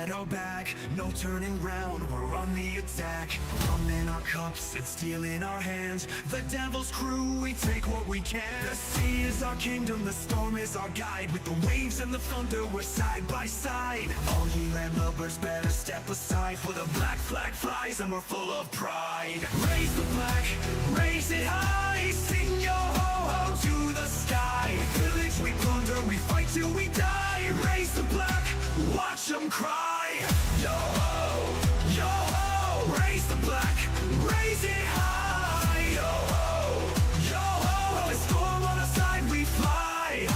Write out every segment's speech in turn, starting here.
at our back, no turning round, we're on the attack. Rum in our cups and steel in our hands, the devil's crew, we take what we can. The sea is our kingdom, the storm is our guide. With the waves and the thunder, we're side by side. All ye landlubbers better step aside, for the black flag flies and we're full of pride. Raise the flag, raise it high, sing your ho-ho to the sky. Village we plunder, we fight till we die. Raise the black, watch them cry. Yo-ho, yo-ho, raise the black, raise it high. Yo-ho, yo-ho, with storm on our side we fly.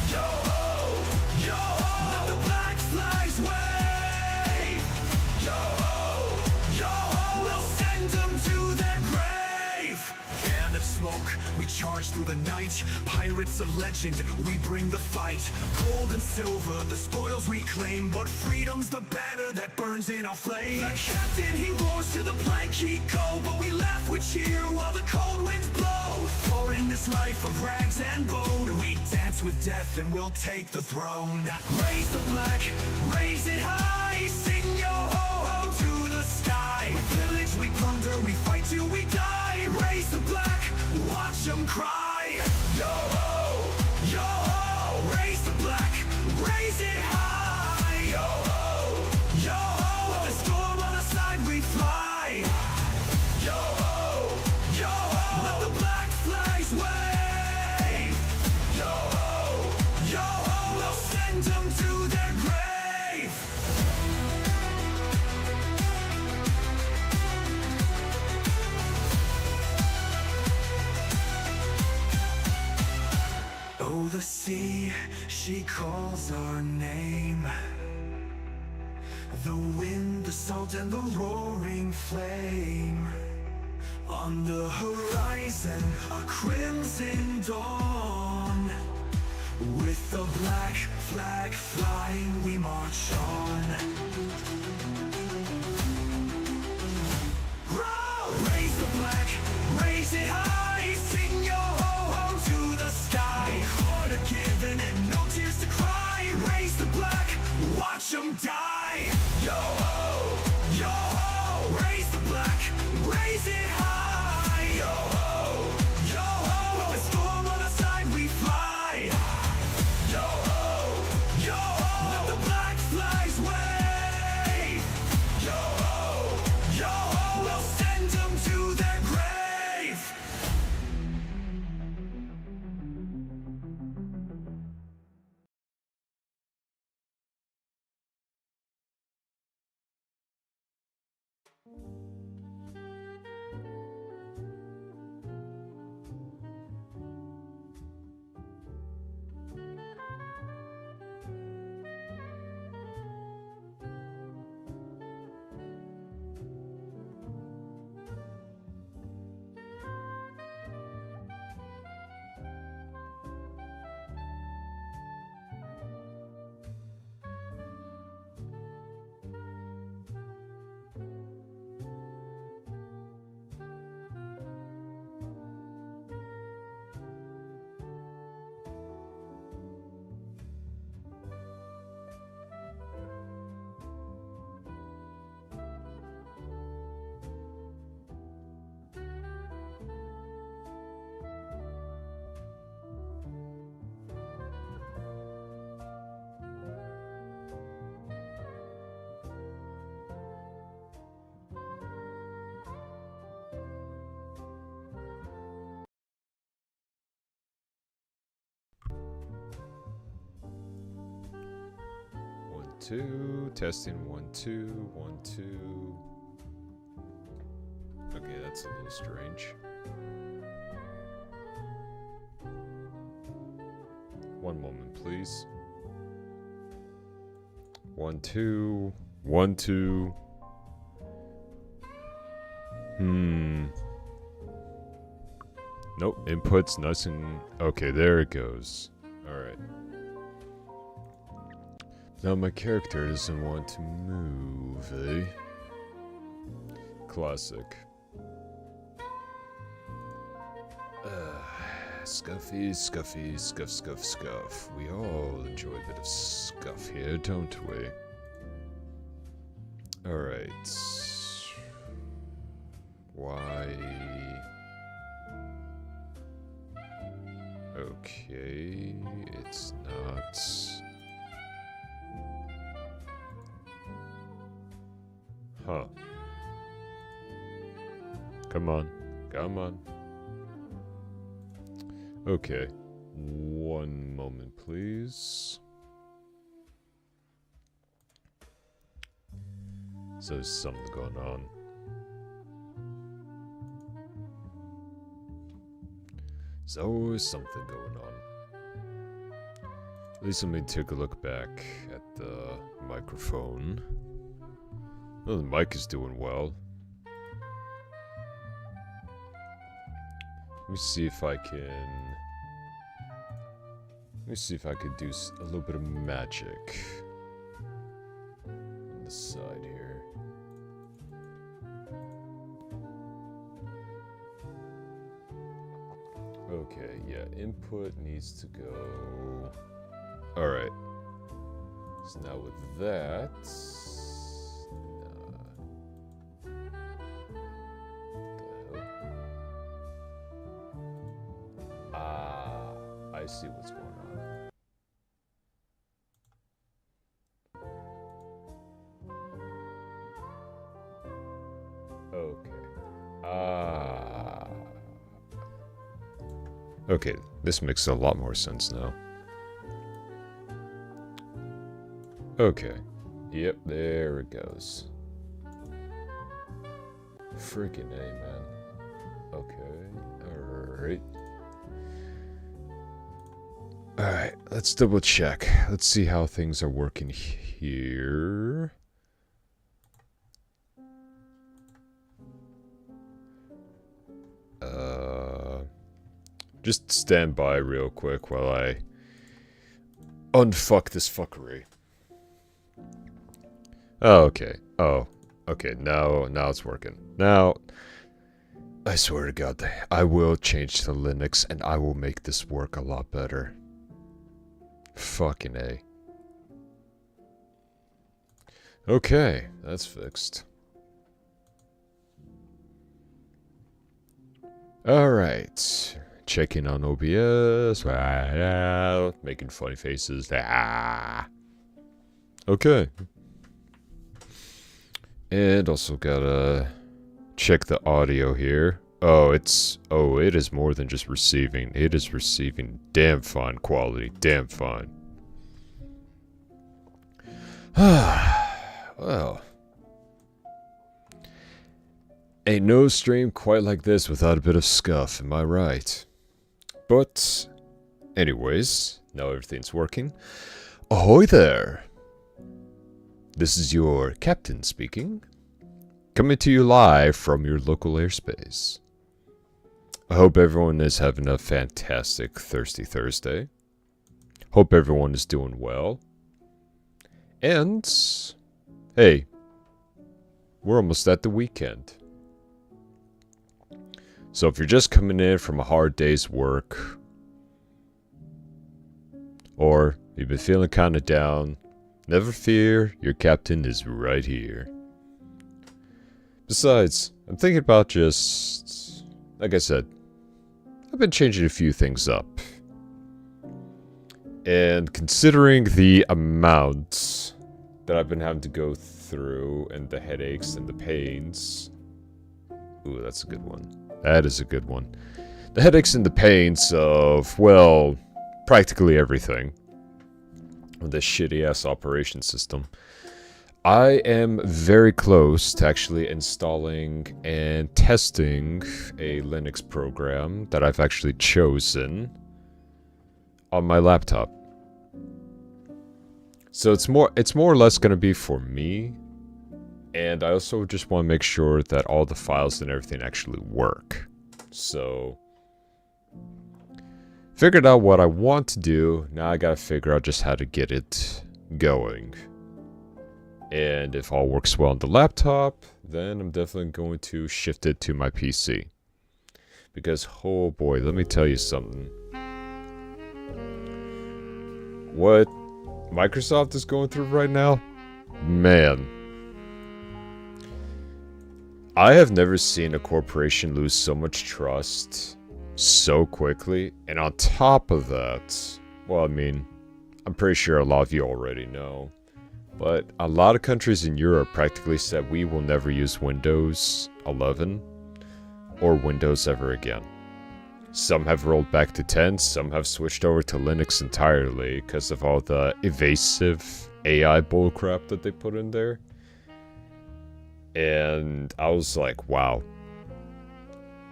Yo-ho, yo-ho, let the black flags wave. Yo-ho, yo-ho, we'll send them to their grave. Can of smoke, we charge through the night. Pirates of legend, we bring the fight. Gold and silver, the spoils we claim, but freedom's the banner that burns in our flame. The captain, he roars to the plank he go, but we laugh with cheer while the cold winds blow. For in this life of rags and bone, we dance with death and we'll take the throne. Raise the flag, raise it high, sing yo ho-ho to the sky. Village we plunder, we fight till we die. Raise the black, watch them cry. Yo-ho, yo-ho, raise the black, raise it high. Yo-ho, yo-ho, with the storm on our side we fly. Yo-ho, yo-ho, let the black flags wave. Yo-ho, yo-ho, we'll send them to their grave. Oh, the sea, she calls our name. The wind, the salt, and the roaring flame. On the horizon, a crimson dawn. With the black flag flying, we march on. Raise the flag, raise it high, sing your ho-ho to the sky. Heart a given and no tears to cry. Raise the black, watch them die. Yo-ho, yo-ho, raise the black, raise it high. Yo-ho, yo-ho, with the storm on our side we fly. Yo-ho, yo-ho, let the black flags wave. Yo-ho, yo-ho, we'll send them to their grave. Two, testing 1 2 1 2. Okay, that's a little strange. 1 moment, please. 1 2 1 2. Nope, inputs, nothing. Okay, there it goes. Alright. Now my character doesn't want to move, eh? Classic. Scuffy, scuffy, scuff, scuff, scuff. We all enjoy a bit of scuff here, don't we? Alright. Why? Okay, it's not. Huh. Come on. Come on. Okay. One moment, please. So there's something going on. There's always something going on. At least let me take a look back at the microphone. Oh, the mic is doing well. Let me see if I can... Let me see if I could do a little bit of magic. On the side here. Okay, yeah, input needs to go... Alright. So now with that... I see what's going on. Okay. Okay, this makes a lot more sense now. Okay. Yep, there it goes. Freaking A, man. Okay, alright. Alright, let's double check. Let's see how things are working here. Just stand by real quick while I unfuck this fuckery. Oh, okay. Oh, okay. Now it's working. Now, I swear to God, I will change to Linux and I will make this work a lot better. Fucking A. Okay, that's fixed. Alright. Checking on OBS. Making funny faces. Okay. And also gotta check the audio here. Oh, it is more than just receiving. It is receiving damn fine quality. Damn fine. Well. Ain't no stream quite like this without a bit of scuff, am I right? But, anyways, now everything's working. Ahoy there! This is your captain speaking. Coming to you live from your local airspace. I hope everyone is having a fantastic Thirsty Thursday. Hope everyone is doing well. And, hey, we're almost at the weekend. So if you're just coming in from a hard day's work, or you've been feeling kind of down, never fear, your captain is right here. Besides, I'm thinking about just, like I said, I've been changing a few things up. And considering the amount that I've been having to go through, and the headaches and the pains... Ooh, that's a good one. That is a good one. The headaches and the pains of, well, practically everything. This shitty-ass operation system. I am very close to actually installing and testing a Linux program that I've actually chosen on my laptop. So it's more or less going to be for me. And I also just want to make sure that all the files and everything actually work. So, figured out what I want to do. Now I gotta figure out just how to get it going. And if all works well on the laptop, then I'm definitely going to shift it to my PC. Because, oh boy, let me tell you something. What Microsoft is going through right now? Man. I have never seen a corporation lose so much trust so quickly. And on top of that, well, I mean, I'm pretty sure a lot of you already know, but a lot of countries in Europe practically said we will never use Windows 11 or Windows ever again. Some have rolled back to 10, some have switched over to Linux entirely because of all the evasive AI bullcrap that they put in there. And I was like, wow.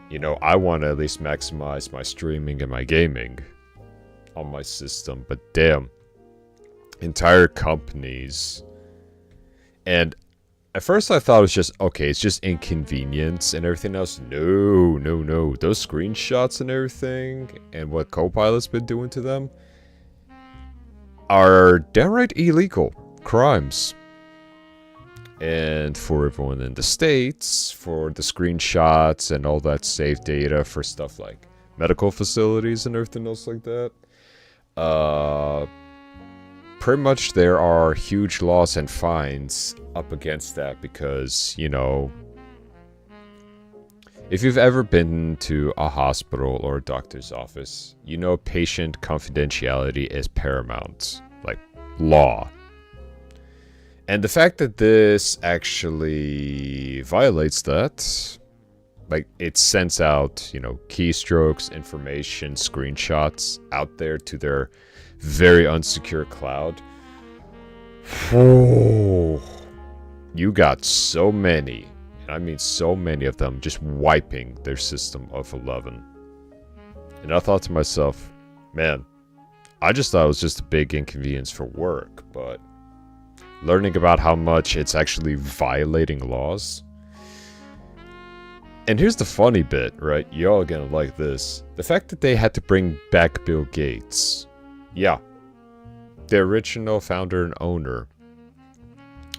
You know, I want to at least maximize my streaming and my gaming on my system, but damn. Entire companies. And at first I thought it was just, okay, it's just inconvenience and everything else. No, no, no. Those screenshots and everything, and what Copilot's been doing to them, are downright illegal crimes. And for everyone in the States, for the screenshots and all that saved data for stuff like medical facilities and everything else like that, pretty much there are huge laws and fines up against that because, you know, if you've ever been to a hospital or a doctor's office, you know patient confidentiality is paramount, like law. And the fact that this actually violates that, like it sends out, you know, keystrokes, information, screenshots out there to their very unsecure cloud. Oh, you got so many, and I mean so many of them, just wiping their system of 11. And I thought to myself, man, I just thought it was just a big inconvenience for work, but learning about how much it's actually violating laws. And here's the funny bit, right? Y'all are gonna like this. The fact that they had to bring back Bill Gates. Yeah. The original founder and owner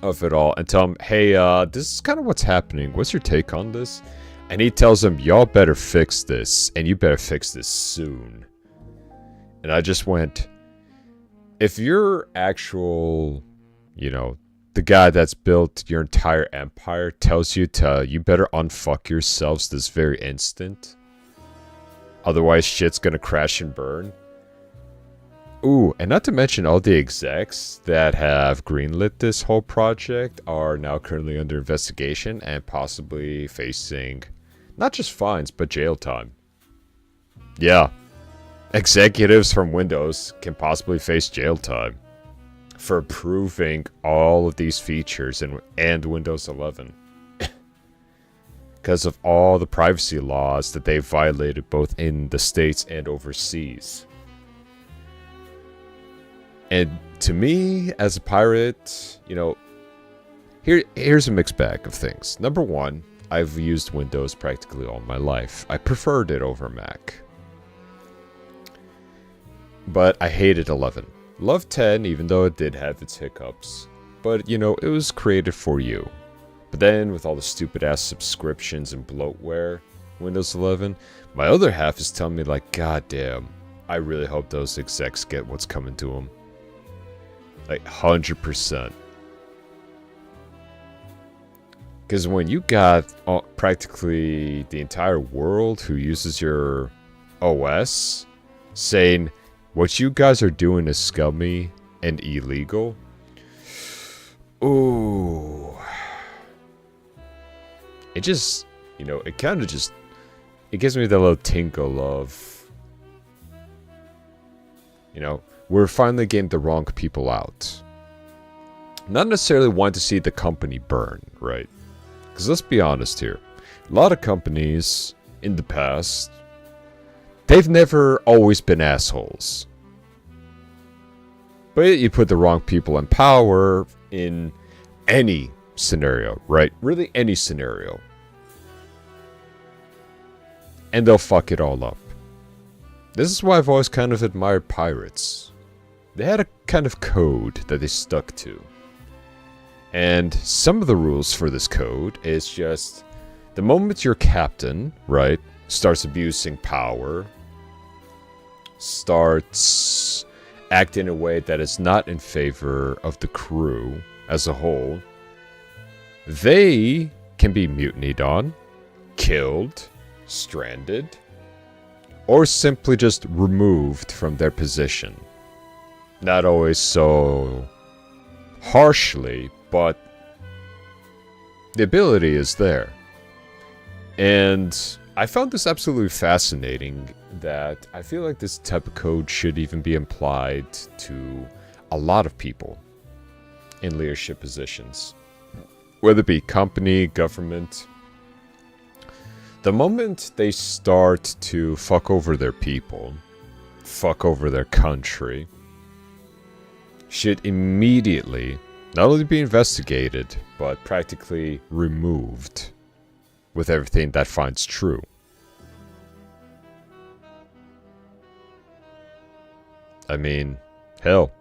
of it all. And tell him, hey, this is kind of what's happening. What's your take on this? And he tells them, y'all better fix this. And you better fix this soon. And I just went, if your actual, you know, the guy that's built your entire empire tells you you better unfuck yourselves this very instant. Otherwise shit's gonna crash and burn. Ooh, and not to mention all the execs that have greenlit this whole project are now currently under investigation and possibly facing not just fines, but jail time. Yeah. Executives from Windows can possibly face jail time for approving all of these features and Windows 11. Because of all the privacy laws that they've violated both in the States and overseas. And to me, as a pirate, you know, here's a mixed bag of things. Number one, I've used Windows practically all my life. I preferred it over Mac. But I hated 11. Loved 10, even though it did have its hiccups. But, you know, it was created for you. But then, with all the stupid-ass subscriptions and bloatware, Windows 11, my other half is telling me, like, God damn, I really hope those execs get what's coming to them. Like, 100%. Because when you got practically the entire world who uses your OS saying, what you guys are doing is scummy and illegal. Ooh. It just, you know, it kind of just, it gives me that little tinkle of, you know, we're finally getting the wrong people out. Not necessarily want to see the company burn, right? Because let's be honest here. A lot of companies in the past, they've never always been assholes. But you put the wrong people in power in any scenario, right? Really any scenario. And they'll fuck it all up. This is why I've always kind of admired pirates. They had a kind of code that they stuck to. And some of the rules for this code is just the moment your captain, right, starts abusing power, starts acting in a way that is not in favor of the crew as a whole, they can be mutinied on, killed, stranded, or simply just removed from their position. Not always so harshly, but the ability is there. And I found this absolutely fascinating, that I feel like this type of code should even be applied to a lot of people in leadership positions. Whether it be company, government. The moment they start to fuck over their people, fuck over their country, should immediately not only be investigated, but practically removed with everything that finds true. I mean, hell.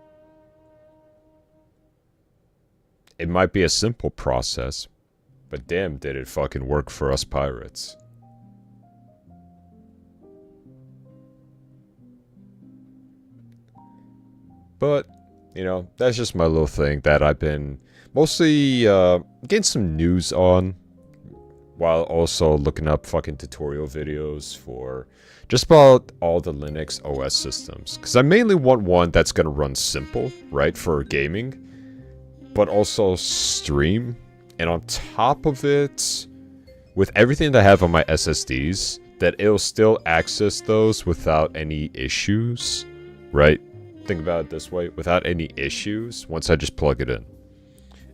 It might be a simple process, but damn did it fucking work for us pirates. But, you know, that's just my little thing that I've been mostly getting some news on, while also looking up fucking tutorial videos for just about all the Linux OS systems. Because I mainly want one that's going to run simple, right, for gaming, but also stream. And on top of it, with everything that I have on my SSDs, that it'll still access those without any issues, right? Think about it this way, without any issues, once I just plug it in.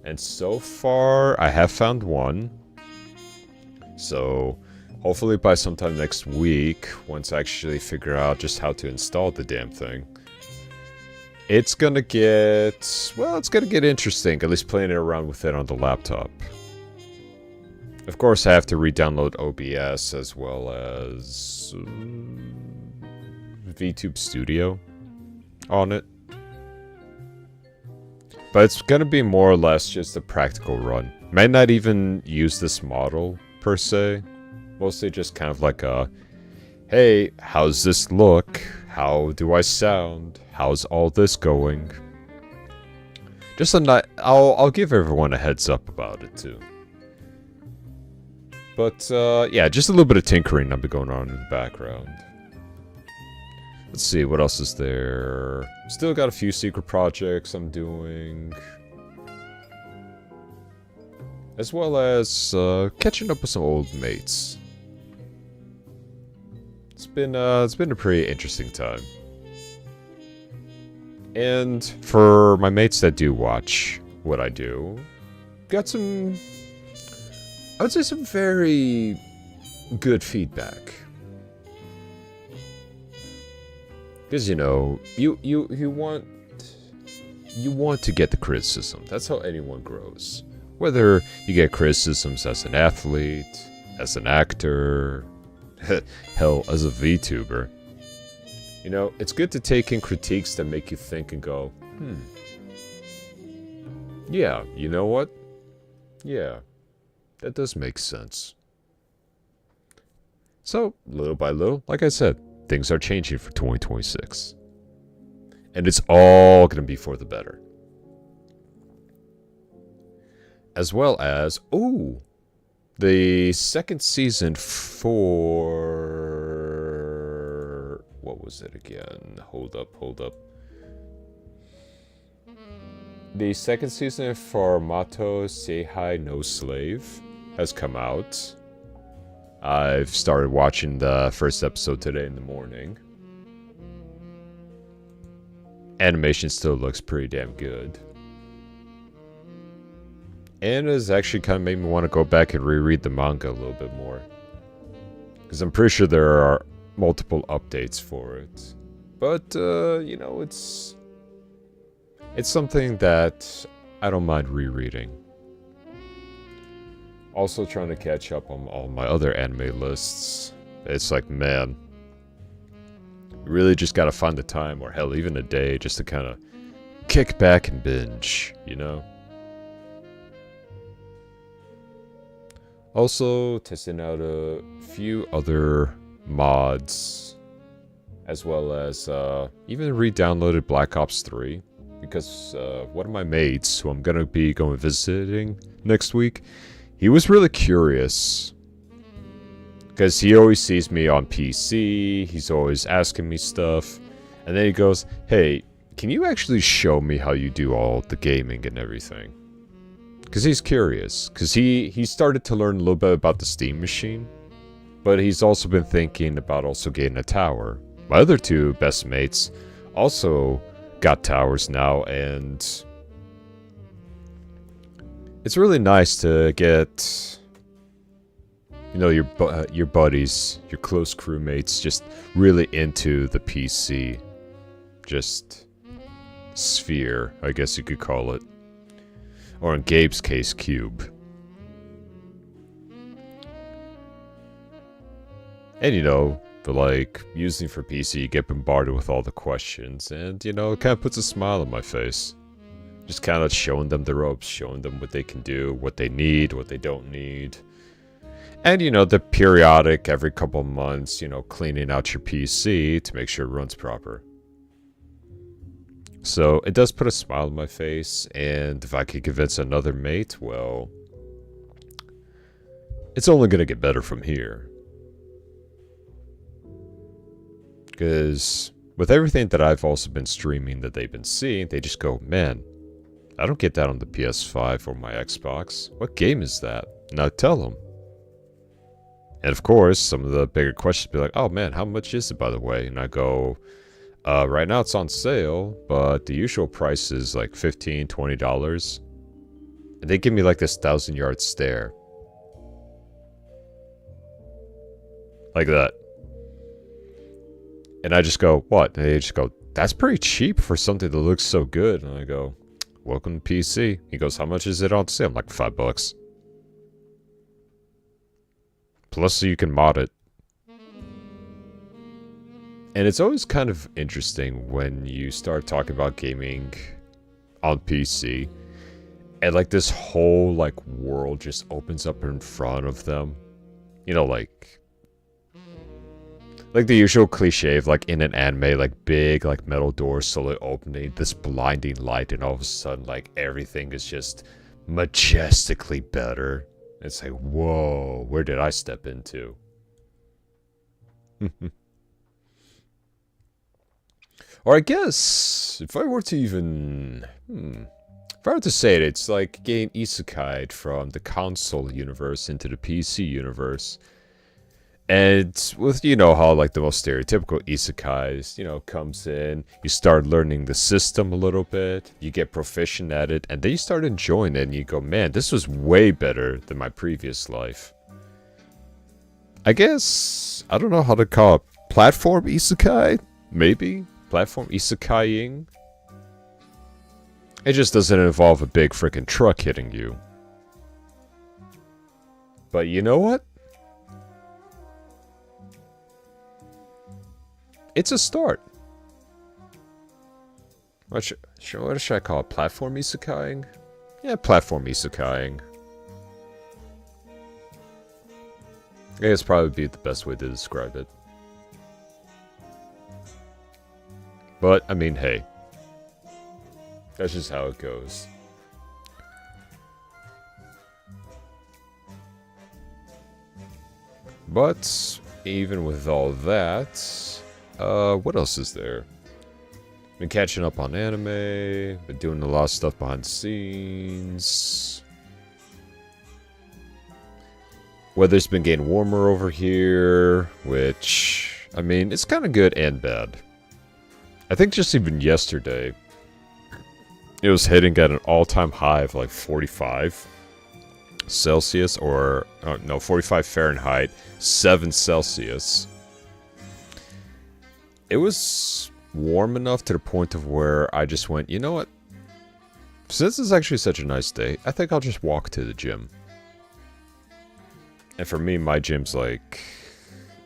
And so far, I have found one. So, hopefully by sometime next week, once I actually figure out just how to install the damn thing, it's gonna get, well, it's gonna get interesting, at least playing it around with it on the laptop. Of course, I have to re-download OBS as well as VTube Studio on it. But it's gonna be more or less just a practical run. Might not even use this model per se. Mostly just kind of like a, hey, how's this look? How do I sound? How's all this going? Just a night. I'll give everyone a heads up about it too. But yeah, just a little bit of tinkering I've been going on in the background. Let's see, what else is there? Still got a few secret projects I'm doing. As well as catching up with some old mates. It's been a pretty interesting time. And for my mates that do watch what I do, got some, I would say, some very good feedback. Because, you know, you want to get the criticism. That's how anyone grows. Whether you get criticisms as an athlete, as an actor, hell, as a VTuber. You know, it's good to take in critiques that make you think and go, yeah, you know what? Yeah, that does make sense. So, little by little, like I said, things are changing for 2026. And it's all going to be for the better. As well as, the second season for... What was it again? Hold up. The second season for Mato Seihai no Slave has come out. I've started watching the first episode today in the morning. Animation still looks pretty damn good. And it's actually kind of made me want to go back and reread the manga a little bit more. Because I'm pretty sure there are multiple updates for it. But, you know, it's something that I don't mind rereading. Also trying to catch up on all my other anime lists. It's like, man, you really just gotta find the time, or hell, even a day, just to kind of kick back and binge, you know? Also, testing out a few other mods, as well as even re-downloaded Black Ops 3, because one of my mates, who I'm gonna be going visiting next week, he was really curious. Because he always sees me on PC, he's always asking me stuff. And then he goes, hey, can you actually show me how you do all the gaming and everything? Because he's curious. Because he started to learn a little bit about the Steam machine. But he's also been thinking about also getting a tower. My other two best mates also got towers now, and it's really nice to get, you know, your buddies, your close crewmates, just really into the PC, just sphere, I guess you could call it, or in Gabe's case, cube. And you know, but like, using for PC, you get bombarded with all the questions, and you know, it kind of puts a smile on my face. Just kind of showing them the ropes, showing them what they can do, what they need, what they don't need. And you know, the periodic, every couple months, you know, cleaning out your PC to make sure it runs proper. So, it does put a smile on my face, and if I could convince another mate, well, it's only gonna get better from here. Because with everything that I've also been streaming that they've been seeing, they just go, man, I don't get that on the PS5 or my Xbox. What game is that? And I tell them. And of course, some of the bigger questions be like, oh man, how much is it, by the way? And I go, right now it's on sale, but the usual price is like $15, $20. And they give me like this 1,000-yard stare. Like that. And I just go, what? And they just go, that's pretty cheap for something that looks so good. And I go, welcome to PC. He goes, how much is it on sale? I'm like, $5. Plus you can mod it. And it's always kind of interesting when you start talking about gaming on PC. And like this whole like world just opens up in front of them. You know, like the usual cliche of like in an anime, like big like metal doors slowly opening, this blinding light, and all of a sudden like everything is just majestically better. It's like, whoa, where did I step into? Or I guess if I were to even if I were to say it, it's like getting isekai'd from the console universe into the PC universe. And with, you know, how like the most stereotypical isekais, you know, comes in, you start learning the system a little bit, you get proficient at it, and then you start enjoying it, and you go, man, this was way better than my previous life. I guess, I don't know how to call it, platform isekai? Maybe? Platform isekaiing? It just doesn't involve a big freaking truck hitting you. But you know what? It's a start. What should I call it? Platform isekaiing? Yeah, platform isekaiing. I guess probably be the best way to describe it. But, I mean, hey. That's just how it goes. But, even with all that... what else is there? Been catching up on anime, been doing a lot of stuff behind the scenes. Weather's been getting warmer over here, which, I mean, it's kind of good and bad. I think just even yesterday, it was hitting at an all-time high of like 45 Celsius, or, no, 45 Fahrenheit, 7 Celsius. It was warm enough to the point of where I just went, you know what? Since it's actually such a nice day, I think I'll just walk to the gym. And for me, my gym's like,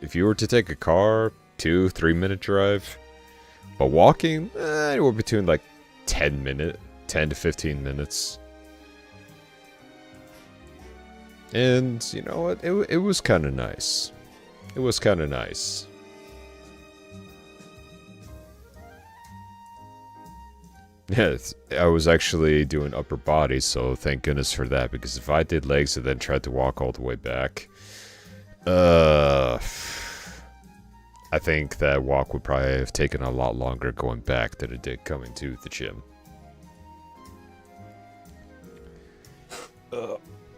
if you were to take a car, 2-3 minute drive, but walking, anywhere between like 10 to 15 minutes. And you know what? It was kind of nice. It was kind of nice. Yeah, I was actually doing upper body, so thank goodness for that, because if I did legs and then tried to walk all the way back, I think that walk would probably have taken a lot longer going back than it did coming to the gym.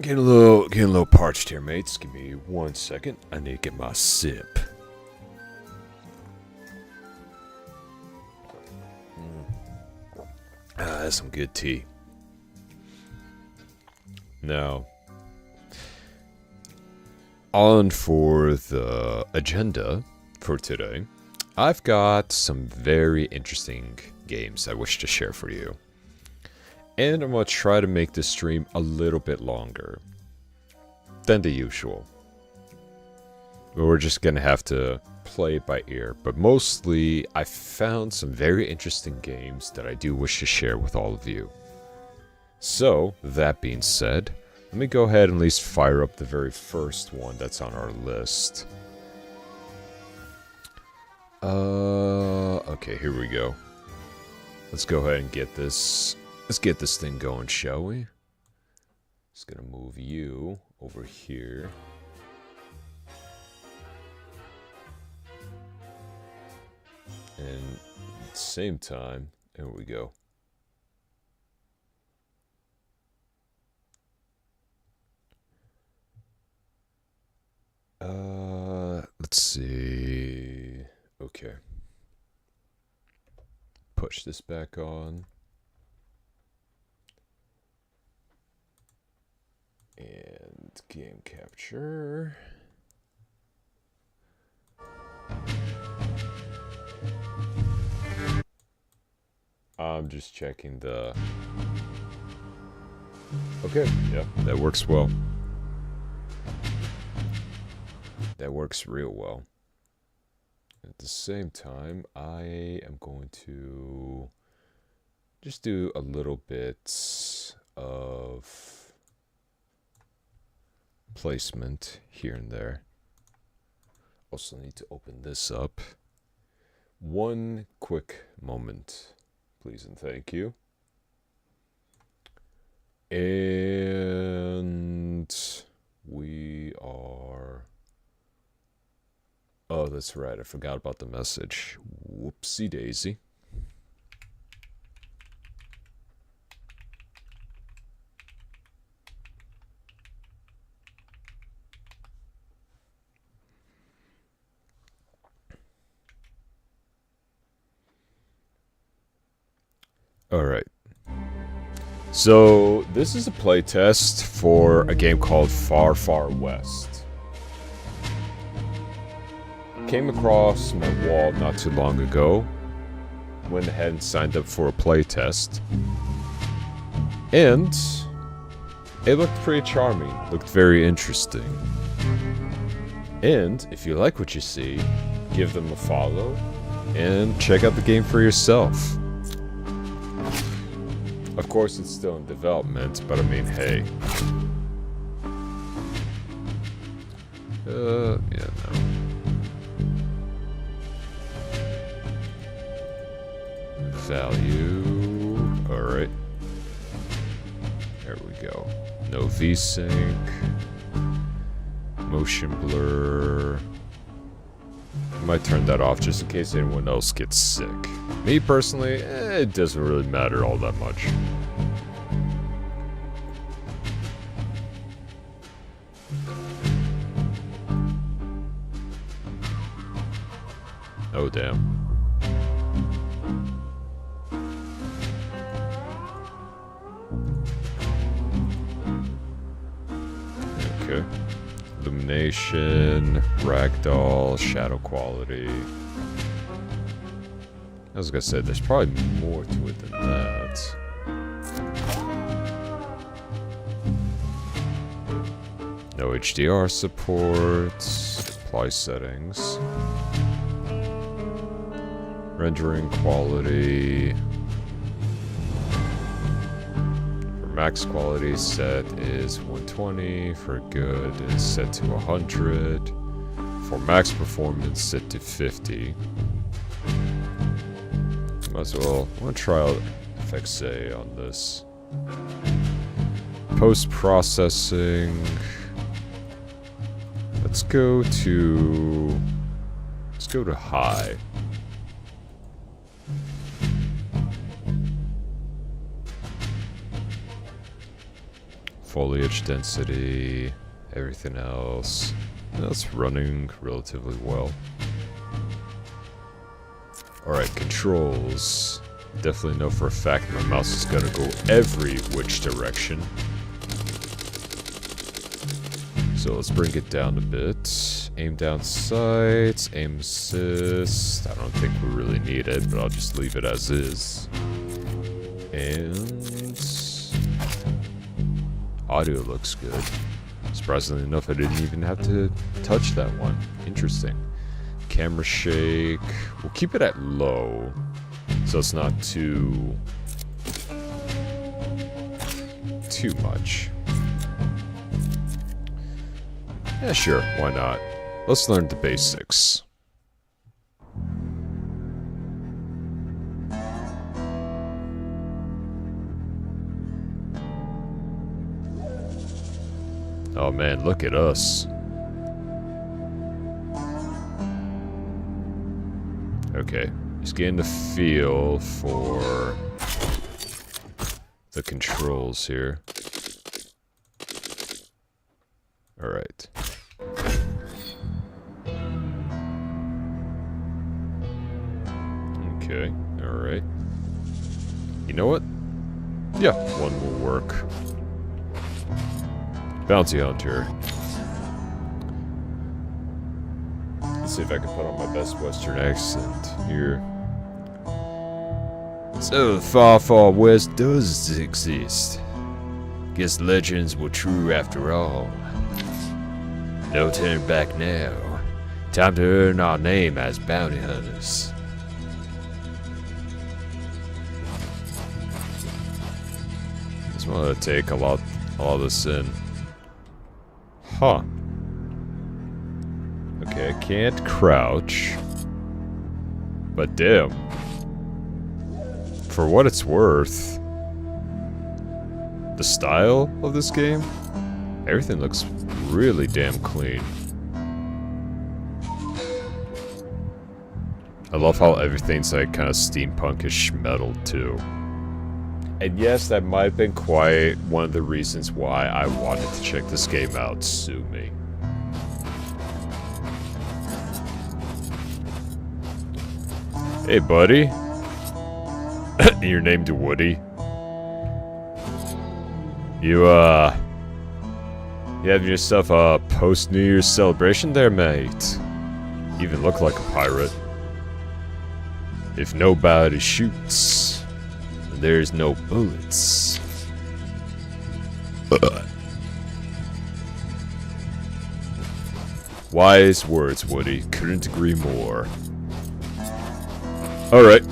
Getting a little parched here, mates. Give me 1 second. I need to get my sip. That's some good tea. Now, on for the agenda for today, I've got some very interesting games I wish to share for you. And I'm going to try to make this stream a little bit longer than the usual. We're just going to have to play it by ear. But mostly, I found some very interesting games that I do wish to share with all of you. So, that being said, let me go ahead and at least fire up the very first one that's on our list. Okay, here we go. Let's go ahead and get this. Let's get this thing going, shall we? Just gonna move you over here. And at the same time, there we go. Let's see. Okay. Push this back on. And game capture. I'm just checking the... Okay, yeah, that works well. That works real well. At the same time, I am going to just do a little bit of placement here and there. Also need to open this up. One quick moment, please and thank you. And we are... Oh, that's right. I forgot about the message. Whoopsie daisy. Alright. So, this is a playtest for a game called Far Far West. Came across my wall not too long ago. Went ahead and signed up for a playtest. And it looked pretty charming. Looked very interesting. And if you like what you see, give them a follow and check out the game for yourself. Of course, it's still in development, but I mean, hey. Yeah, no. Value. Alright. There we go. No VSync. Motion blur. I might turn that off just in case anyone else gets sick. Me personally, it doesn't really matter all that much. Oh, damn. Okay. Illumination, ragdoll, shadow quality. As I said, there's probably more to it than that. No HDR support. Apply settings. Rendering quality. For max quality set is 120. For good is set to 100. For max performance set to 50. Might as well. I want to try out graphics say on this? Post-processing. Let's go to high. Foliage density, everything else. That's running relatively well. Alright, controls. Definitely know for a fact my mouse is gonna go every which direction. So let's bring it down a bit. Aim down sights, aim assist. I don't think we really need it, but I'll just leave it as is. And audio looks good. Surprisingly enough, I didn't even have to touch that one. Interesting. Camera shake. We'll keep it at low, so it's not too much. Yeah, sure, why not? Let's learn the basics. Oh man, look at us. Okay, just getting the feel for the controls here. Alright. Okay, alright. You know what? Yeah, one will work. Bounty Hunter. Let's see if I can put on my best Western accent here. So the far, far west does exist. Guess legends were true after all. No turning back now. Time to earn our name as bounty hunters. Just want to take all this in. Huh. Okay, I can't crouch. But damn. For what it's worth, the style of this game, everything looks really damn clean. I love how everything's like kind of steampunkish metal too. And yes, that might have been quite one of the reasons why I wanted to check this game out. Sue me. Hey, buddy. You're named Woody. You having yourself a post-New Year's celebration there, mate? You even look like a pirate. If nobody shoots, there's no bullets. Wise words, Woody. Couldn't agree more. Alright.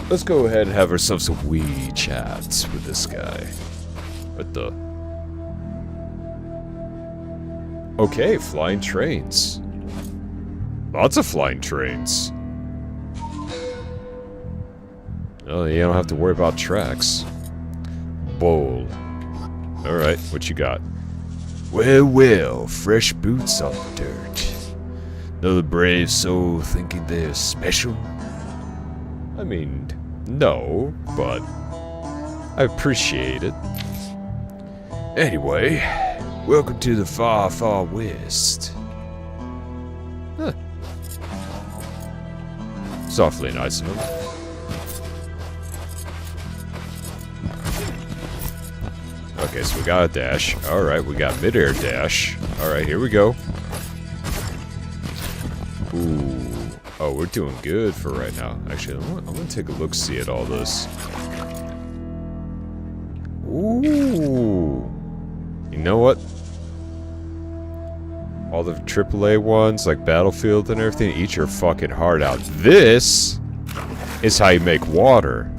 Let's go ahead and have ourselves a wee chat with this guy. What the? Okay, flying trains. Lots of flying trains. Oh, you don't have to worry about tracks. Bowl. Alright, what you got? Well, well, fresh boots on the dirt. Another brave soul thinking they're special? I mean, no, but I appreciate it. Anyway, welcome to the far, far west. Huh. Softly nice of him. Okay, so we got a dash. Alright, we got mid-air dash. Alright, here we go. Ooh. Oh, we're doing good for right now. Actually, I'm gonna take a look-see at all this. Ooh. You know what? All the AAA ones, like Battlefield and everything, eat your fucking heart out. This is how you make water.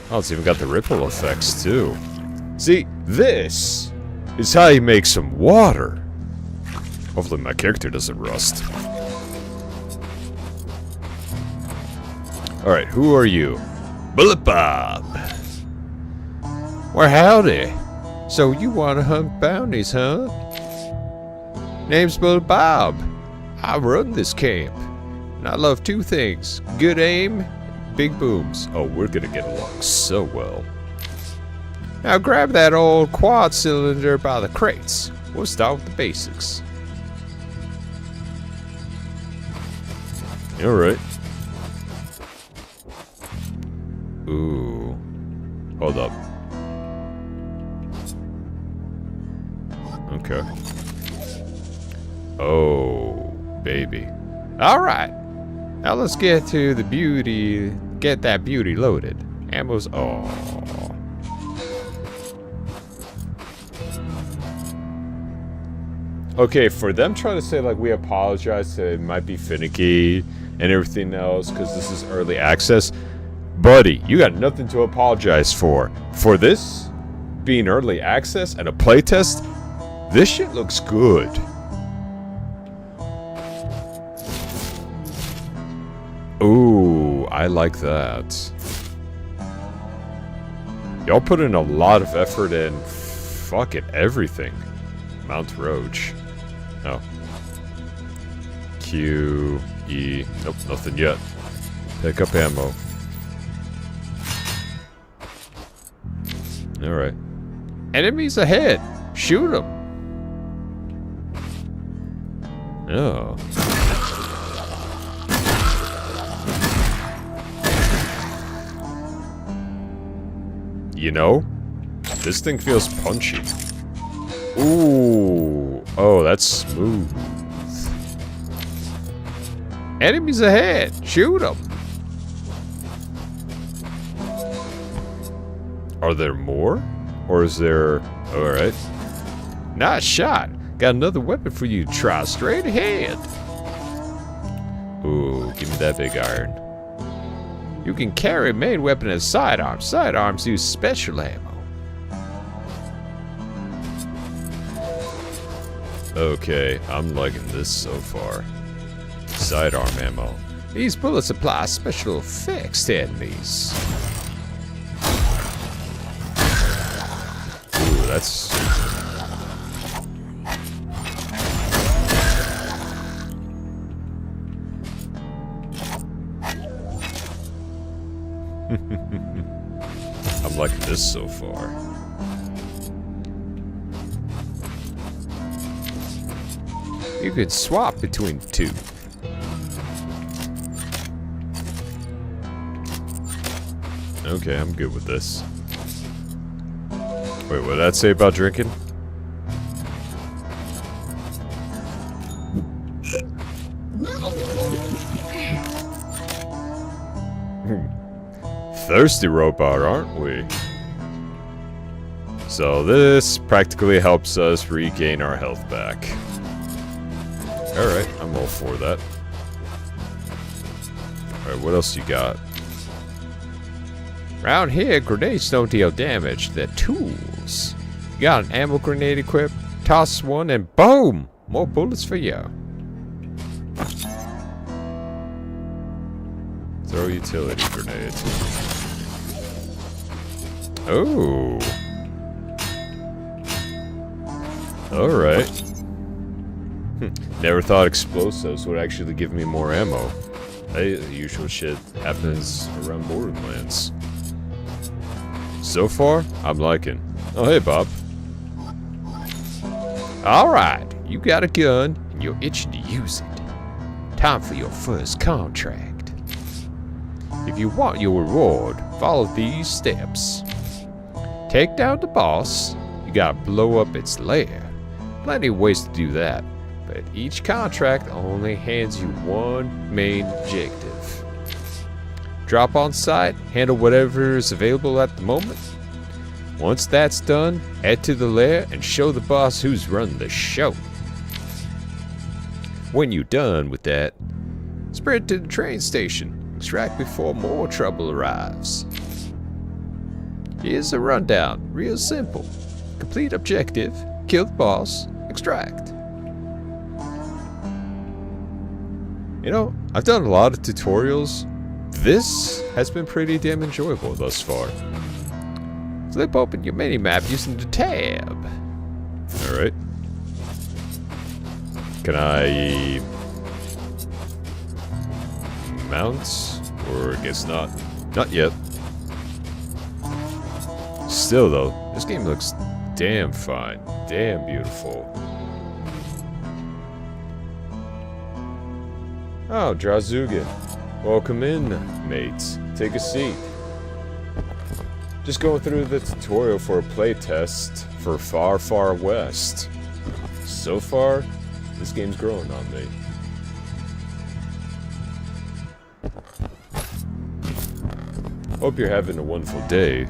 Oh, it's even got the ripple effects, too. See, this is how you make some water. Hopefully my character doesn't rust. Alright, who are you? Bullet Bob. Well, howdy. So you want to hunt bounties, huh? Name's Bullet Bob. I run this camp. And I love two things. Good aim, big booms. Oh, we're gonna get along so well. Now grab that old quad cylinder by the crates. We'll start with the basics. Alright. Ooh. Hold up. Okay. Oh, baby. Alright. Now let's get to the beauty. Get that beauty loaded. Ammo's. Oh. Okay, for them trying to say, like, we apologize, it might be finicky and everything else because this is early access. Buddy, you got nothing to apologize for. For this being early access and a playtest, this shit looks good. Ooh, I like that. Y'all put in a lot of effort in fucking everything. Mount Roach. Oh. Q, E. Nope, nothing yet. Pick up ammo. Alright. Enemies ahead! Shoot them! Oh. You know, this thing feels punchy. Ooh. Oh, that's smooth. Enemies ahead! Shoot them! Are there more? Or is there... Alright. Nice shot! Got another weapon for you to try straight ahead! Ooh, give me that big iron. You can carry main weapon as sidearms. Sidearms use special ammo. Okay, I'm liking this so far. Sidearm ammo. These bullets apply special effects to enemies. Ooh, that's... I'm liking this so far. You could swap between the two. Okay, I'm good with this. Wait, what did that say about drinking? Thirsty robot, aren't we? So this practically helps us regain our health back. Alright, I'm all for that. Alright, what else you got? Round here, grenades don't deal damage. They're tools. You got an ammo grenade equipped, toss one, and boom! More bullets for you. Throw utility grenade. Oh. Alright. Never thought explosives would actually give me more ammo. Hey, the usual shit happens around Borderlands. So far, I'm liking. Oh, hey, Bob. Alright, you got a gun, and you're itching to use it. Time for your first contract. If you want your reward, follow these steps. Take down the boss. You gotta blow up its lair. Plenty of ways to do that, but each contract only hands you one main objective. Drop on site, handle whatever is available at the moment. Once that's done, head to the lair and show the boss who's running the show. When you're done with that, sprint to the train station. Extract before more trouble arrives. Here's a rundown, real simple. Complete objective, kill the boss, extract. You know, I've done a lot of tutorials. this has been pretty damn enjoyable thus far. Flip open your mini-map using the tab. Alright. Can I mount? Or I guess not. Not yet. Still though, this game looks damn fine. Damn beautiful. Oh, Drazugan. Welcome in, mates. Take a seat. Just going through the tutorial for a playtest for Far Far West. So far, this game's growing on me. Hope you're having a wonderful day.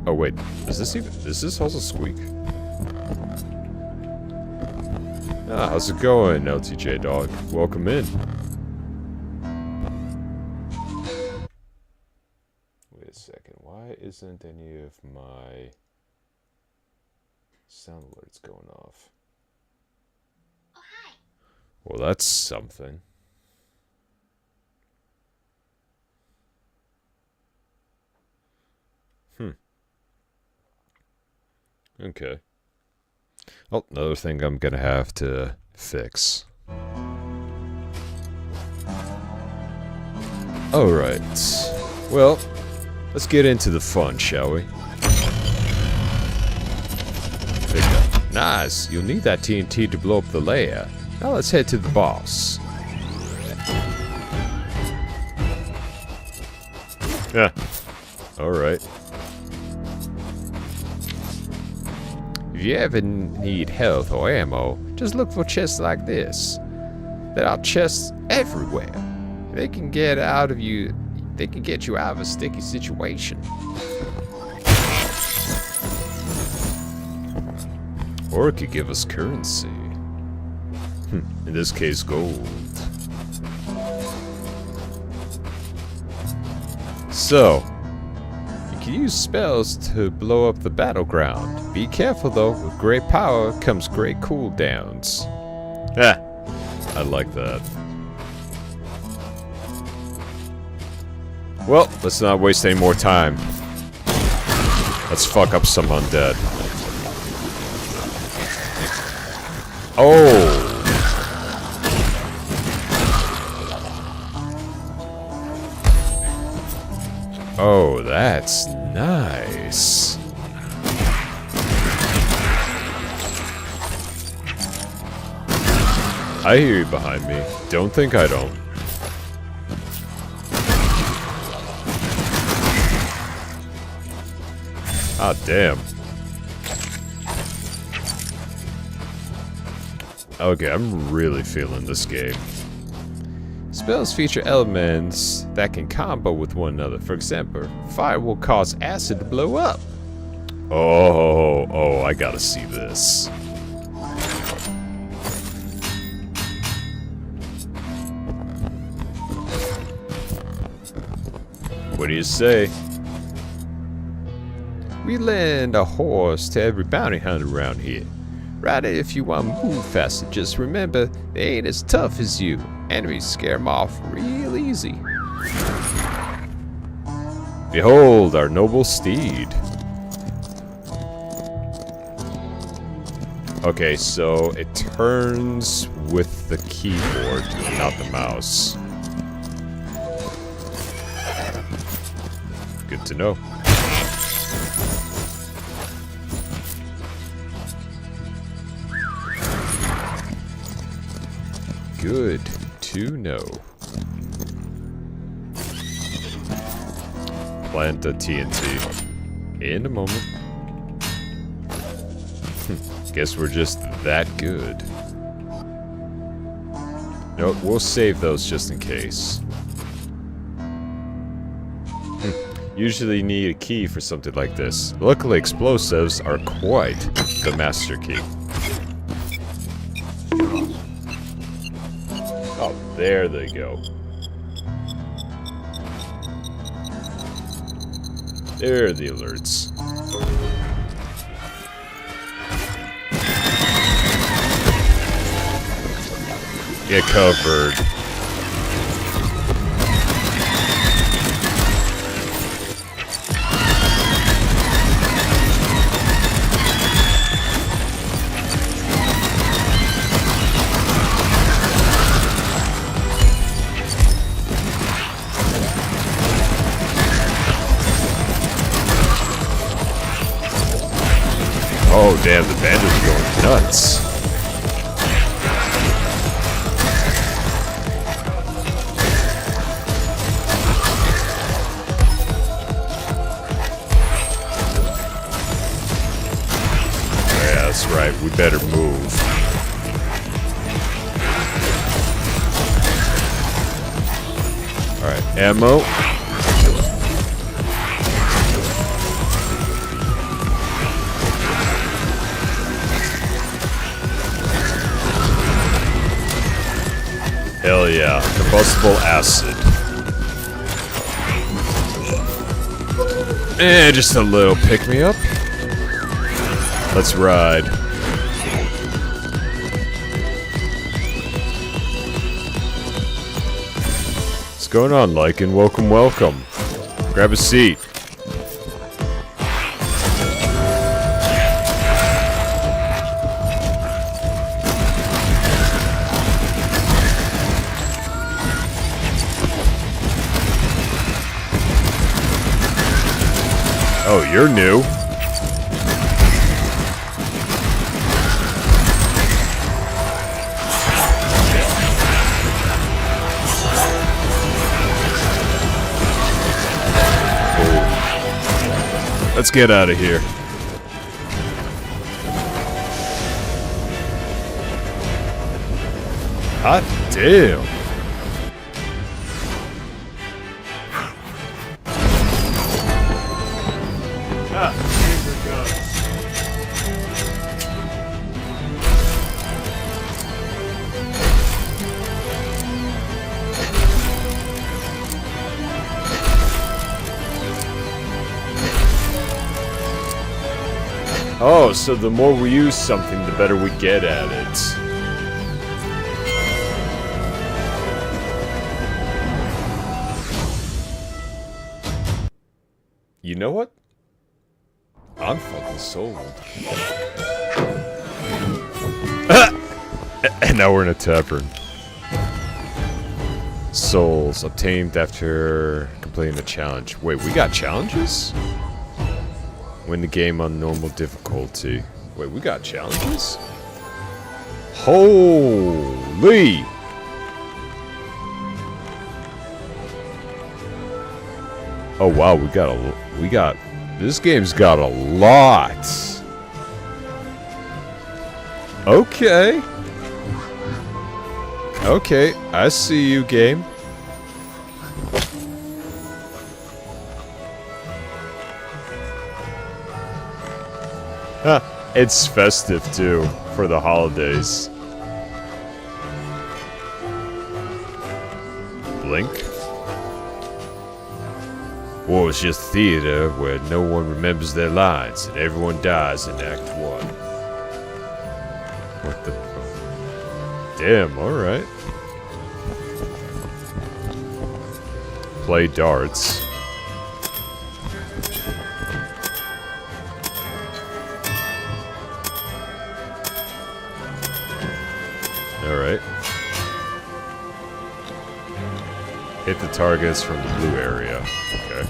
Oh wait, does this also squeak? Ah, how's it going, LTJ dog? Welcome in. Wait a second, why isn't any of my sound alerts going off? Oh, hi. Well, that's something. Okay. Oh, another thing I'm gonna have to fix. Alright. Well, let's get into the fun, shall we? Pick up. Nice! You'll need that TNT to blow up the layer. Now let's head to the boss. Yeah. Alright. If you ever need health or ammo, just look for chests like this. There are chests everywhere. They can get you out of a sticky situation. Or it could give us currency. In this case, gold. So, use spells to blow up the battleground. Be careful though, with great power comes great cooldowns. Ah, I like that. Well, let's not waste any more time. Let's fuck up some undead. Oh! Oh, that's nice. I hear you behind me. Don't think I don't. Ah, damn. Okay, I'm really feeling this game. Spells feature elements that can combo with one another. For example, fire will cause acid to blow up. Oh, I gotta see this. What do you say? We lend a horse to every bounty hunter around here. Ride it if you want to move faster. Just remember, they ain't as tough as you. Enemies scare them off real easy. Behold, our noble steed. Okay, so it turns with the keyboard, not the mouse. Good to know. Good to know. Plant a TNT. In a moment. Guess we're just that good. Nope, we'll save those just in case. Usually need a key for something like this. Luckily, explosives are quite the master key. Oh, there they go. There are the alerts. Get covered. Oh damn, the bandits are going nuts. Yeah, that's right, we better move. Alright, ammo. Hell yeah, combustible acid. And just a little pick-me-up. Let's ride. What's going on, Lycan? Welcome, welcome. Grab a seat. Oh, you're new. Let's get out of here. Hot damn. Oh, so the more we use something, the better we get at it. You know what? I'm fucking sold. And now we're in a tavern. Souls obtained after completing a challenge. Wait, we got challenges? Win the game on normal difficulty. Wait, we got challenges? Holy! Oh wow, this game's got a lot. Okay. Okay, I see you, game. Huh, it's festive too, for the holidays. Blink? War is just theater where no one remembers their lines and everyone dies in Act 1. What the fuck? Damn, alright. Play darts. Alright. Hit the targets from the blue area. Okay.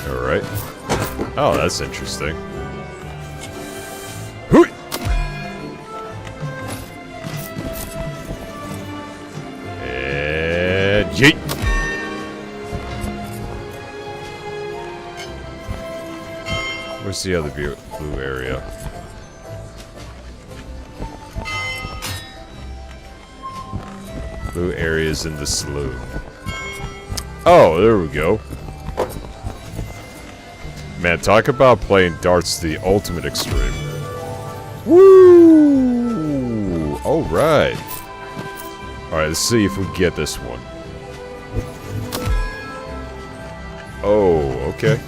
Alright. Oh, that's interesting. Hooey! And yeet! Where's the other blue area? Blue areas in the saloon. Oh, there we go. Man, talk about playing darts to the ultimate extreme. Woo! Alright. Alright, let's see if we get this one. Oh, okay.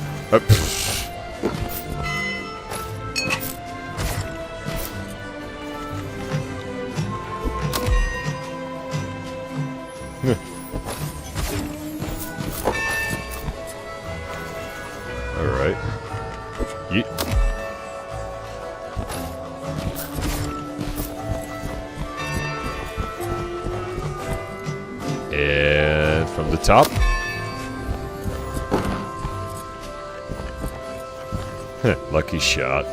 Alright. Yeet. And from the top. Lucky shot.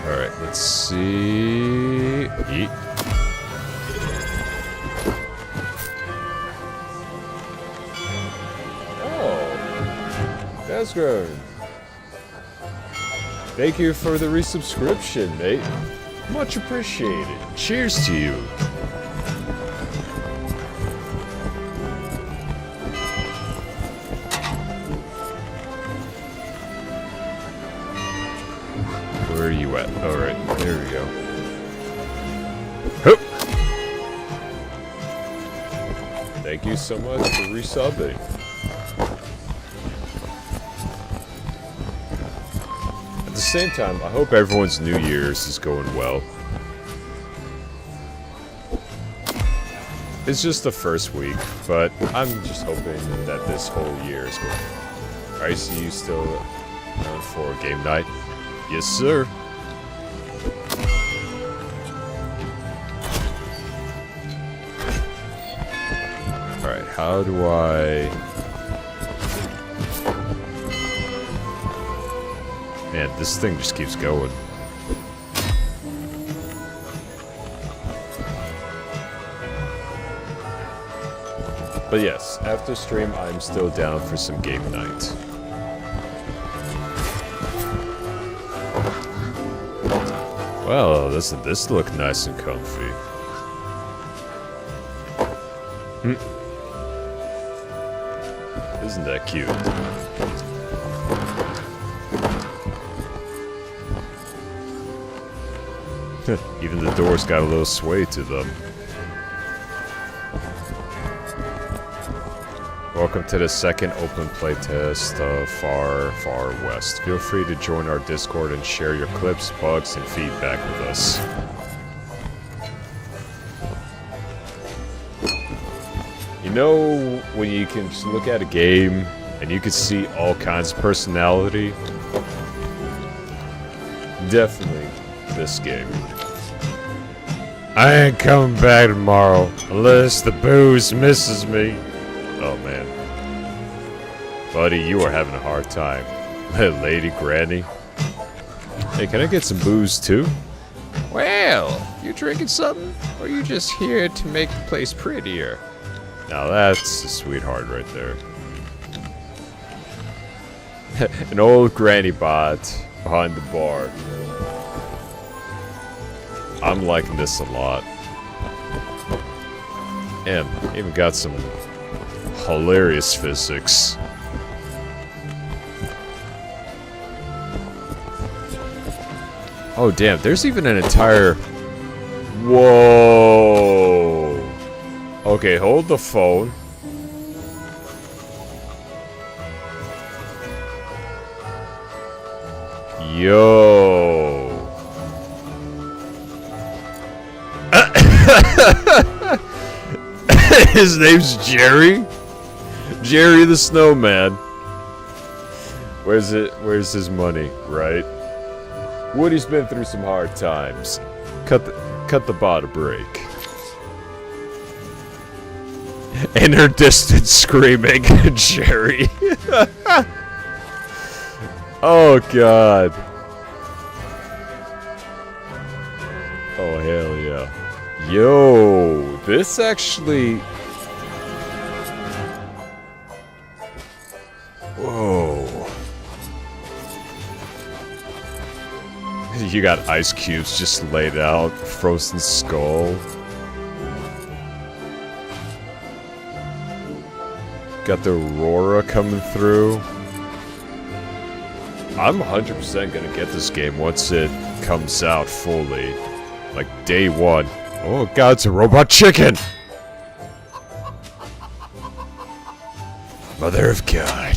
Alright, let's see. Eat. Oh, that's good. Thank you for the resubscription, mate. Much appreciated. Cheers to you. Where are you at? Alright, there we go. Hoop! Thank you so much for resubbing. At the same time, I hope everyone's New Year's is going well. It's just the first week, but I'm just hoping that this whole year is going well. Alright, so you still on for game night? Yes, sir. Alright, how do I... Man, this thing just keeps going. But yes, after stream, I'm still down for some game night. Well, doesn't this look nice and comfy? Isn't that cute? Even the doors got a little sway to them. Welcome to the second open playtest of Far, Far West. Feel free to join our Discord and share your clips, bugs, and feedback with us. You know when you can just look at a game and you can see all kinds of personality? Definitely this game. I ain't coming back tomorrow unless the booze misses me. Oh man. Buddy, you are having a hard time. Lady Granny. Hey, can I get some booze too? Well, you drinking something? Or you just here to make the place prettier? Now that's a sweetheart right there. An old granny bot behind the bar. I'm liking this a lot. And even got some hilarious physics. Oh damn, there's even an entire... Whoa! Okay, hold the phone. Yo! His name's Jerry? Jerry the Snowman. Where's his money, right? Woody's been through some hard times. Cut the bot a break. In her distance screaming, Jerry. Oh god. Oh hell yeah. Yo, this actually... Whoa. You got ice cubes just laid out, frozen skull. Got the Aurora coming through. I'm 100% gonna get this game once it comes out fully. Like day one. Oh god, it's a robot chicken! Mother of God.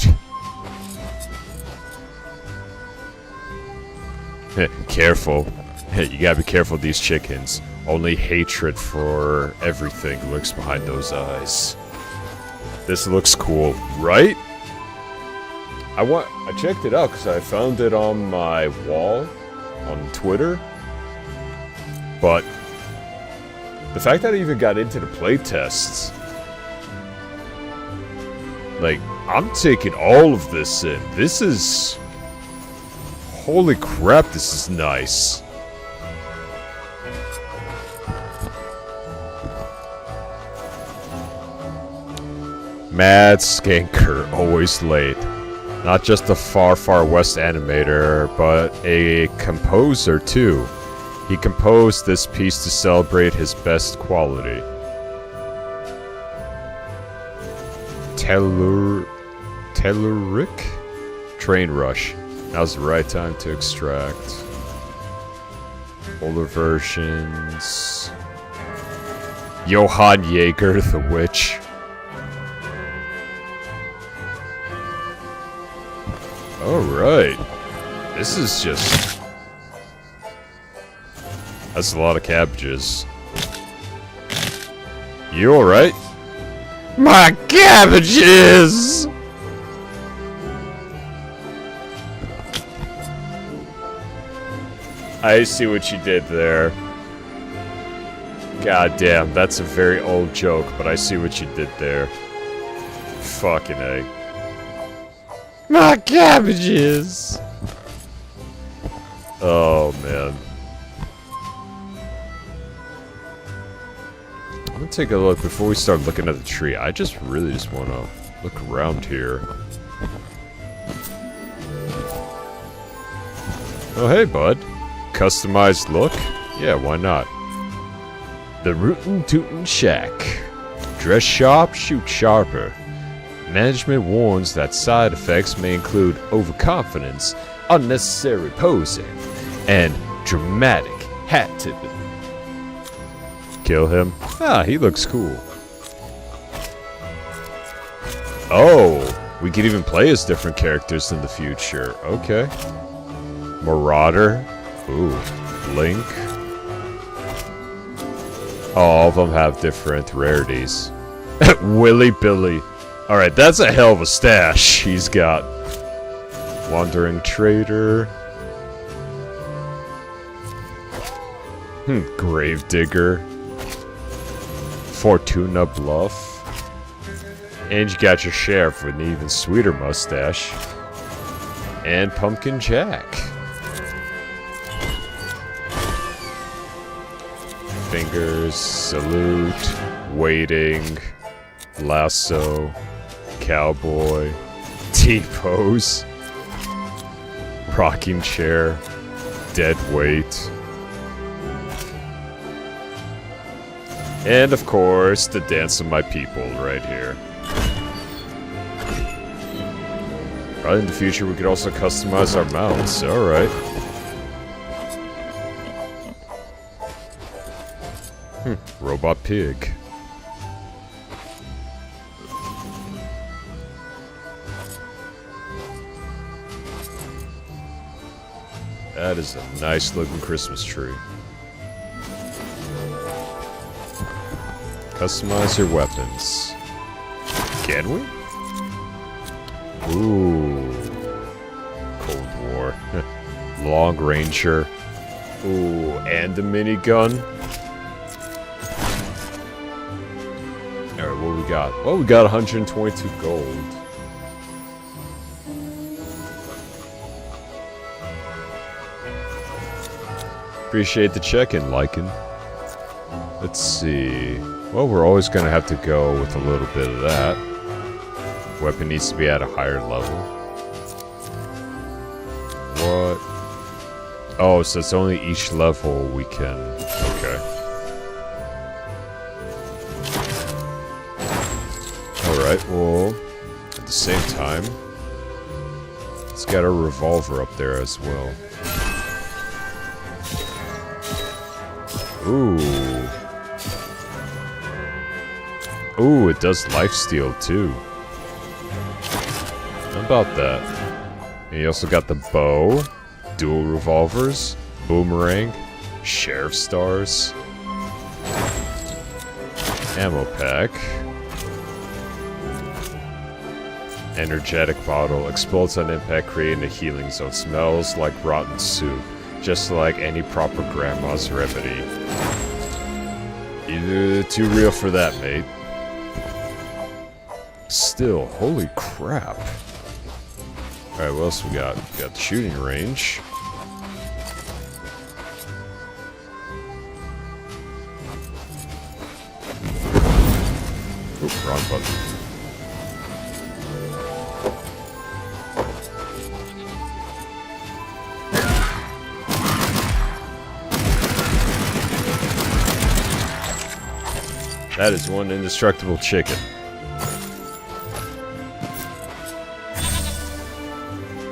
Careful. You gotta be careful of these chickens. Only hatred for everything lurks behind those eyes. This looks cool, right? I checked it out because I found it on my wall on Twitter. But the fact that I even got into the playtests, like, I'm taking all of this in. This is... Holy crap, this is nice. Mad Skanker, always late. Not just a far, far west animator, but a composer too. He composed this piece to celebrate his best quality. Telluric? Train Rush. Now's the right time to extract. Older versions. Johann Jaeger, the Witch. Alright. This is just... That's a lot of cabbages. You alright? My cabbages! I see what you did there. God damn, that's a very old joke, but I see what you did there. Fucking A. My cabbages! Oh, man. I'm gonna take a look before we start looking at the tree. I really just wanna look around here. Oh, hey, bud. Customized look? Yeah, why not? The Rootin' Tootin' Shack. Dress sharp, shoot sharper. Management warns that side effects may include overconfidence, unnecessary posing, and dramatic hat tipping. Kill him? Ah, he looks cool. Oh, we could even play as different characters in the future. Okay. Marauder. Ooh, Link. All of them have different rarities. Willy Billy. Alright, that's a hell of a stash he's got. Wandering Trader. Gravedigger. Fortuna Bluff. And you got your sheriff with an even sweeter mustache. And Pumpkin Jack. Fingers, salute, waiting, lasso, cowboy, T-pose, rocking chair, dead weight, and of course the dance of my people right here. Probably in the future we could also customize our mounts. Alright. Robot pig. That is a nice looking Christmas tree. Customize your weapons. Can we? Ooh. Cold War. Long Ranger. Ooh, and a minigun. Alright, what we got? Well, we got 122 gold. Appreciate the check-in, Lycan. Let's see. Well, we're always gonna have to go with a little bit of that. Weapon needs to be at a higher level. What? Oh, so it's only each level we can... Okay. Alright, well, at the same time, it's got a revolver up there as well. Ooh. Ooh, it does lifesteal too. How about that? And you also got the bow, dual revolvers, boomerang, sheriff stars, ammo pack, energetic bottle, explodes on impact, creating a healing zone, smells like rotten soup, just like any proper grandma's remedy. You're too real for that, mate. Still, holy crap. Alright, what else we got? We got the shooting range. Oop, wrong button. That is one indestructible chicken.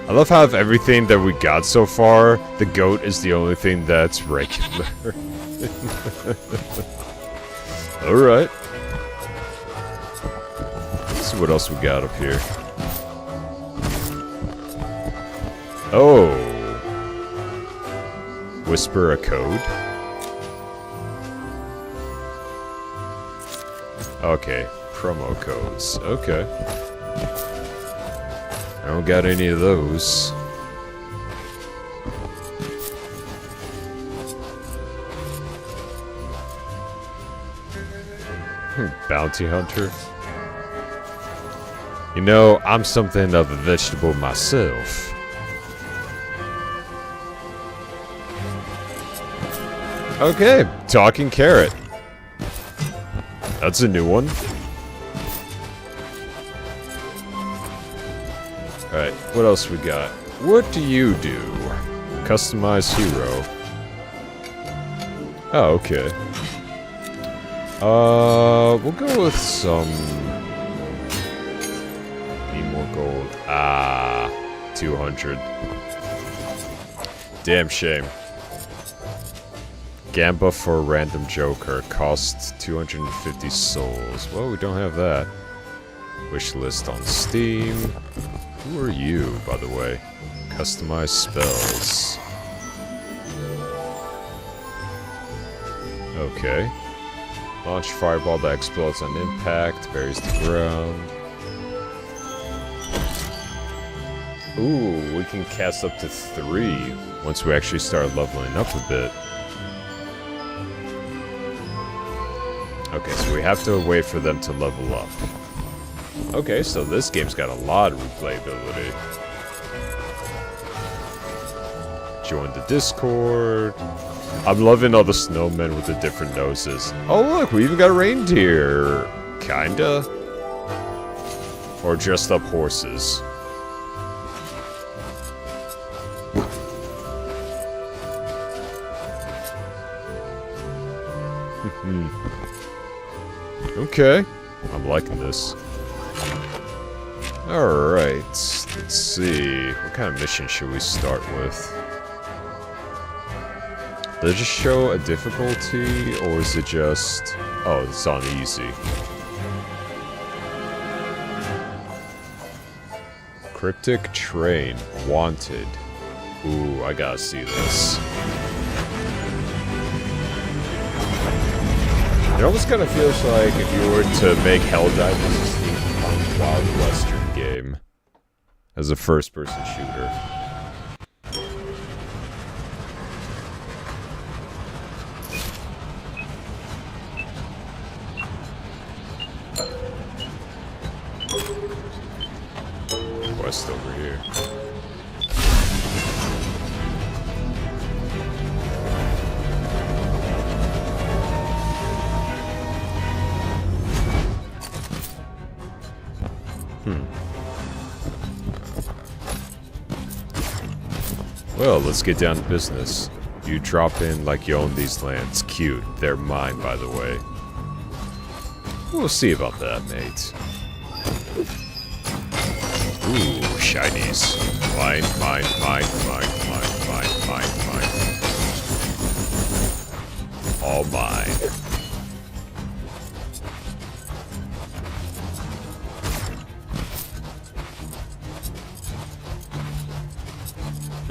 I love how of everything that we got so far, the goat is the only thing that's regular. Alright. Let's see what else we got up here. Oh. Whisper a code? Okay. Promo codes. Okay. I don't got any of those. Bounty hunter. You know, I'm something of a vegetable myself. Okay, talking carrot. That's a new one. Alright, what else we got? What do you do? Customize hero. Oh, okay. We'll go with some... Need more gold. Ah, 200. Damn shame. Gamba for a random joker. Cost 250 souls. Well, we don't have that. Wish list on Steam. Who are you, by the way? Customize spells. Okay. Launch fireball that explodes on impact, buries the ground. Ooh, we can cast up to 3 once we actually start leveling up a bit. Okay, so we have to wait for them to level up. Okay, so this game's got a lot of replayability. Join the Discord. I'm loving all the snowmen with the different noses. Oh look, we even got a reindeer. Kinda. Or dressed up horses. Okay. I'm liking this. Alright, let's see. What kind of mission should we start with? Does it just show a difficulty, or is it just... Oh, it's on easy. Cryptic Train. Wanted. Ooh, I gotta see this. It almost kind of feels like if you were to make Helldivers a Wild Western game as a first-person shooter. Quest over here. Well, let's get down to business. You drop in like you own these lands. Cute. They're mine, by the way. We'll see about that, mate. Ooh, shinies. Mine, mine, mine, mine, mine, mine, mine. All mine.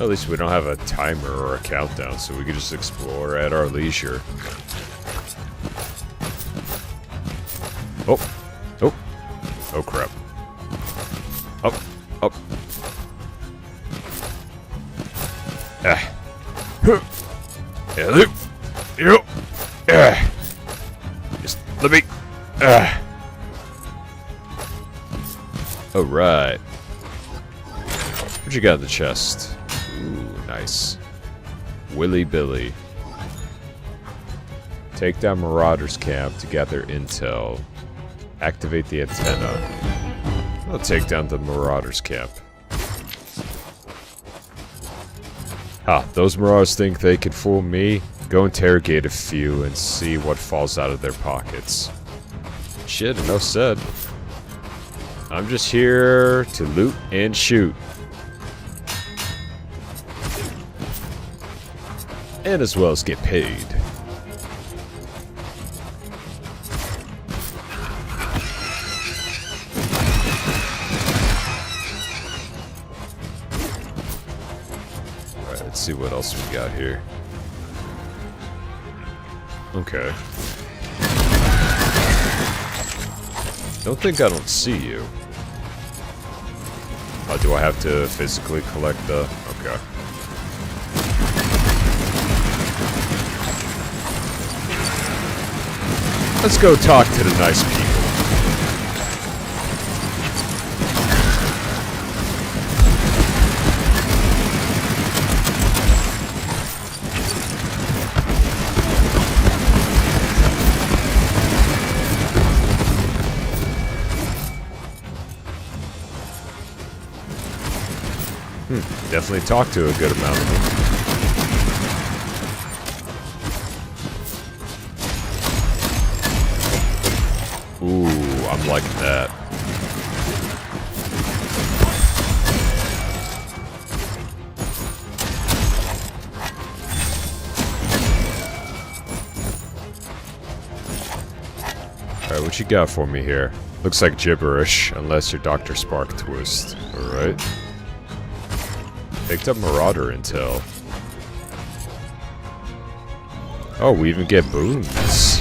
At least we don't have a timer or a countdown, so we can just explore at our leisure. Oh. Oh. Oh, crap. Up. Up. Ah. Huh. Yeah, yep. Ah. Just let me. Ah. Oh, right. What you got in the chest? Ooh, nice. Willy Billy. Take down Marauder's camp to gather intel. Activate the antenna. I'll take down the Marauder's camp. Ha, those Marauders think they can fool me? Go interrogate a few and see what falls out of their pockets. Shit, enough said. I'm just here to loot and shoot. And as well as get paid. Alright, let's see what else we got here. Okay. Don't think I don't see you. Oh, do I have to physically collect the... Okay. Let's go talk to the nice people. Definitely talk to a good amount of them. Ooh, I'm liking that. Alright, what you got for me here? Looks like gibberish, unless you're Dr. Spark Twist. Alright. Picked up Marauder intel. Oh, we even get boons.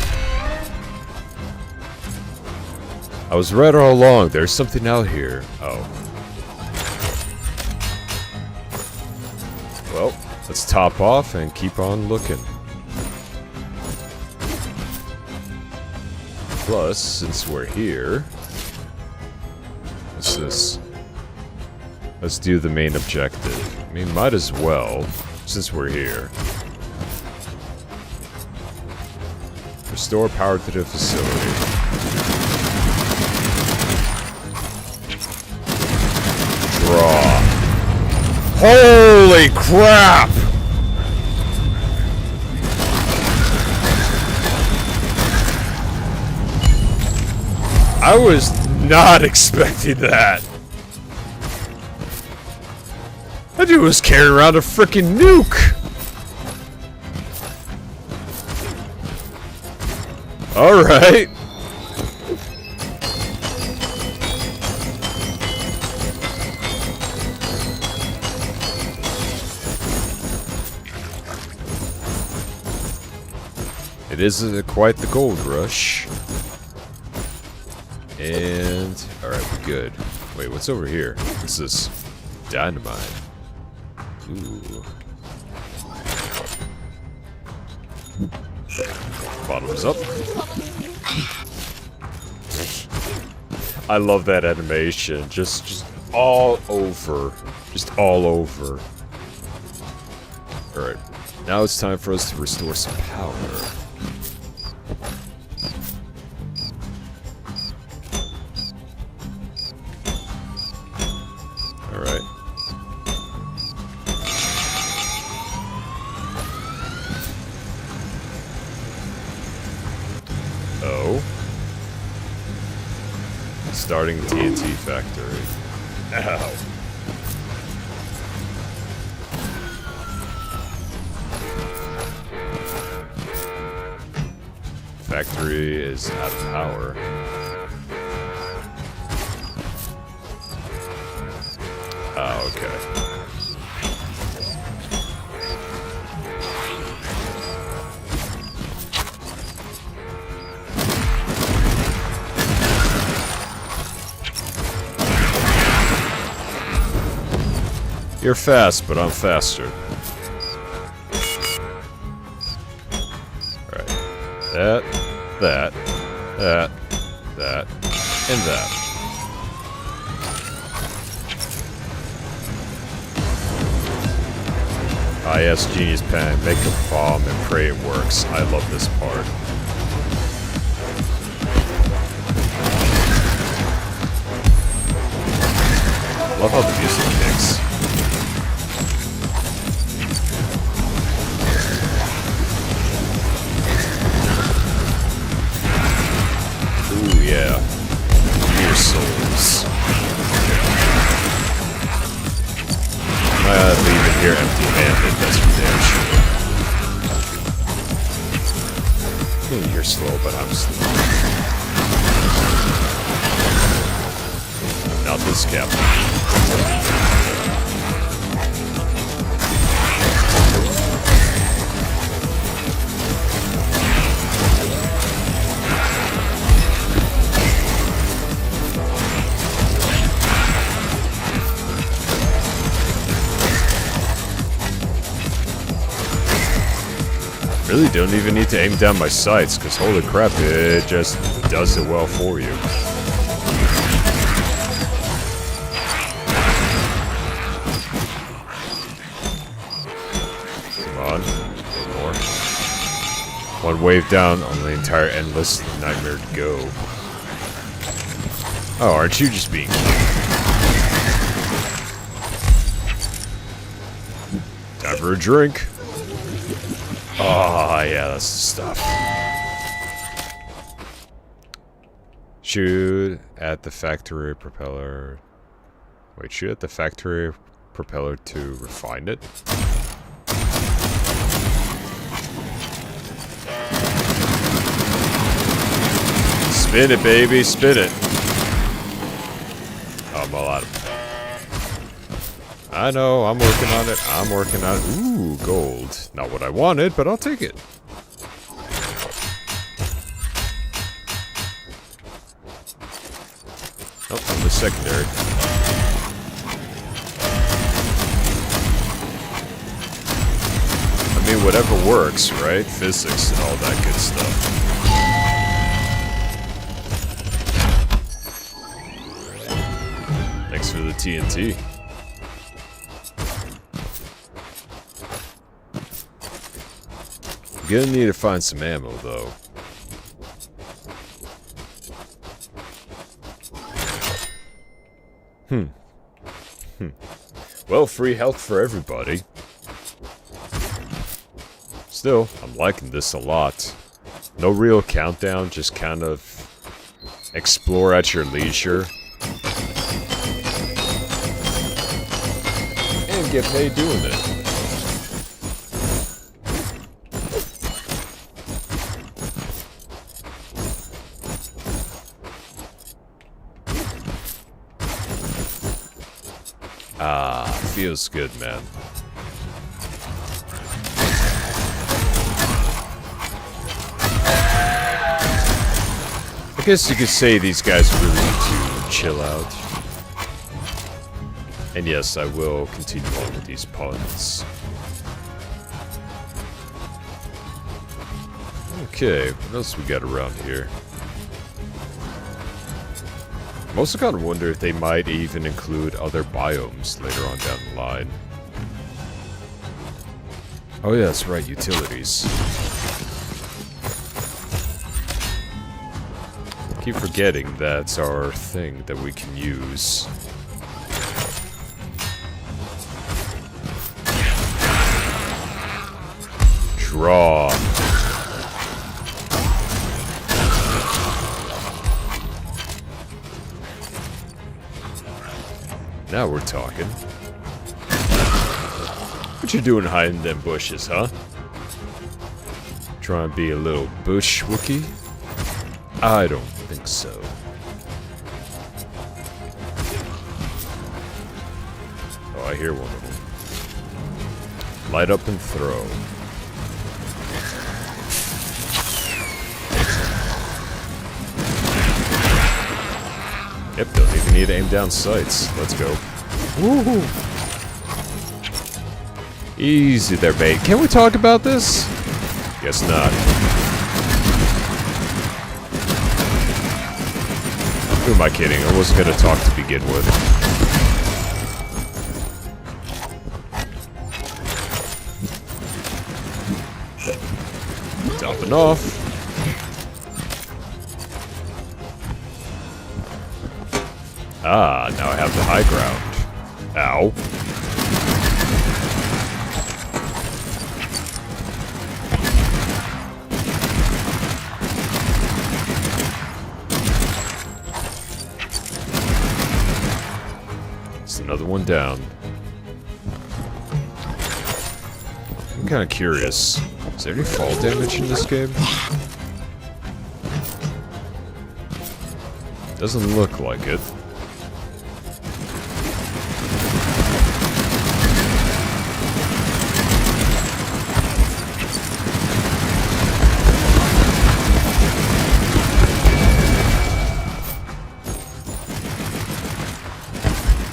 I was right all along. There's something out here. Oh. Well, let's top off and keep on looking. Plus, since we're here... What's this? Let's do the main objective. I mean, might as well, since we're here. Restore power to the facility. Draw. Holy crap! I was not expecting that. That dude was carrying around a freaking nuke! Alright. It is quite the gold rush. And... Alright, we're good. Wait, what's over here? What's this? Dynamite. Ooh. Bottoms up. I love that animation. Just all over. Just all over. Alright. Now it's time for us to restore some power. Alright. Oh. Starting the TNT factory. Ow. Factory is out of power. Oh, okay. You're fast, but I'm faster. Alright. That, and that. Ah yes, Genius Pen. Make a bomb and pray it works. I love this part. Love how the music kicks. Ooh yeah. Your souls. Leave it here empty-handed, that's for damn sure. You're slow, but I'm slow. Not this captain. Really don't even need to aim down my sights, because holy crap, it just does it well for you. Come on, one more. One wave down on the entire endless nightmare to go. Oh, aren't you just being time for a drink? Oh, yeah, that's the stuff. Shoot at the factory propeller. Wait, shoot at the factory propeller to refine it? Spin it, baby, spin it. Oh, I'm all out of... I know, I'm working on it. I'm working on it. Ooh, gold. Not what I wanted, but I'll take it. Oh, I'm the secondary. I mean, whatever works, right? Physics and all that good stuff. Thanks for the TNT. Gonna need to find some ammo, though. Well, free health for everybody. Still, I'm liking this a lot. No real countdown, just kind of explore at your leisure. And get paid doing it. Ah, feels good, man. I guess you could say these guys really need to chill out. And yes, I will continue on with these puns. Okay, what else we got around here? I'm also kind of wonder if they might even include other biomes later on down the line. Oh yeah, that's right, utilities. Keep forgetting that's our thing that we can use. Draw. Now we're talking. What you doing hiding in them bushes, huh? Trying to be a little bush Wookie? I don't think so. Oh, I hear one of them. Light up and throw. Yep, don't even need to aim down sights. Let's go. Woohoo! Easy there, mate. Can we talk about this? Guess not. Who am I kidding? I wasn't gonna talk to begin with. Topping off. Ah, now I have the high ground. Ow. It's another one down. I'm kind of curious. Is there any fall damage in this game? Doesn't look like it.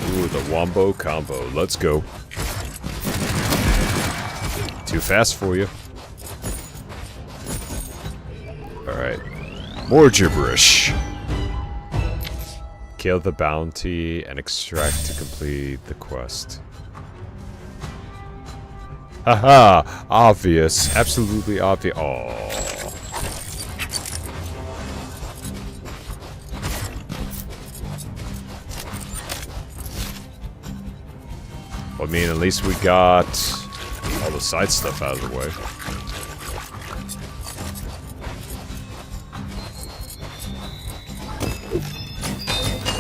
Ooh, the Wombo combo. Let's go. Too fast for you. Alright. More gibberish. Kill the bounty and extract to complete the quest. Haha! Obvious. Absolutely obvious. Aww. I mean, at least we got all the side stuff out of the way.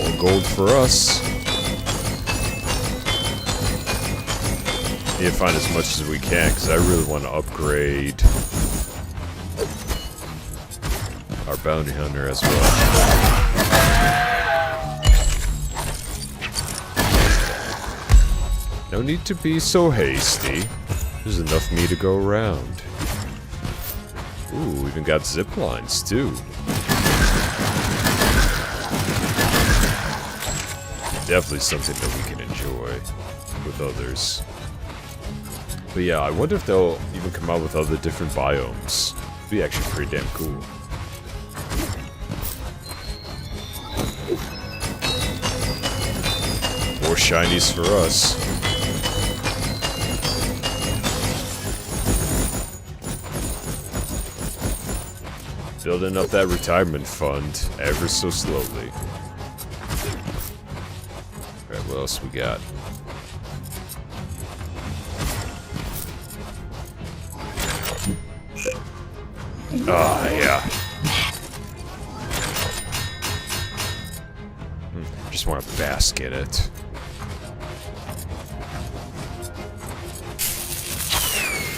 More gold for us. Need to find as much as we can, because I really want to upgrade our bounty hunter as well. No need to be so hasty. There's enough meat to go around. Ooh, we even got zip lines too. Definitely something that we can enjoy with others. But yeah, I wonder if they'll even come out with other different biomes. It'd be actually pretty damn cool. More shinies for us. Building up that retirement fund ever so slowly. Alright, what else we got? Ah, yeah. Just want to bask in it.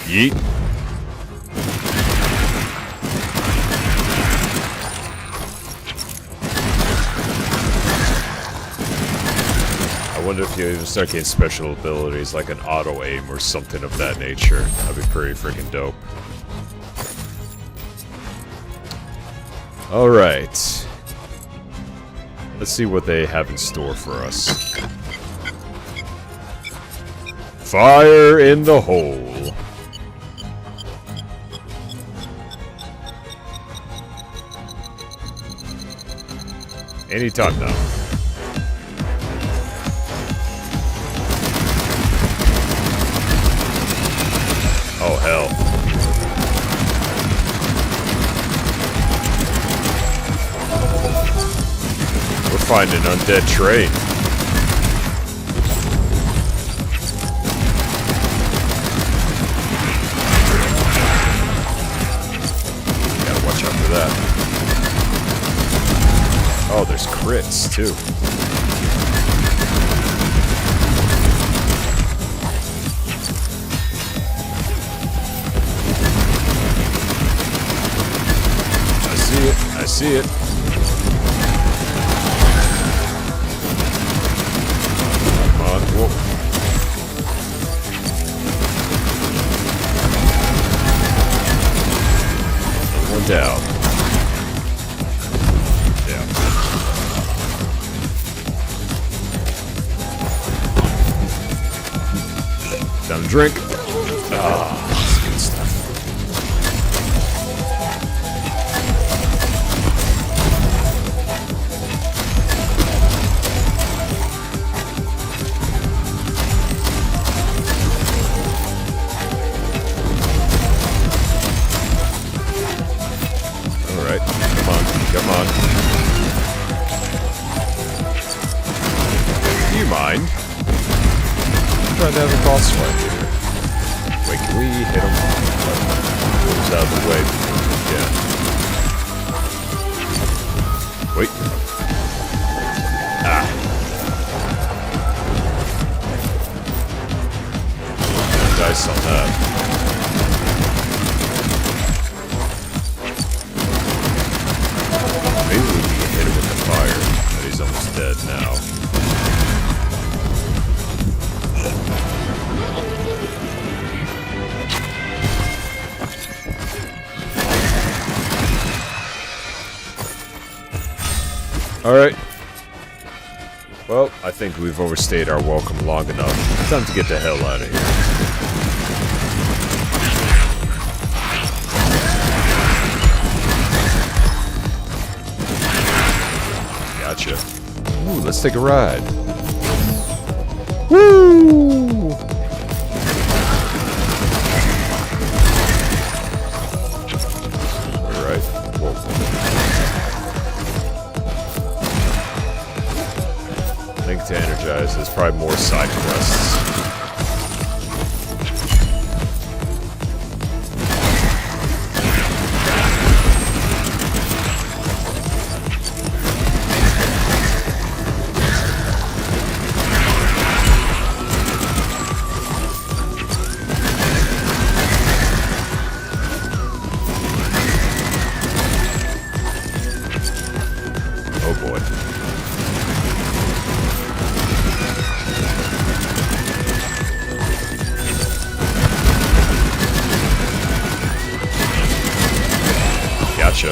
Yeet. I wonder if you even start getting special abilities like an auto aim or something of that nature. That'd be pretty freaking dope. Alright. Let's see what they have in store for us. Fire in the hole. Anytime now. Oh, hell. We're finding an undead train. Gotta watch out for that. Oh, there's crits, too. I see it. Come on, whoa. One down. Yeah. Time to drink. That's good stuff. Alright, come on, come on. Do you mind? I'm trying to have a boss fight here. Wait, can we hit him? Moves out of the way. Yeah. Wait. Ah. Dice on that. Maybe we can hit him with the fire, but he's almost dead now. Alright. Well, I think we've overstayed our welcome long enough. Time to get the hell out of here. Gotcha. Ooh, let's take a ride. Woo! Alright. Whoa. I think to energize, there's probably more side quests. Oh boy. Gotcha.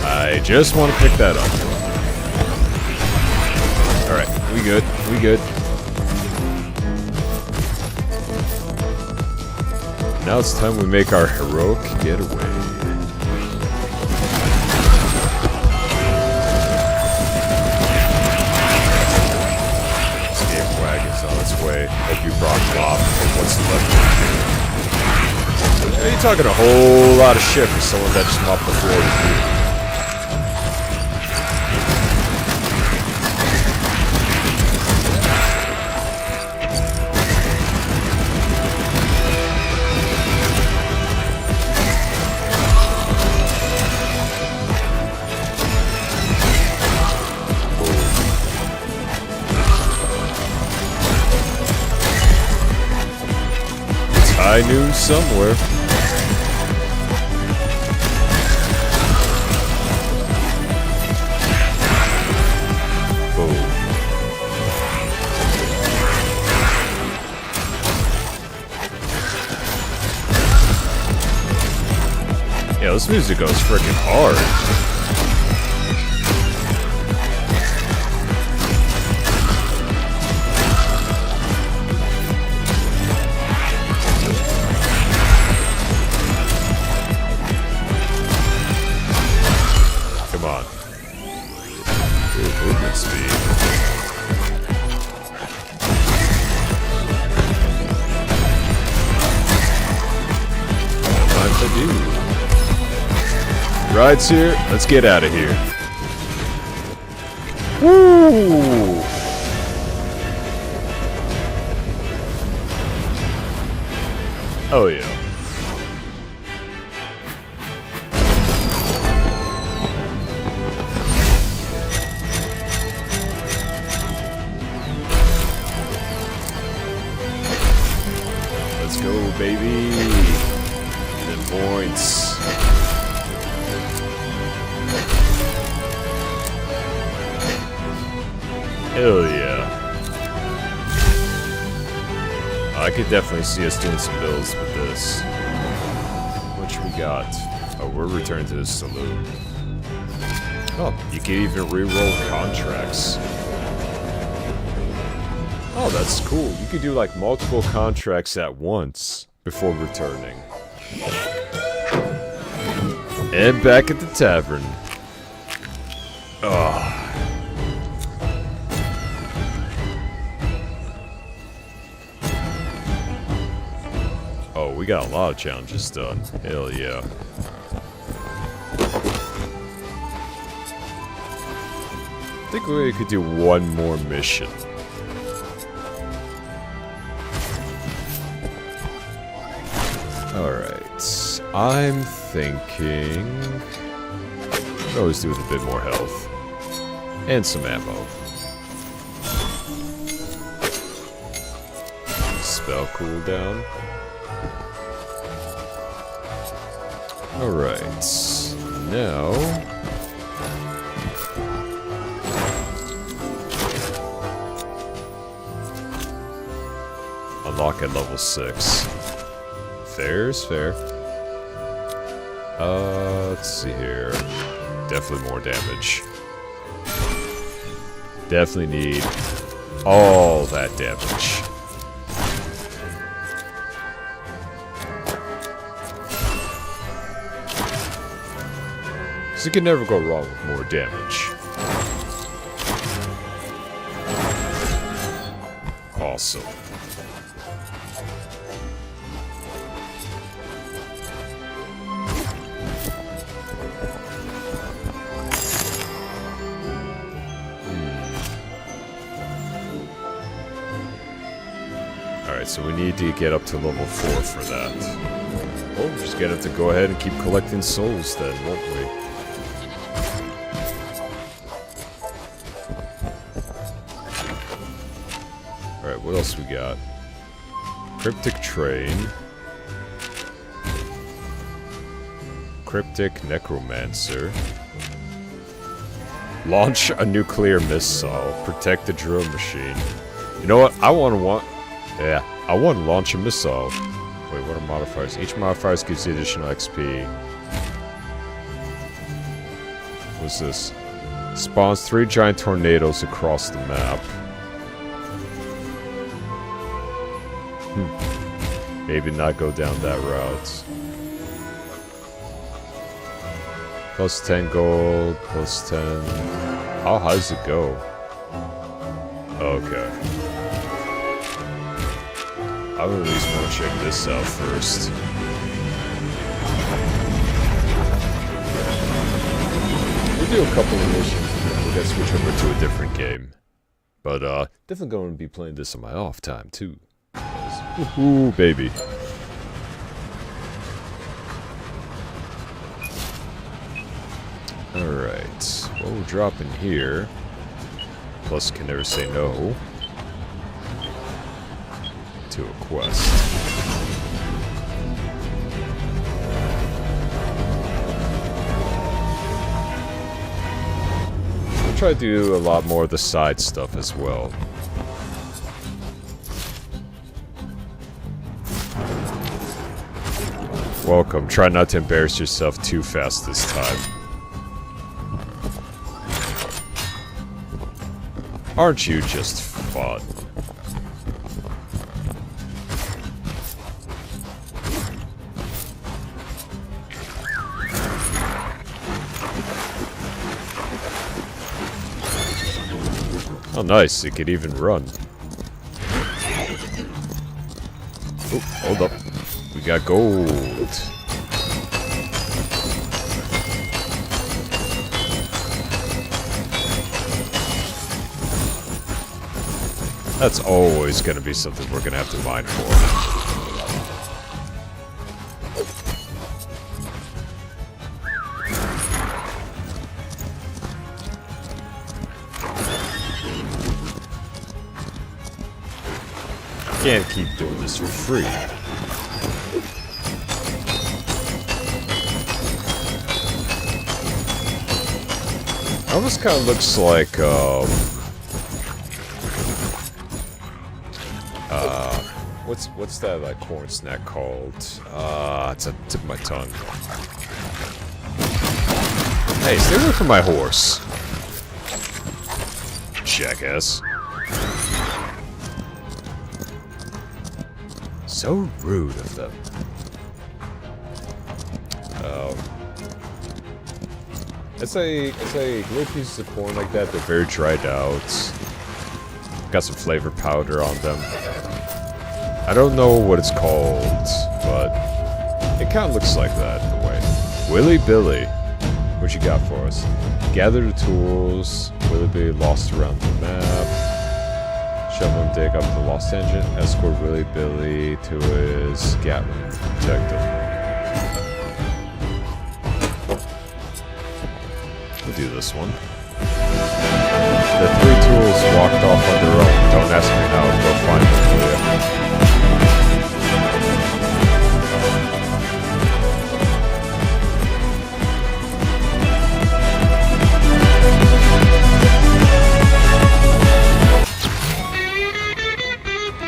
I just want to pick that up. Alright, we good. We good. Now it's time we make our heroic getaway. Way. Hope you brought off what's left. You're talking a whole lot of shit for someone that just mopped the floor with you. I knew somewhere. Boom. Yeah, this music goes freaking hard. Ride's here. Let's get out of here. Woo! Oh yeah. Let's go, baby. Them points. Hell yeah. I could definitely see us doing some builds with this. What we got? Oh, we're returning to the saloon. Oh, you can even re-roll contracts. Oh, that's cool. You could do like multiple contracts at once before returning. And back at the tavern. Oh. Oh, we got a lot of challenges done. Hell yeah. I think we could do one more mission. Alright. I'm thinking... always do with a bit more health. And some ammo. Spell cooldown. Alright. Now... unlock at level 6. Fair is fair. Let's see here. Definitely more damage. Definitely need all that damage. So you can never go wrong with more damage. Awesome. Alright, so we need to get up to level 4 for that. Oh, we're just gonna have to go ahead and keep collecting souls then, won't we? Alright, what else we got? Cryptic Train. Cryptic Necromancer. Launch a nuclear missile. Protect the drill machine. You know what? I want to launch a missile. Wait, what are modifiers? Each modifier gives you additional XP. What's this? Spawns 3 giant tornadoes across the map. Maybe not go down that route. Plus 10 gold, plus 10... how high does it go? Okay. I would at least want to check this out first. We'll do a couple of missions and then we're gonna switch over to a different game. But definitely going to be playing this on my off time too. Ooh, baby. Alright, what we're dropping here, plus can never say no, to a quest. We'll try to do a lot more of the side stuff as well. Welcome, try not to embarrass yourself too fast this time. Aren't you just fun? Oh nice, it could even run. Oh, hold up. We got gold. That's always gonna be something we're gonna have to mine for. Can't keep doing this for free. Almost kind of looks like what's that like corn snack called? It's on the tip of my tongue. Hey, stay away from my horse. Jackass. So rude of them. It's a little pieces of corn like that. They're very dried out. Got some flavor powder on them. I don't know what it's called, but it kind of looks like that in a way. Willy Billy, what you got for us? Gather the tools. Willy Billy lost around the map. Shovel and dig up the lost engine. Escort Willy Billy to his Gatling. Protect him. We'll do this one. The 3 tools walked off on their own. Don't ask me how. Go find them for you.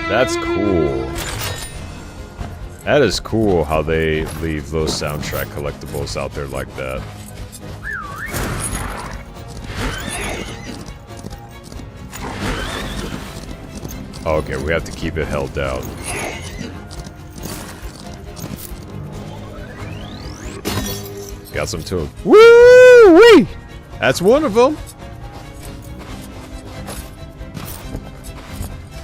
That's cool. That is cool how they leave those soundtrack collectibles out there like that. Okay, we have to keep it held down. Got some too. Woo-wee! That's one of them.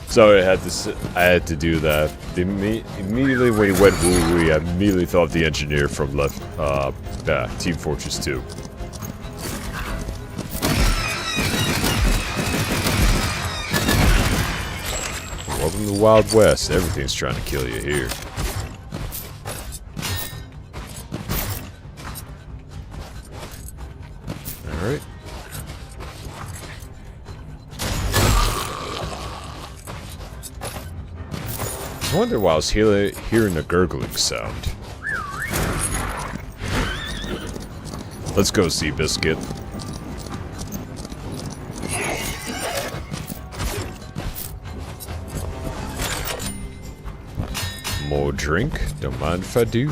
So I had to do that. Immediately when he went woo-wee, I immediately thought of the engineer from Team Fortress 2. Welcome to the Wild West. Everything's trying to kill you here. Alright. I wonder why I was hearing a gurgling sound. Let's go, Seabiscuit. More drink? Don't mind if I do.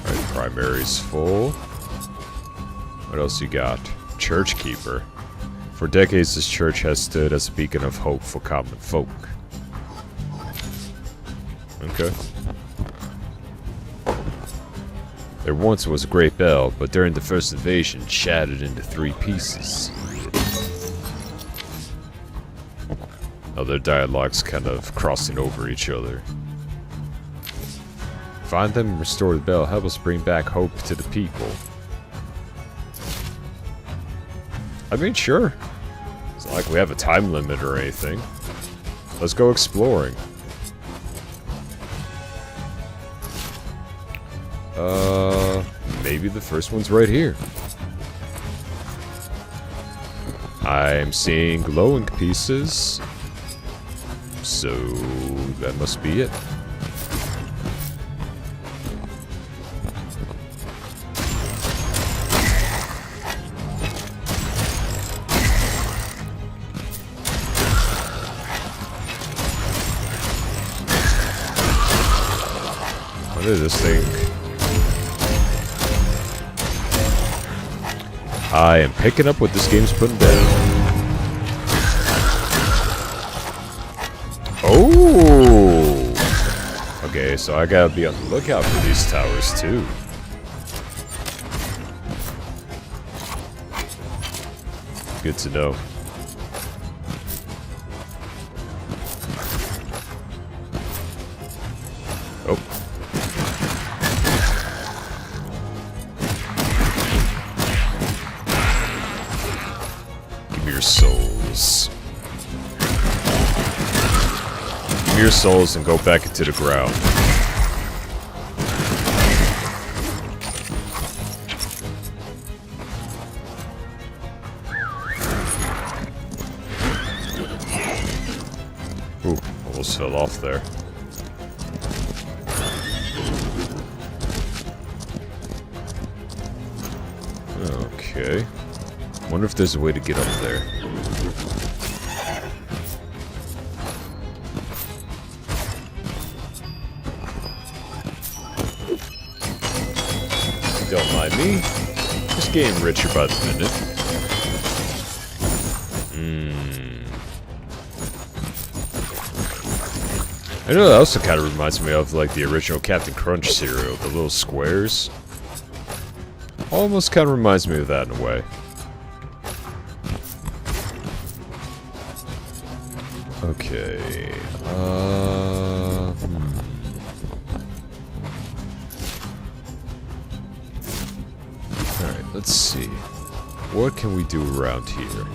Alright, primary's full. What else you got? Church Keeper. For decades, this church has stood as a beacon of hope for common folk. Okay. There once was a great bell, but during the first invasion, shattered into 3 pieces. Other dialogues kind of crossing over each other. Find them and restore the bell. Help us bring back hope to the people. I mean, sure. It's not like we have a time limit or anything. Let's go exploring. Maybe the first one's right here. I'm seeing glowing pieces. So, that must be it. What is this thing? I am picking up what this game's putting down. Oh! Okay, so I gotta be on the lookout for these towers too. Good to know. Oh. Give me your souls. Give me your souls and go back into the ground. Ooh, almost fell off there. Okay. Wonder if there's a way to get up there. Don't mind me. Just getting richer by the minute. I know that also kind of reminds me of like the original Captain Crunch cereal, the little squares. Almost kind of reminds me of that in a way. Okay. Alright, let's see. What can we do around here?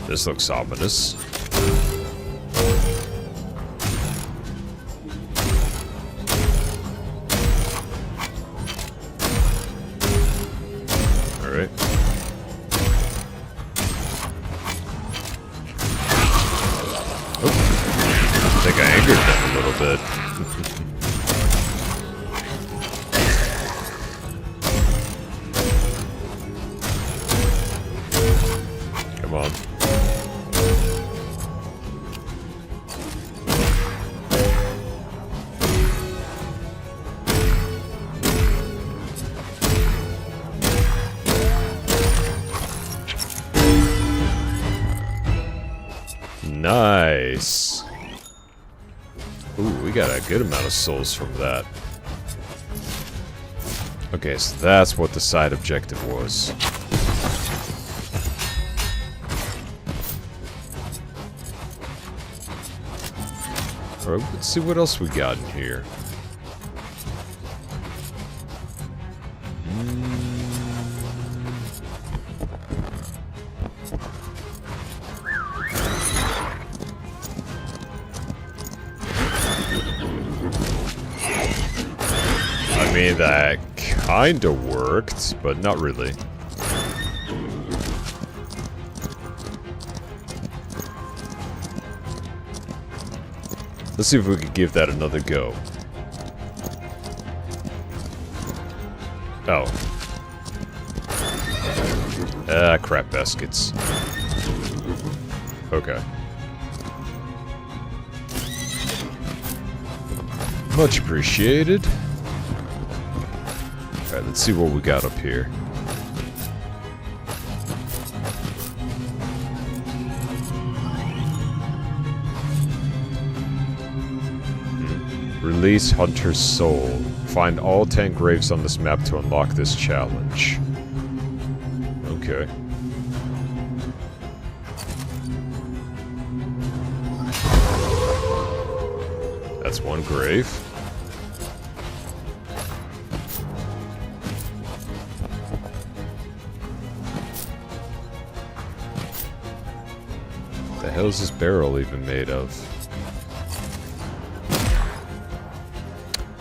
This looks ominous. Alright. Oh. I think I angered them a little bit. Come on. Nice. Ooh, we got a good amount of souls from that. Okay, so that's what the side objective was. Alright, let's see what else we got in here. I mean, that kinda worked, but not really. Let's see if we could give that another go. Oh. Ah, crap baskets. Okay. Much appreciated. Alright, let's see what we got up here. Release Hunter's Soul. Find all 10 graves on this map to unlock this challenge. Okay. That's one grave. What the hell is this barrel even made of?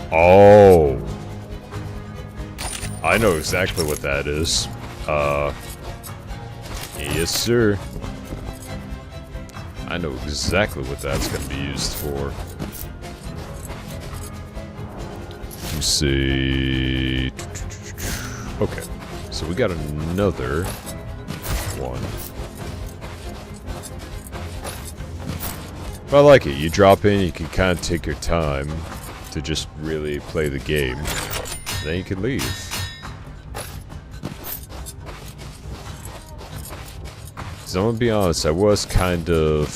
Oh. I know exactly what that is. Yes, sir. I know exactly what that's going to be used for. You see. Okay. So we got another one. But I like it. You drop in, you can kind of take your time to just really play the game. Then you can leave. So I'm gonna be honest, I was kind of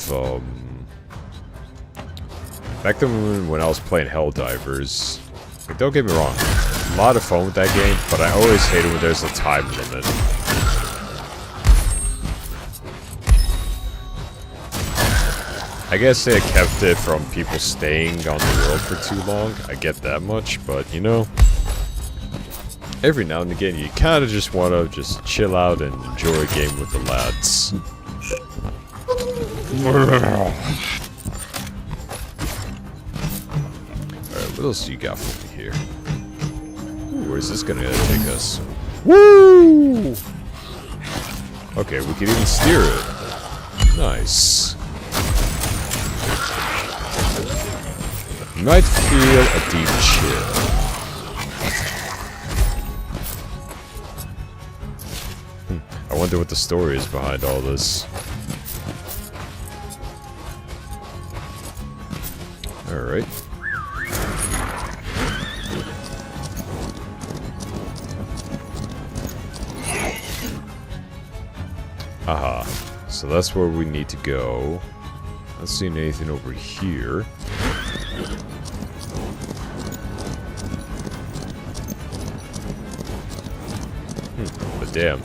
back then when I was playing Helldivers. Like, don't get me wrong, a lot of fun with that game, but I always hated when there's a time limit. I guess they kept it from people staying on the world for too long. I get that much, but you know, every now and again you kind of just want to just chill out and enjoy a game with the lads. Alright, what else do you got for me here? Ooh, where's this gonna take us? Woo! Okay, we can even steer it. Nice. You might feel a deep chill. I wonder what the story is behind all this. Alright. so that's where we need to go. Not seeing anything over here. But damn.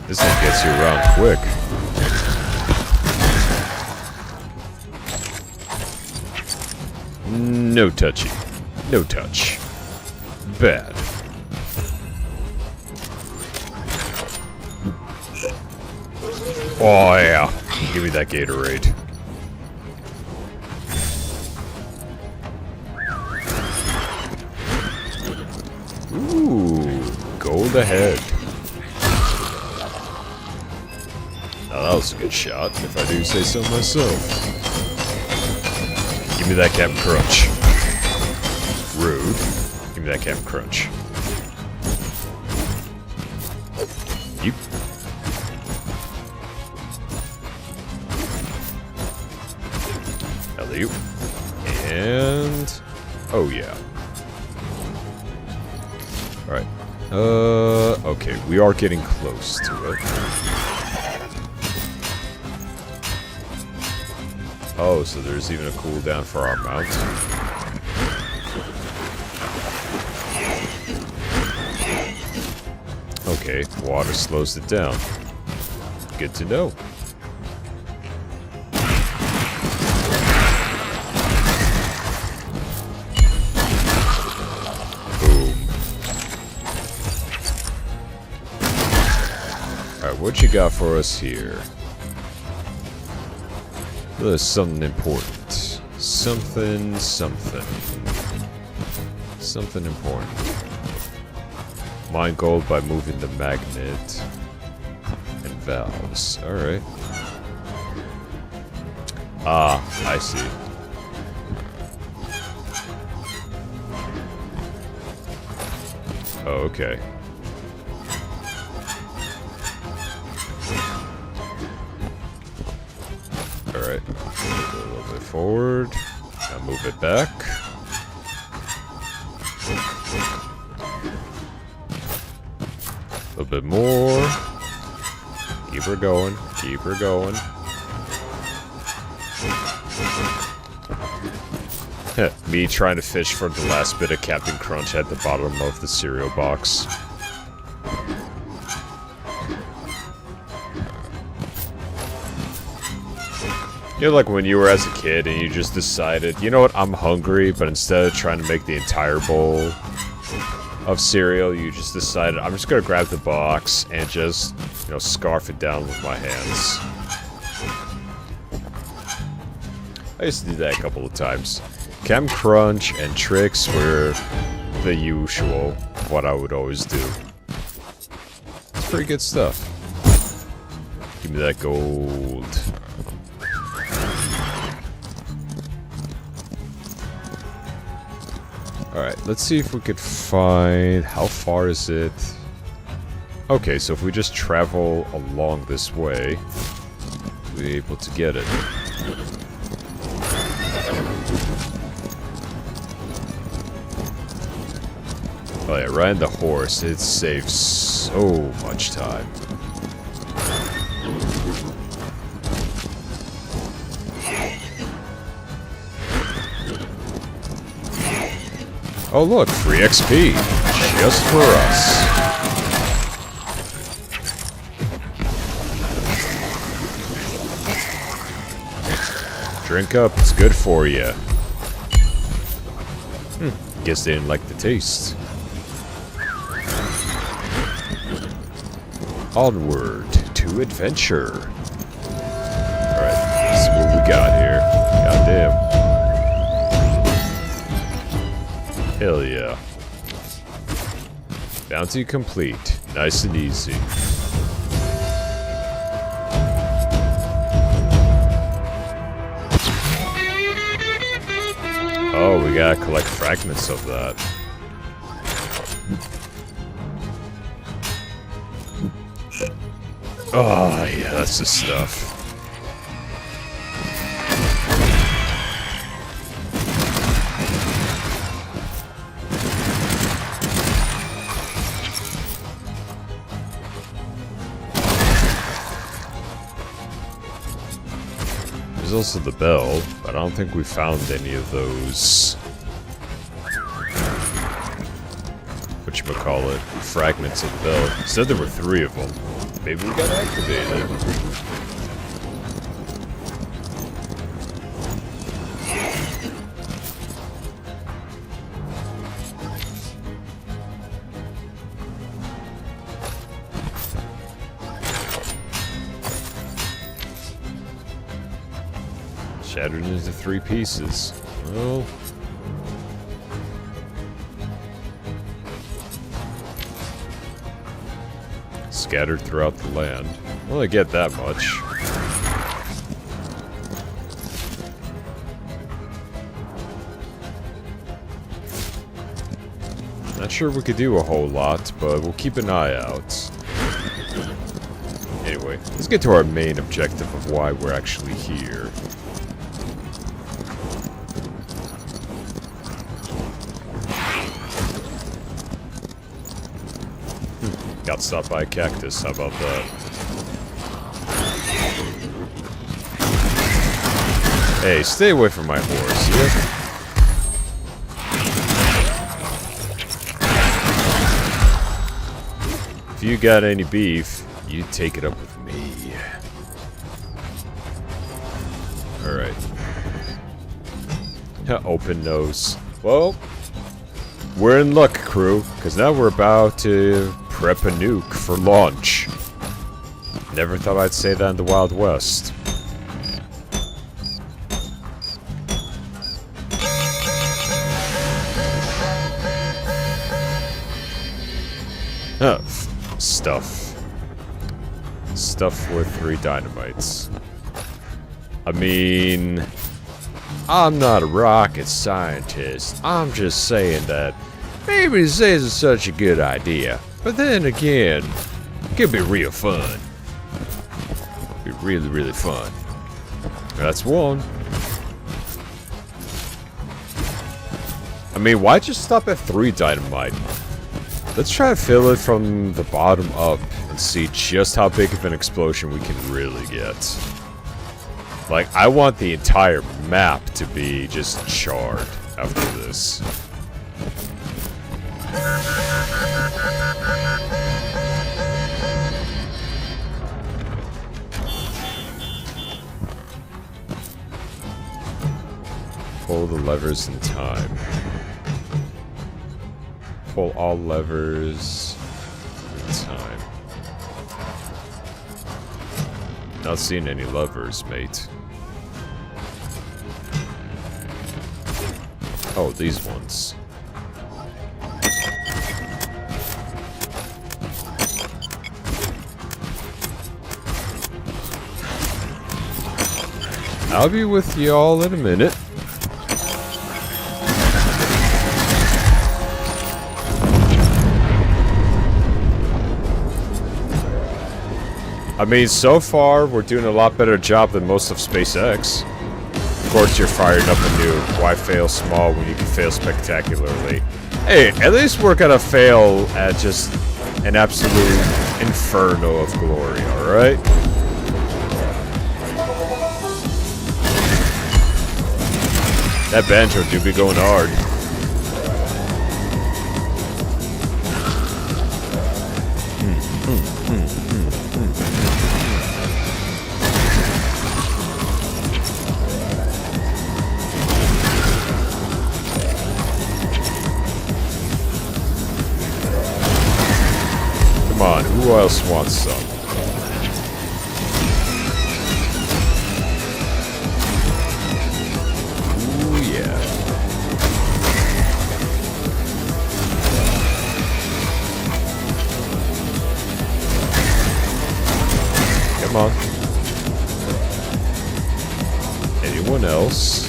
This thing gets you around quick. No touchy. No touch. Bad. Oh yeah. Give me that Gatorade. Ooh. Gold ahead. Now that was a good shot, if I do say so myself. Give me that Captain Crunch. Rude. Give me that Captain Crunch. Yep. Alley-oop. And... oh yeah. Alright. Okay, we are getting close to it. Oh, so there's even a cooldown for our mount. Okay, water slows it down. Good to know. Boom. Alright, what you got for us here? There's something important. Something important. Mine gold by moving the magnet and valves. Alright. Ah, I see. Oh, okay. Alright. Go a little bit forward. Now move it back. A little bit more. Keep her going. Keep her going. Me trying to fish for the last bit of Captain Crunch at the bottom of the cereal box. You know, like when you were as a kid and you just decided, you know what, I'm hungry, but instead of trying to make the entire bowl of cereal, you just decided, I'm just gonna grab the box and just, you know, scarf it down with my hands. I used to do that a couple of times. Captain Crunch and Tricks were the usual, what I would always do. It's pretty good stuff. Give me that gold. Alright, let's see if we could find... how far is it? Okay, so if we just travel along this way, we'll be able to get it. Oh yeah, riding the horse, it saves so much time. Oh look, free XP, just for us. Drink up, it's good for you. Guess they didn't like the taste. Onward to adventure. Alright, let's see what we got here. Goddamn. Hell yeah. Bounty complete. Nice and easy. Oh, we gotta collect fragments of that. Oh, yeah, that's the stuff. There's also the bell, but I don't think we found any of those... whatchamacallit, fragments of the bell. It said there were 3 of them. Maybe we got activated. Shattered into 3 pieces. Well... scattered throughout the land. I only get that much. Not sure we could do a whole lot, but we'll keep an eye out. Anyway, let's get to our main objective of why we're actually here. Got stopped by a cactus, how about that? Hey, stay away from my horse, yeah? If you got any beef, you take it up with me. Alright. Open nose. Well, we're in luck, crew, because now we're about to prep a nuke for launch. Never thought I'd say that in the Wild West. Huh. Stuff. Stuff worth 3 dynamites. I mean... I'm not a rocket scientist. I'm just saying that maybe this isn't such a good idea. But then again, it could be real fun. Be really, really fun. That's one. I mean, why just stop at 3 dynamite? Let's try to fill it from the bottom up and see just how big of an explosion we can really get. Like, I want the entire map to be just charred after this. Pull the levers in time. Pull all levers in time. Not seeing any levers, mate. Oh, these ones. I'll be with y'all in a minute. I mean, so far, we're doing a lot better job than most of SpaceX. Of course, you're firing up a nuke. Why fail small when you can fail spectacularly? Hey, at least we're gonna fail at just an absolute inferno of glory, alright? That banjo do be going hard. Come on, who else wants some? Ooh, yeah. Come on. Anyone else?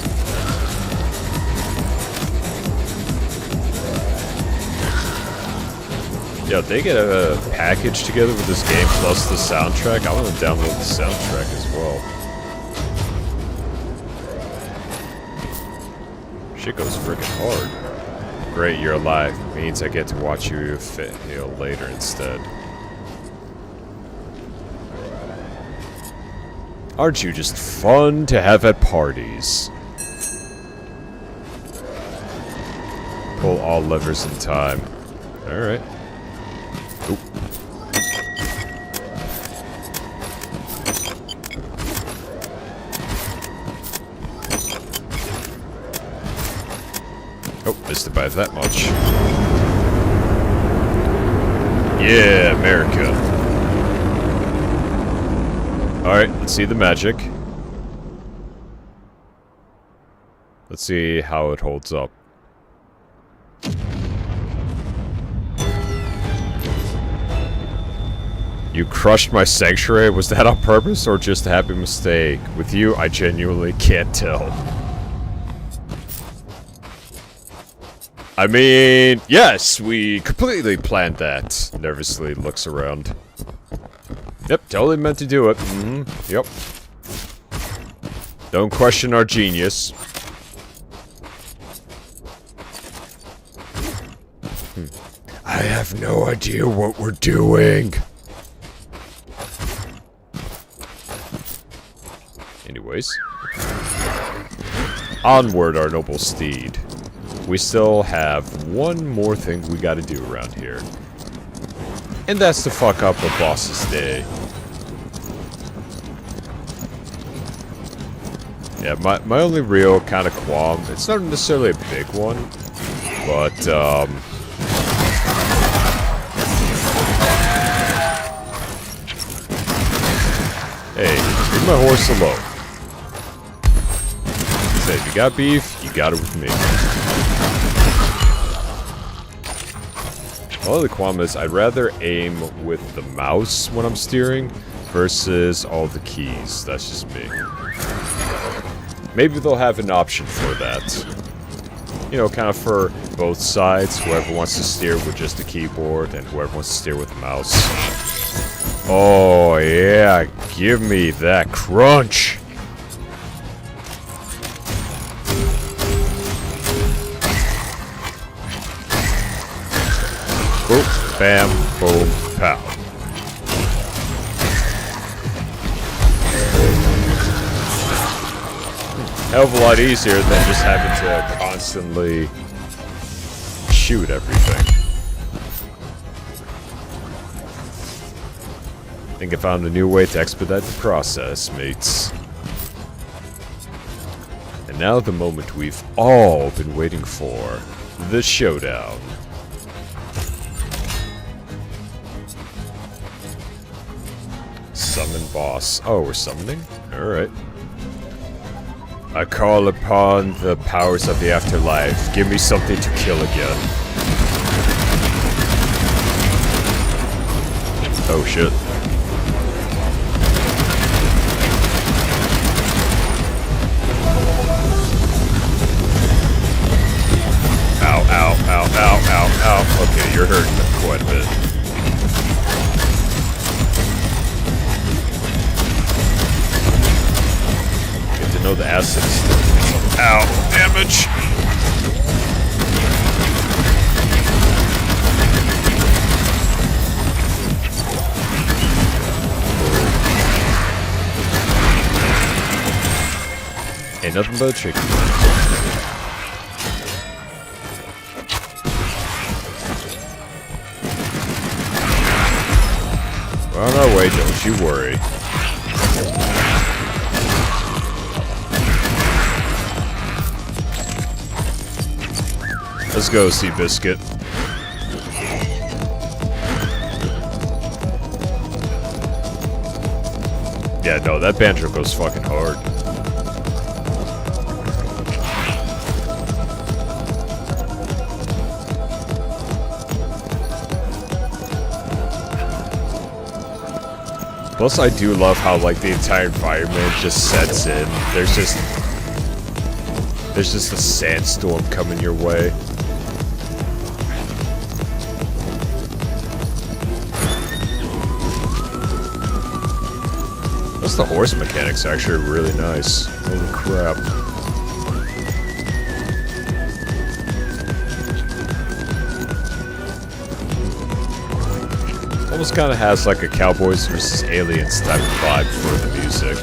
Yeah, they get a package together with this game plus the soundtrack. I want to download the soundtrack as well. Shit goes freaking hard. Great, you're alive. Means I get to watch you fail later instead. Aren't you just fun to have at parties? Pull all levers in time. Alright. Oop. Oh, missed it by that much. Yeah, America. Alright, let's see the magic. Let's see how it holds up. You crushed my sanctuary? Was that on purpose or just a happy mistake? With you, I genuinely can't tell. I mean, yes, we completely planned that. Nervously looks around. Yep, totally meant to do it. Yep. Don't question our genius. I have no idea what we're doing. Anyways. Onward, our noble steed. We still have one more thing we gotta do around here. And that's to fuck up a boss's day. Yeah, my only real kind of qualm, it's not necessarily a big one, but, hey, leave my horse alone. Say, if you got beef, you got it with me. Well, the qualm is I'd rather aim with the mouse when I'm steering versus all the keys. That's just me. Maybe they'll have an option for that. You know, kind of for both sides. Whoever wants to steer with just the keyboard and whoever wants to steer with the mouse. Oh, yeah. Give me that crunch. Boop, bam, boom, pow. Hell of a lot easier than just having to constantly shoot everything. Think I found a new way to expedite the process, mates. And now the moment we've all been waiting for. The showdown. Summon boss. Oh, we're summoning? Alright. I call upon the powers of the afterlife. Give me something to kill again. Oh shit. Ow, ow, ow, ow, ow, ow. Okay, you're hurting them quite a bit. Know the acid is still doing some damage. Ain't nothing but a chicken. We're on our way, don't you worry. Let's go, Seabiscuit. Yeah, no, that banjo goes fucking hard. Plus, I do love how, like, the entire environment just sets in. There's just a sandstorm coming your way. The horse mechanics are actually really nice. Holy crap. Almost kind of has like a Cowboys versus Aliens type of vibe for the music.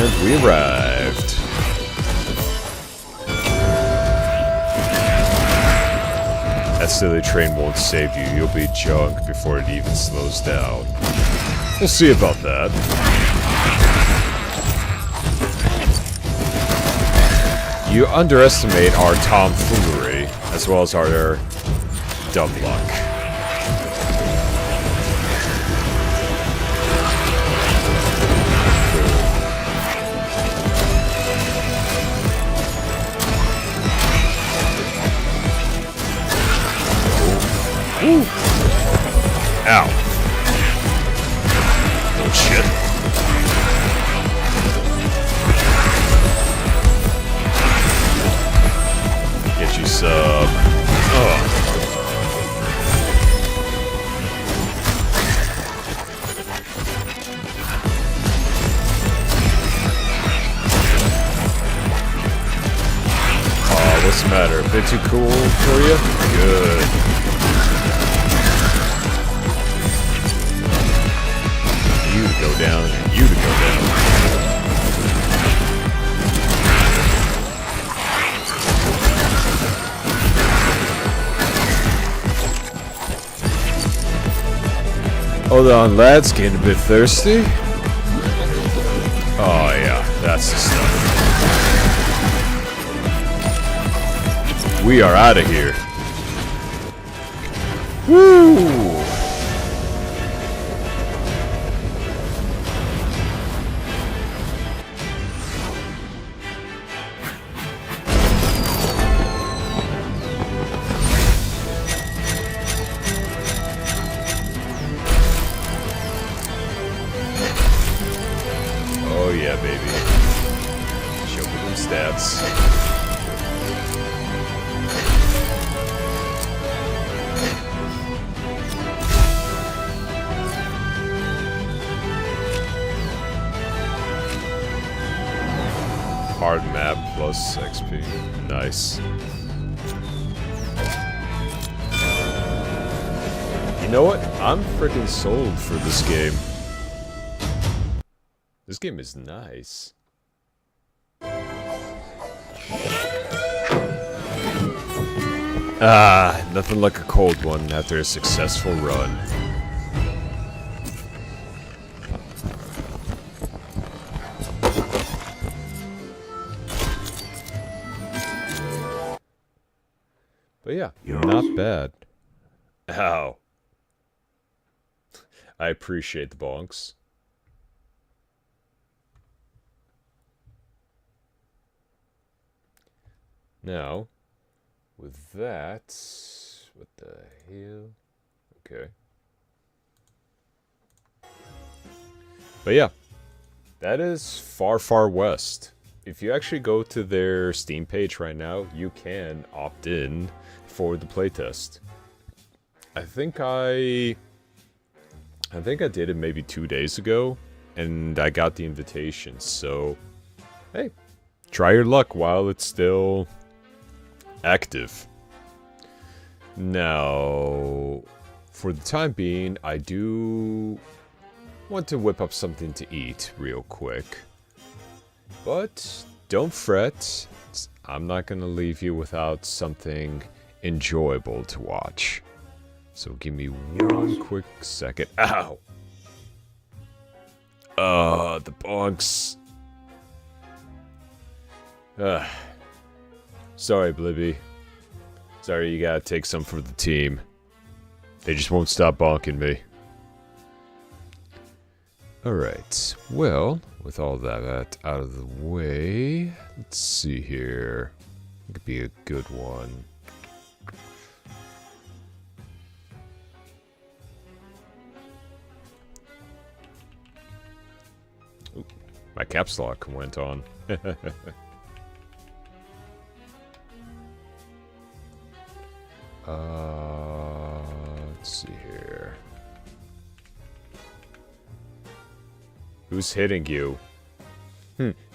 And we arrived. That silly train won't save you. You'll be junk before it even slows down. We'll see about that. You underestimate our tomfoolery, as well as our dumb luck. Ooh. Ow. Oh shit. Get you some. Oh, what's the matter? A bit too cool for you? Good. You to go down, and you to go down. Hold on, lads, getting a bit thirsty. Oh yeah, that's the stuff. We are out of here. Woo! Oh yeah, baby. Show me them stats. Hard map plus XP. Nice. You know what? I'm freaking sold for this game. This game is nice. Ah, nothing like a cold one after a successful run. But yeah, not bad. Ow. I appreciate the bonks. Now, with that, what the hell? Okay. But yeah, that is Far Far West. If you actually go to their Steam page right now, you can opt in for the playtest. I think I did it maybe 2 days ago, and I got the invitation. So, hey, try your luck while it's still active. Now, for the time being, I do want to whip up something to eat real quick. But don't fret, I'm not going to leave you without something enjoyable to watch. So give me one quick second. Ow! The bonks. Sorry, Blibby. Sorry, you gotta take some for the team. They just won't stop bonking me. Alright, well, with all that out of the way, let's see here. It could be a good one. Ooh, my caps lock went on. Let's see here. Who's hitting you?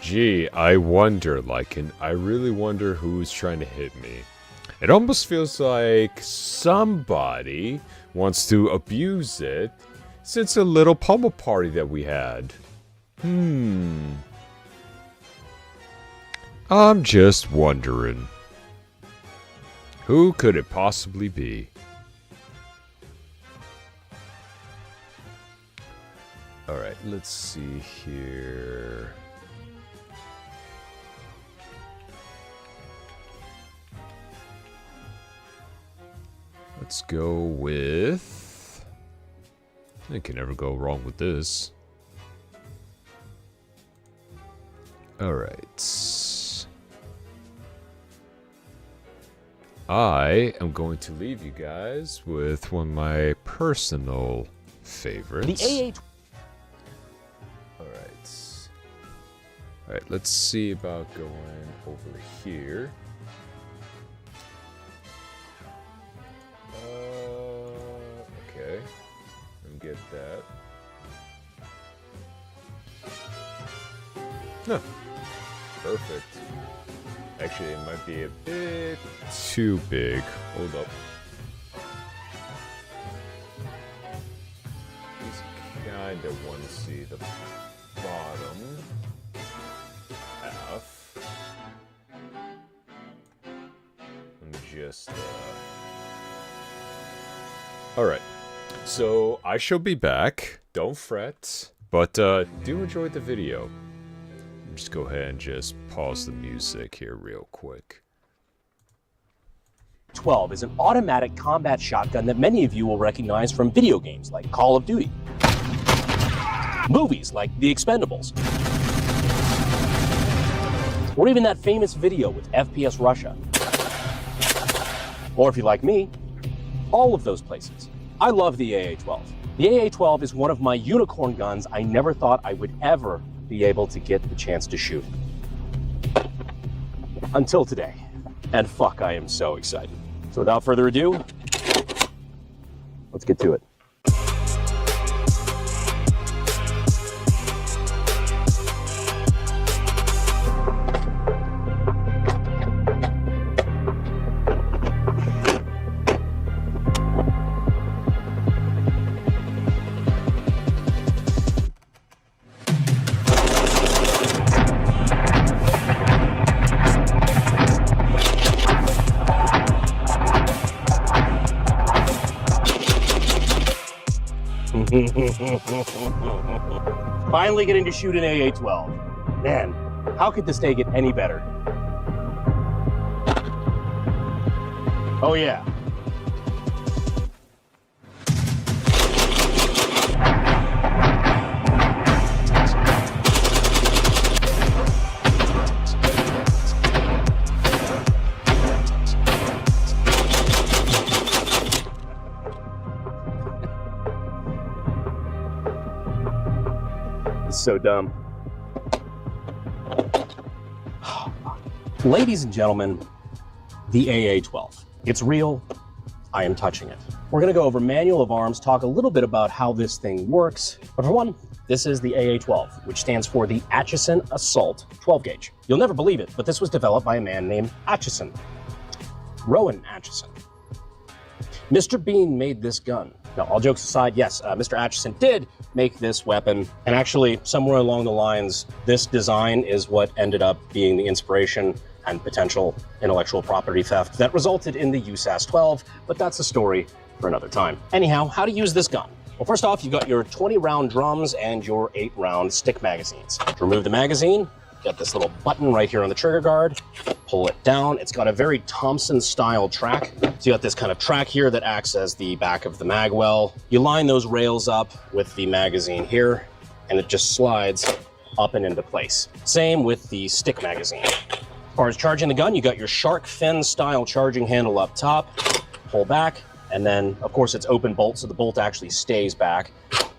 Gee, I wonder, Lycan. I really wonder who's trying to hit me. It almost feels like somebody wants to abuse it since a little pummel party that we had. I'm just wondering. Who could it possibly be? Alright, let's see here. Let's go with... I can never go wrong with this. Alright. I am going to leave you guys with one of my personal favorites. The Alright. Alright, let's see about going over here. Okay. Let me get that. Huh. Perfect. Actually, it might be a bit too big. Hold up. Just kinda want to see the bottom half. Let me just, Alright. So, I shall be back. Don't fret. But, do enjoy the video. Just go ahead and just pause the music here real quick. 12 is an automatic combat shotgun that many of you will recognize from video games like Call of Duty, movies like The Expendables, or even that famous video with FPS Russia. Or if you like me, all of those places. I love the AA-12. The AA-12 is one of my unicorn guns I never thought I would ever be able to get the chance to shoot. Until today. And fuck, I am so excited. So without further ado, let's get to it. Finally getting to shoot an AA-12. Man, how could this day get any better? Oh yeah. So dumb. Ladies and gentlemen, the AA-12. It's real. I am touching it. We're going to go over manual of arms, talk a little bit about how this thing works. But for one, this is the AA-12, which stands for the Atchison Assault 12 gauge. You'll never believe it, but this was developed by a man named Atchison. Rowan Atchison. Mr. Bean made this gun. Now, all jokes aside, yes, Mr. Atchison did make this weapon, and actually, somewhere along the lines, this design is what ended up being the inspiration and potential intellectual property theft that resulted in the USAS-12, but that's a story for another time. Anyhow, how to use this gun? Well, first off, you've got your 20-round drums and your 8-round stick magazines. To remove the magazine, got this little button right here on the trigger guard. Pull it down. It's got a very Thompson-style track. So you got this kind of track here that acts as the back of the mag well. You line those rails up with the magazine here, and it just slides up and into place. Same with the stick magazine. As far as charging the gun, you got your shark fin-style charging handle up top. Pull back, and then, of course, it's open bolt, so the bolt actually stays back.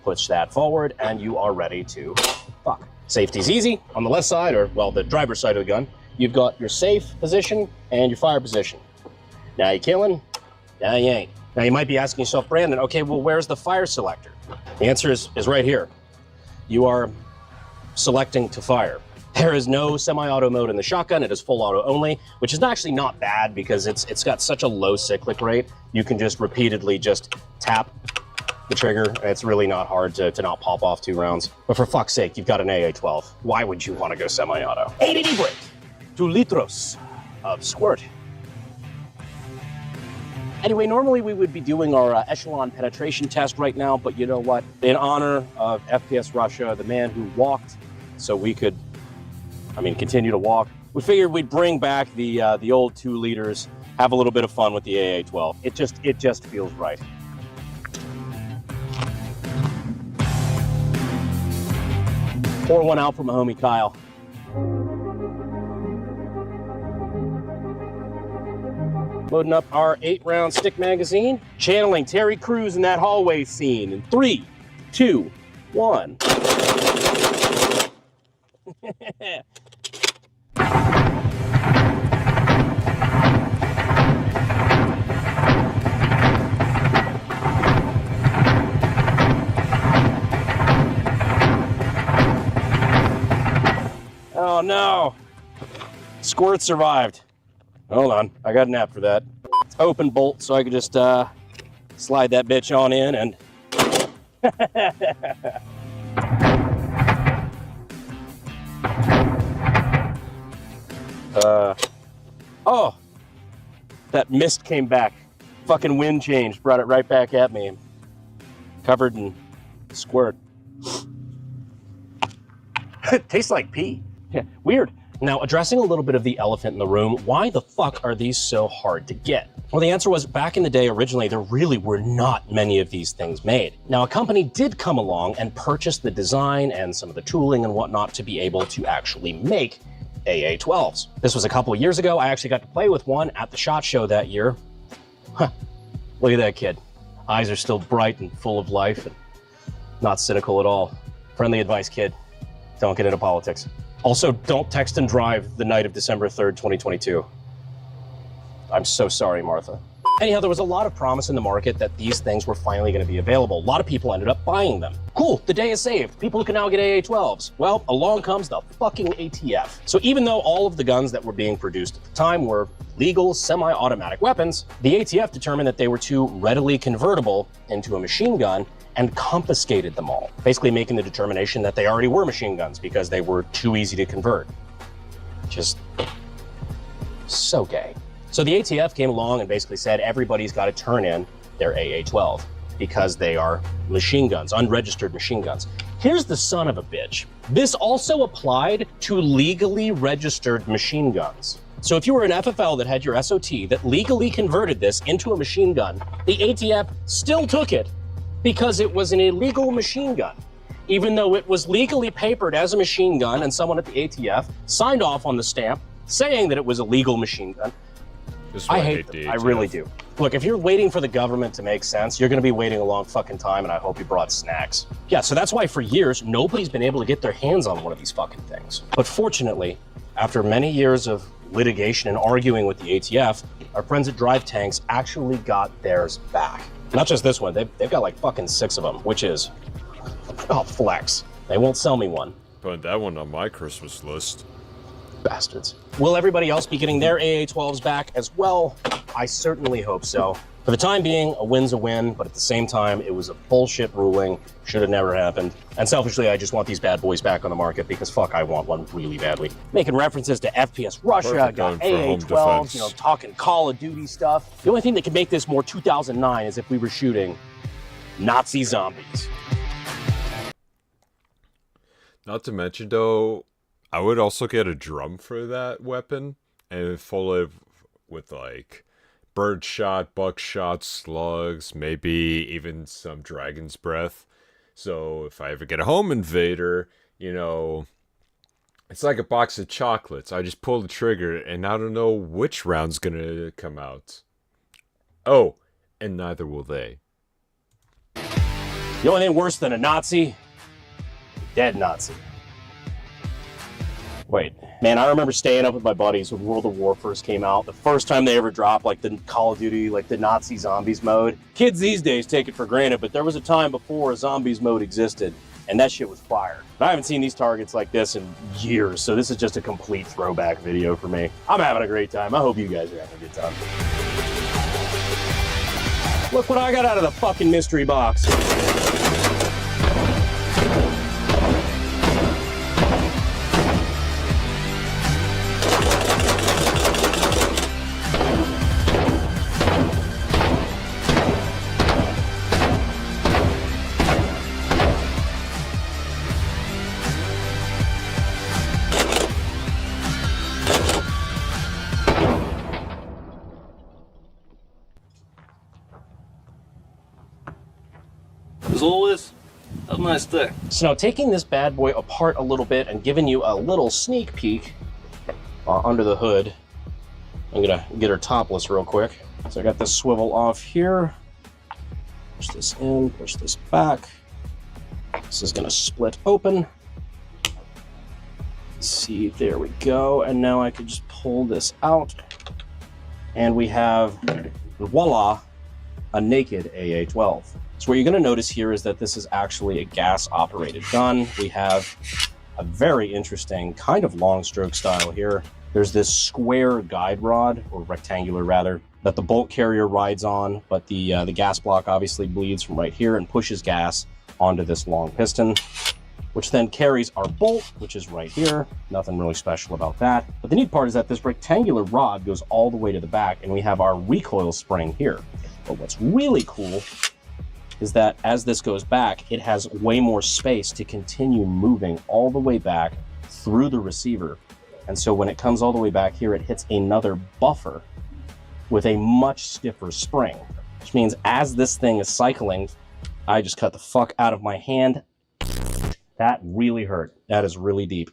Push that forward, and you are ready to fuck. Safety's easy. On the left side, or, well, the driver's side of the gun, you've got your safe position and your fire position. Now you killing? Now you ain't. Now you might be asking yourself, Brandon, okay, well, where's the fire selector? The answer is right here. You are selecting to fire. There is no semi-auto mode in the shotgun. It is full auto only, which is actually not bad because it's got such a low cyclic rate. You can just repeatedly just tap the trigger. It's really not hard to not pop off 2 rounds. But for fuck's sake, you've got an AA-12. Why would you want to go semi-auto? ADD brake. 2 litros of squirt. Anyway, normally we would be doing our echelon penetration test right now, but you know what? In honor of FPS Russia, the man who walked so we could, continue to walk, we figured we'd bring back the old 2 liters, have a little bit of fun with the AA-12. It just feels right. Pour one out for my homie Kyle. Loading up our 8-round stick magazine, channeling Terry Crews in that hallway scene in 3, 2, 1. Oh no! Squirt survived. Hold on, I got an app for that. It's open bolt, so I could just slide that bitch on in and... Oh! That mist came back. Fucking wind changed, brought it right back at me. Covered in squirt. It tastes like pee. Yeah, weird. Now, addressing a little bit of the elephant in the room, why the fuck are these so hard to get? Well, the answer was back in the day, originally, there really were not many of these things made. Now, a company did come along and purchase the design and some of the tooling and whatnot to be able to actually make AA-12s. This was a couple of years ago. I actually got to play with one at the SHOT Show that year. Huh, look at that kid. Eyes are still bright and full of life and not cynical at all. Friendly advice, kid. Don't get into politics. Also, don't text and drive the night of December 3rd, 2022. I'm so sorry, Martha. Anyhow, there was a lot of promise in the market that these things were finally going to be available. A lot of people ended up buying them. Cool, the day is saved. People can now get AA-12s. Well, along comes the fucking ATF. So even though all of the guns that were being produced at the time were legal semi-automatic weapons, the ATF determined that they were too readily convertible into a machine gun and confiscated them all, basically making the determination that they already were machine guns because they were too easy to convert. Just so gay. So the ATF came along and basically said everybody's got to turn in their AA-12 because they are machine guns, unregistered machine guns. Here's the son of a bitch. This also applied to legally registered machine guns. So if you were an FFL that had your SOT that legally converted this into a machine gun, the ATF still took it because it was an illegal machine gun. Even though it was legally papered as a machine gun and someone at the ATF signed off on the stamp saying that it was a legal machine gun. I hate them. I really do. Look, if you're waiting for the government to make sense, you're gonna be waiting a long fucking time, and I hope you brought snacks. Yeah, so that's why for years, nobody's been able to get their hands on one of these fucking things. But fortunately, after many years of litigation and arguing with the ATF, our friends at Drive Tanks actually got theirs back. Not just this one, they've got like fucking 6 of them, which is, oh, flex. They won't sell me one. Put that one on my Christmas list. Bastards. Will everybody else be getting their AA-12s back as well? I certainly hope so. For the time being, a win's a win, but at the same time, it was a bullshit ruling. Should have never happened. And selfishly, I just want these bad boys back on the market because fuck, I want one really badly. Making references to FPS Russia, got AA-12s, you know, talking Call of Duty stuff. The only thing that could make this more 2009 is if we were shooting Nazi zombies. Not to mention, though, I would also get a drum for that weapon and follow it with, like, birdshot, buckshot, slugs, maybe even some dragon's breath. So if I ever get a home invader, you know, it's like a box of chocolates. I just pull the trigger and I don't know which round's gonna come out. Oh, and neither will they. The only thing worse than a Nazi, a dead Nazi. Wait, man, I remember staying up with my buddies when World of War first came out. The first time they ever dropped, like, the Call of Duty, like, the Nazi zombies mode. Kids these days take it for granted, but there was a time before a zombies mode existed, and that shit was fire. I haven't seen these targets like this in years, so this is just a complete throwback video for me. I'm having a great time. I hope you guys are having a good time. Look what I got out of the fucking mystery box. always, have a nice day. So now taking this bad boy apart a little bit and giving you a little sneak peek under the hood. I'm gonna get her topless real quick. So I got this swivel off here. Push this in, push this back. This is gonna split open. Let's see, there we go. And now I can just pull this out. And we have, voila, a naked AA-12. So what you're gonna notice here is that this is actually a gas-operated gun. We have a very interesting kind of long stroke style here. There's this square guide rod, or rectangular rather, that the bolt carrier rides on, but the gas block obviously bleeds from right here and pushes gas onto this long piston, which then carries our bolt, which is right here. Nothing really special about that. But the neat part is that this rectangular rod goes all the way to the back, and we have our recoil spring here. But what's really cool is that as this goes back, it has way more space to continue moving all the way back through the receiver. And so when it comes all the way back here, it hits another buffer with a much stiffer spring, which means as this thing is cycling, I just cut the fuck out of my hand. That really hurt. That is really deep.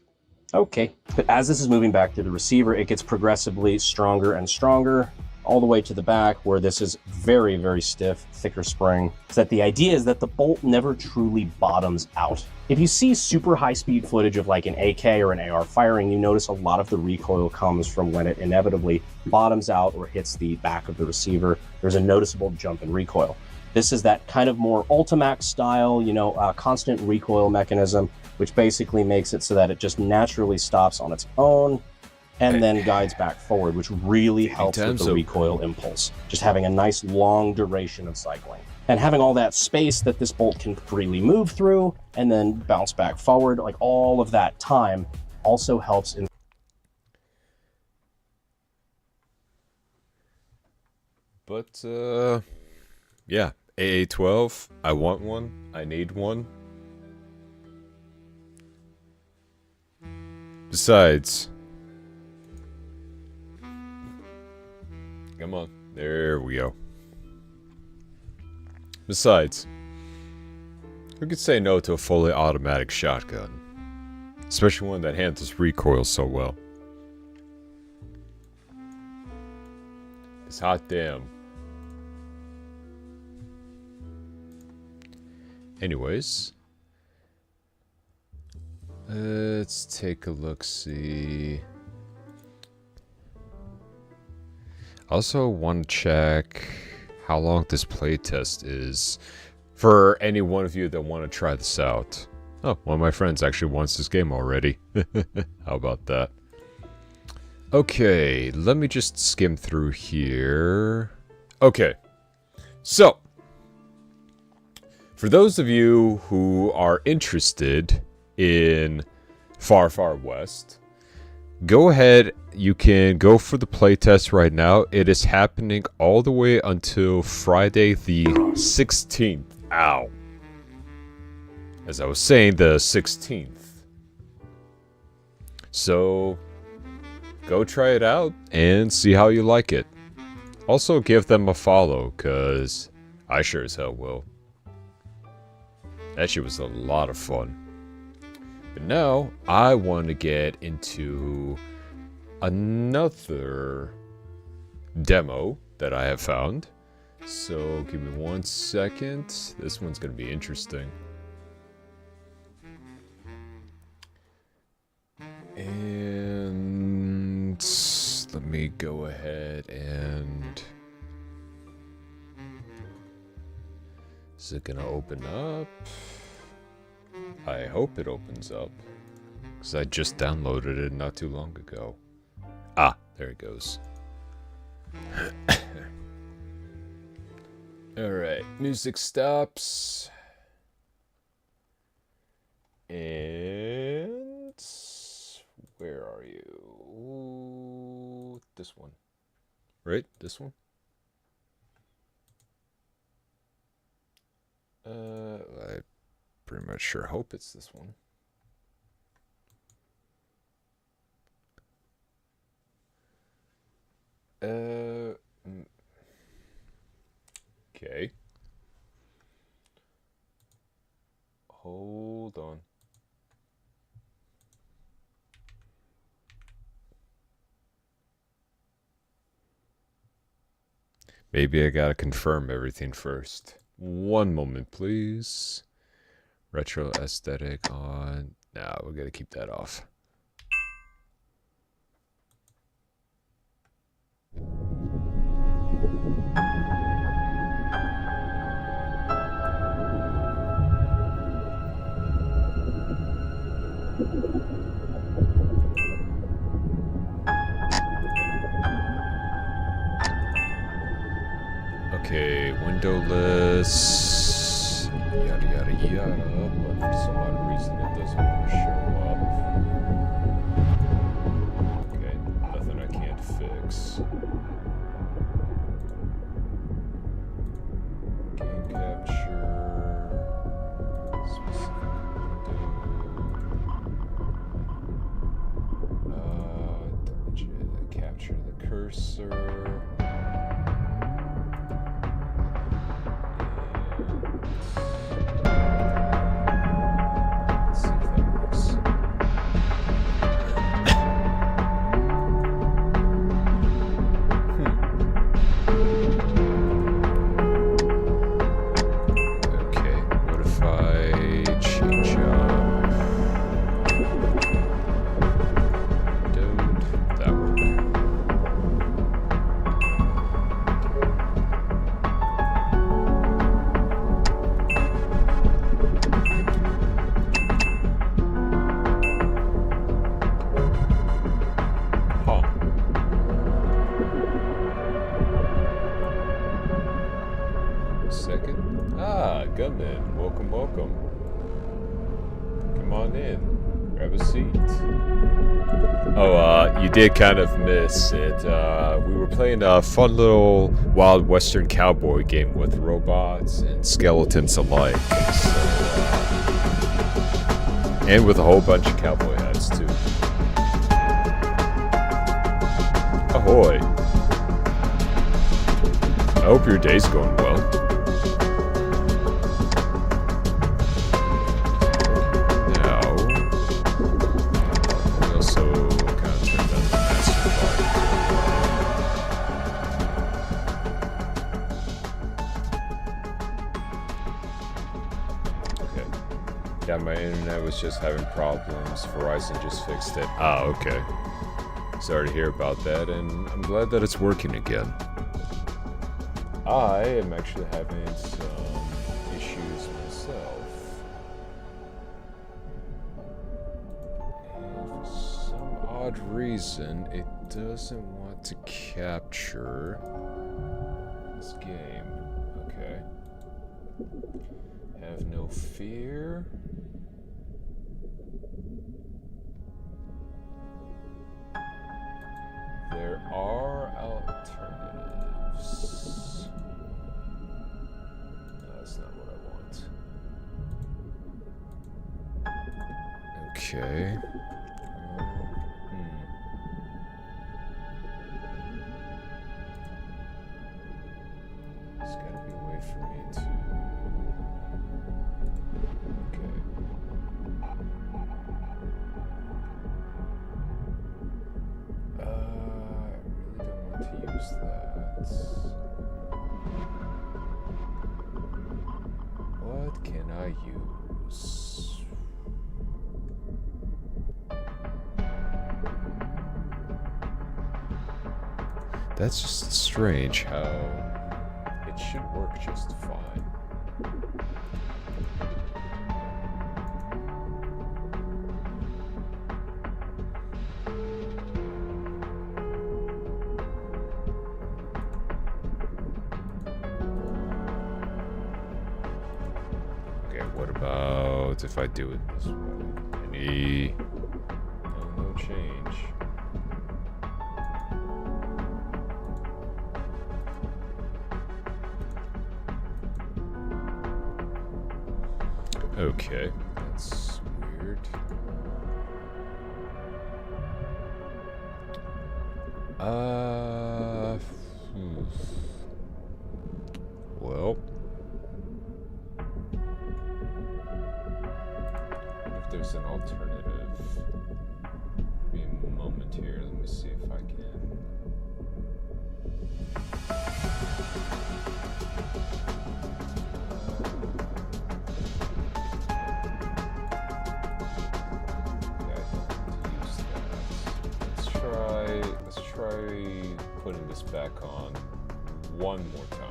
Okay. But as this is moving back to the receiver, it gets progressively stronger and stronger, all the way to the back where this is very, very stiff, thicker spring. So that the idea is that the bolt never truly bottoms out. If you see super high speed footage of like an AK or an AR firing, you notice a lot of the recoil comes from when it inevitably bottoms out or hits the back of the receiver. There's a noticeable jump in recoil. This is that kind of more Ultimax style, constant recoil mechanism, which basically makes it so that it just naturally stops on its own and then guides back forward, which really helps with the recoil impulse. Just having a nice long duration of cycling. And having all that space that this bolt can freely move through and then bounce back forward, like all of that time also helps in... But, yeah, AA-12, I want one, I need one. Besides... Come on, there we go. Besides, who could say no to a fully automatic shotgun? Especially one that handles recoil so well. It's hot damn. Anyways. Let's take a look-see. Also want to check how long this playtest is for any one of you that want to try this out. Oh, one of my friends actually wants this game already. How about that? Okay, let me just skim through here. Okay, so for those of you who are interested in Far Far West, go ahead, you can go for the playtest right now. It is happening all the way until Friday the 16th. Ow. As I was saying, the 16th. So, go try it out and see how you like it. Also, give them a follow, because I sure as hell will. That shit was a lot of fun. But now, I want to get into another demo that I have found. So, give me 1 second. This one's going to be interesting. And let me go ahead and... Is it going to open up? I hope it opens up, because I just downloaded it not too long ago. Ah, there it goes. Alright, music stops. And... where are you? This one. Right? This one? I pretty much sure hope it's this one. Okay. hold on. Maybe I gotta confirm everything first. One moment, please. Retro aesthetic on. Nah, we gotta keep that off. Okay, windowless, yada yada yada, but for some odd reason it doesn't want to show up. Okay, nothing I can't fix. Game capture, specific window. Capture the cursor. Gunman, welcome. Come on in. Grab a seat. Oh, you did kind of miss it. We were playing a fun little wild western cowboy game with robots and skeletons alike. So, and with a whole bunch of cowboy hats, too. Ahoy. I hope your day's going well. Yeah, my internet was just having problems. Verizon just fixed it. Ah, okay. Sorry to hear about that, and I'm glad that it's working again. I am actually having some issues myself. And for some odd reason, it doesn't want to capture this game. Okay. Have no fear. There are alternatives. No, that's not what I want. Okay. There's gotta be a way for me to... Okay. To use that. What can I use? That's just strange how it should work just fine. If I do it this way. Any... no change. Okay, that's weird. Well... there's an alternative. Give me a moment here. Let me see if I can. Yeah, I don't want to use that. Let's try putting this back on one more time.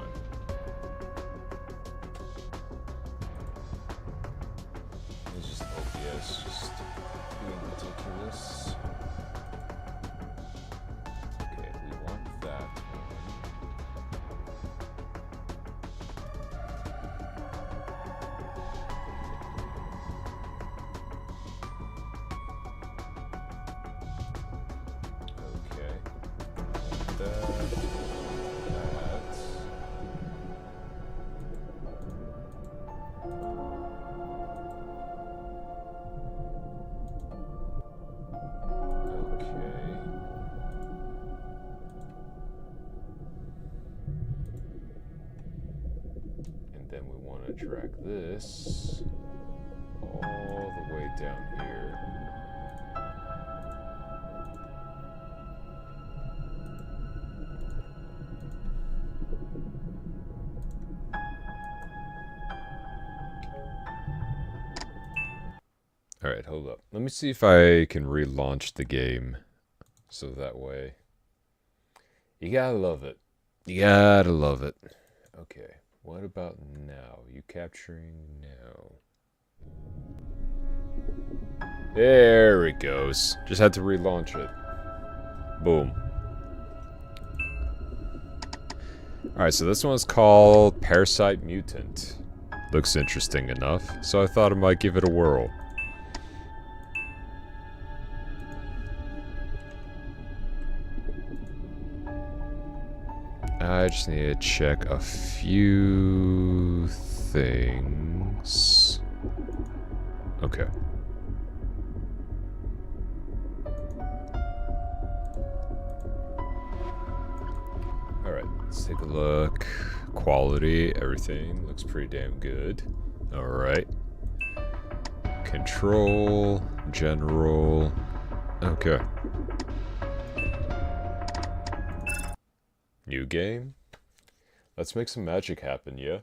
It's just OBS, just being ridiculous. Okay, we want that one. Okay. That. Then we want to drag this all the way down here. Alright, hold up. Let me see if I can relaunch the game. So that way. You gotta love it. You gotta love it. Okay. What about now? You capturing now? There it goes. Just had to relaunch it. Boom. Alright, so this one's called Parasite Mutant. Looks interesting enough, so I thought I might give it a whirl. I just need to check a few things. Okay. Alright, let's take a look. Quality, everything looks pretty damn good. Alright. Control, general. Okay. New game? Let's make some magic happen, yeah?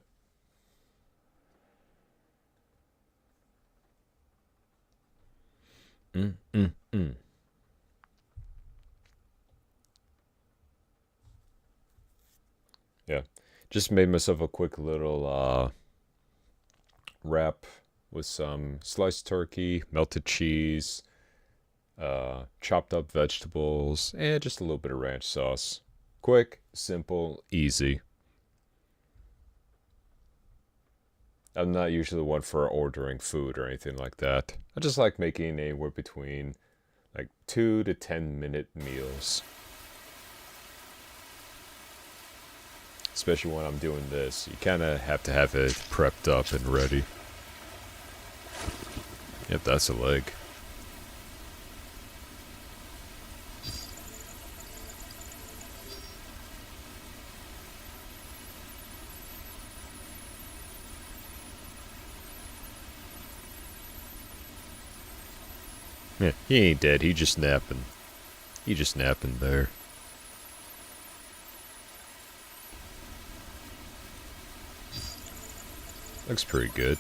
Yeah. Just made myself a quick little wrap with some sliced turkey, melted cheese, chopped up vegetables, and just a little bit of ranch sauce. Quick, simple, easy. I'm not usually one for ordering food or anything like that. I just like making anywhere between like 2 to 10-minute meals. Especially when I'm doing this. You kind of have to have it prepped up and ready. Yep, that's a leg. Yeah, he ain't dead. He just napping. He just napping there. Looks pretty good.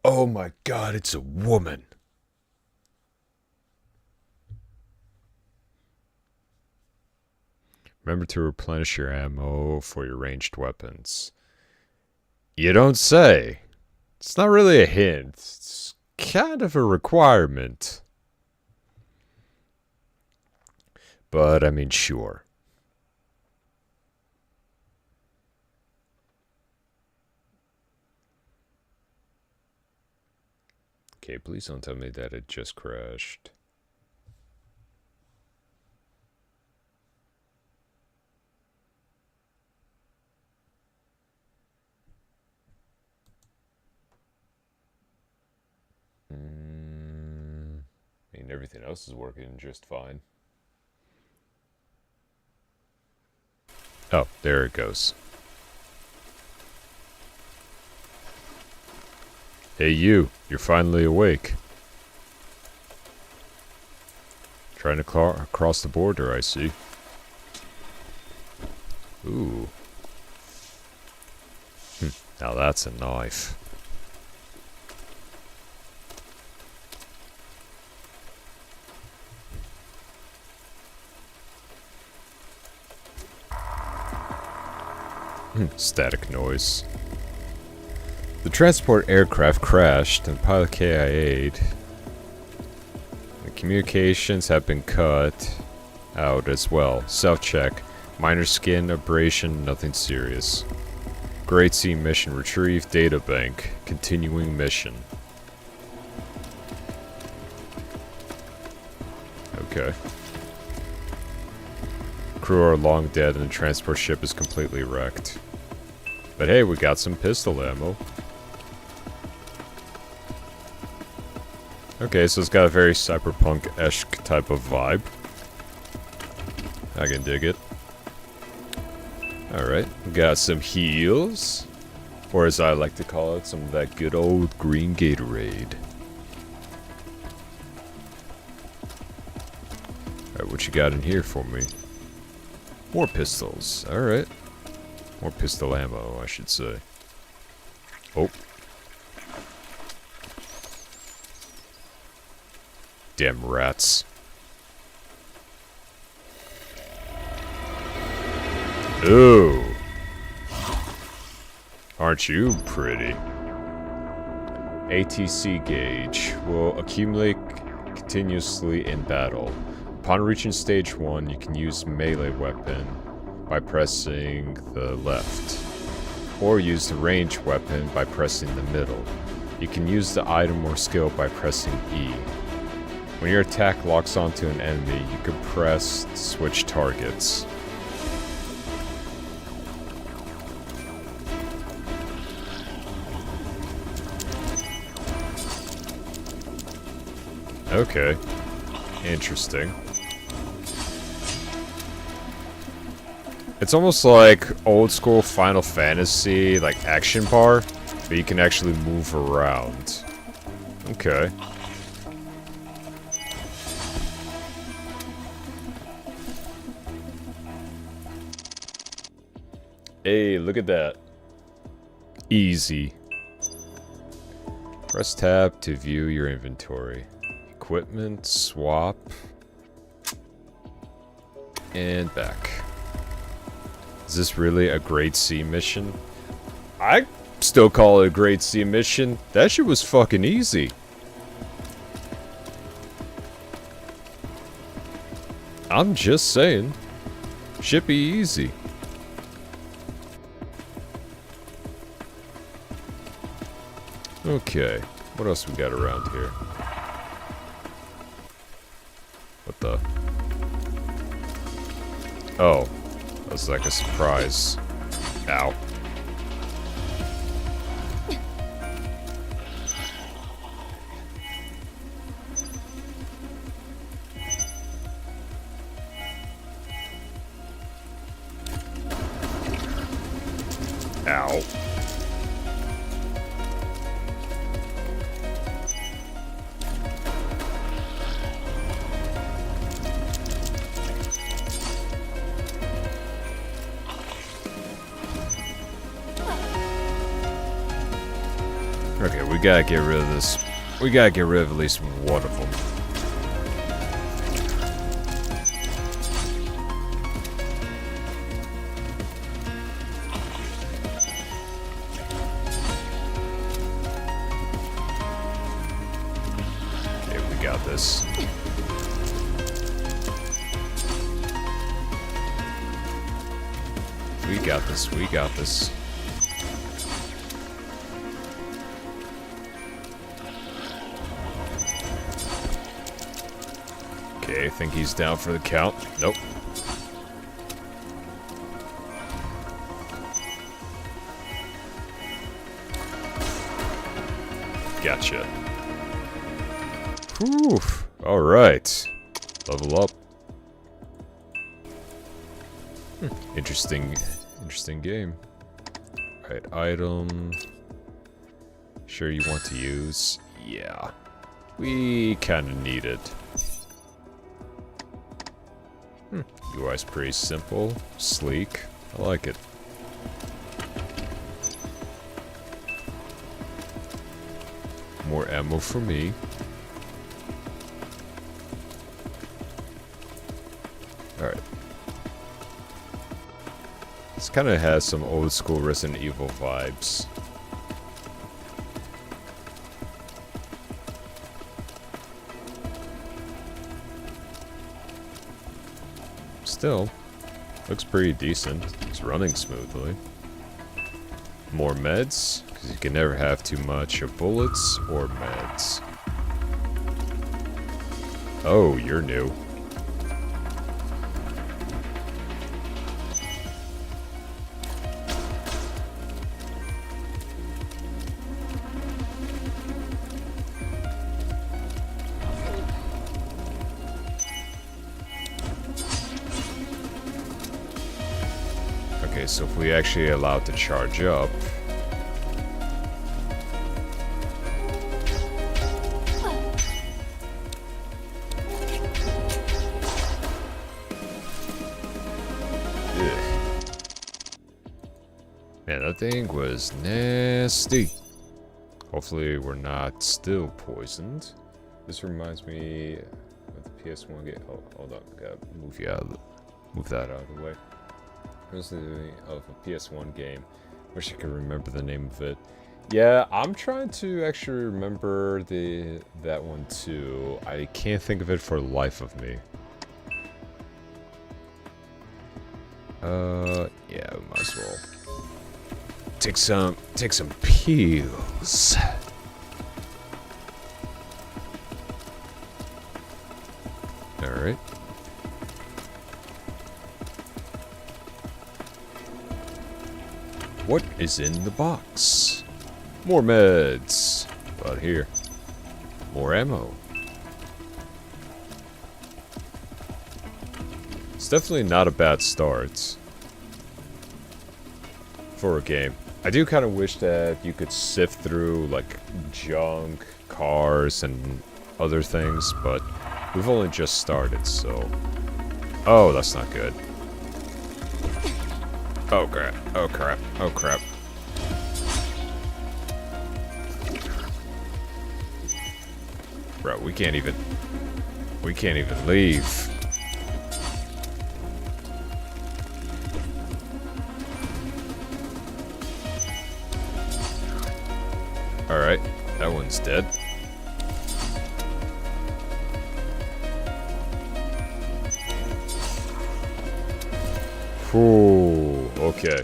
Oh my god, it's a woman. Remember to replenish your ammo for your ranged weapons. You don't say. It's not really a hint. It's kind of a requirement. But, I mean, sure. Okay, please don't tell me that it just crashed. I mean, everything else is working just fine. Oh, there it goes. Hey you, you're finally awake. Trying to cross the border, I see. Ooh. Now that's a knife. Static noise. The transport aircraft crashed and pilot KIA'd. The communications have been cut out as well. Self-check. Minor skin abrasion, nothing serious. Great Sea mission. Retrieve data bank. Continuing mission. Okay. Crew are long dead and the transport ship is completely wrecked. But hey, we got some pistol ammo. Okay, so it's got a very cyberpunk-esque type of vibe. I can dig it. Alright, we got some heals. Or as I like to call it, some of that good old green Gatorade. Alright, what you got in here for me? More pistols, alright. More pistol ammo, I should say. Oh. Damn rats. Ooh. Aren't you pretty? ATC gauge will accumulate continuously in battle. Upon reaching stage 1, you can use melee weapon by pressing the left, or use the ranged weapon by pressing the middle. You can use the item or skill by pressing E. When your attack locks onto an enemy, you can press switch targets. Okay. Interesting. It's almost like old school Final Fantasy, like action bar, but you can actually move around. Okay. Hey, look at that. Easy. Press tab to view your inventory. Equipment, swap, and back. Is this really a Great Sea mission? I still call it a Great Sea mission. That shit was fucking easy. I'm just saying. Should be easy. Okay, what else we got around here? What the? Oh, that was like a surprise. Ow. Ow. Okay, we gotta get rid of this. We gotta get rid of at least one of them. Okay, we got this. We got this, we got this. Okay, I think he's down for the count. Nope. Gotcha. Whew. Alright. Level up. Interesting game. Alright, item. Sure you want to use? Yeah. We kinda need it. UI's pretty simple, sleek. I like it. More ammo for me. Alright. This kind of has some old school Resident Evil vibes. Still, looks pretty decent. It's running smoothly. More meds, because you can never have too much of bullets or meds. Oh, you're new. Okay, so if we actually allow it to charge up... Man, that thing was nasty. Hopefully we're not still poisoned. This reminds me of the PS1 game. Oh, hold on, gotta move that out of the way. Reminds me of a PS1 game. Wish I could remember the name of it. Yeah, I'm trying to actually remember that one too. I can't think of it for the life of me. Yeah, we might as well take some pills. All right. What is in the box? More meds. About here. More ammo. It's definitely not a bad start for a game. I do kind of wish that you could sift through like junk, cars, and other things, but we've only just started, so... Oh, that's not good. Oh crap, oh crap, oh crap. Bro, we can't even leave. Alright, that one's dead. Ooh, okay.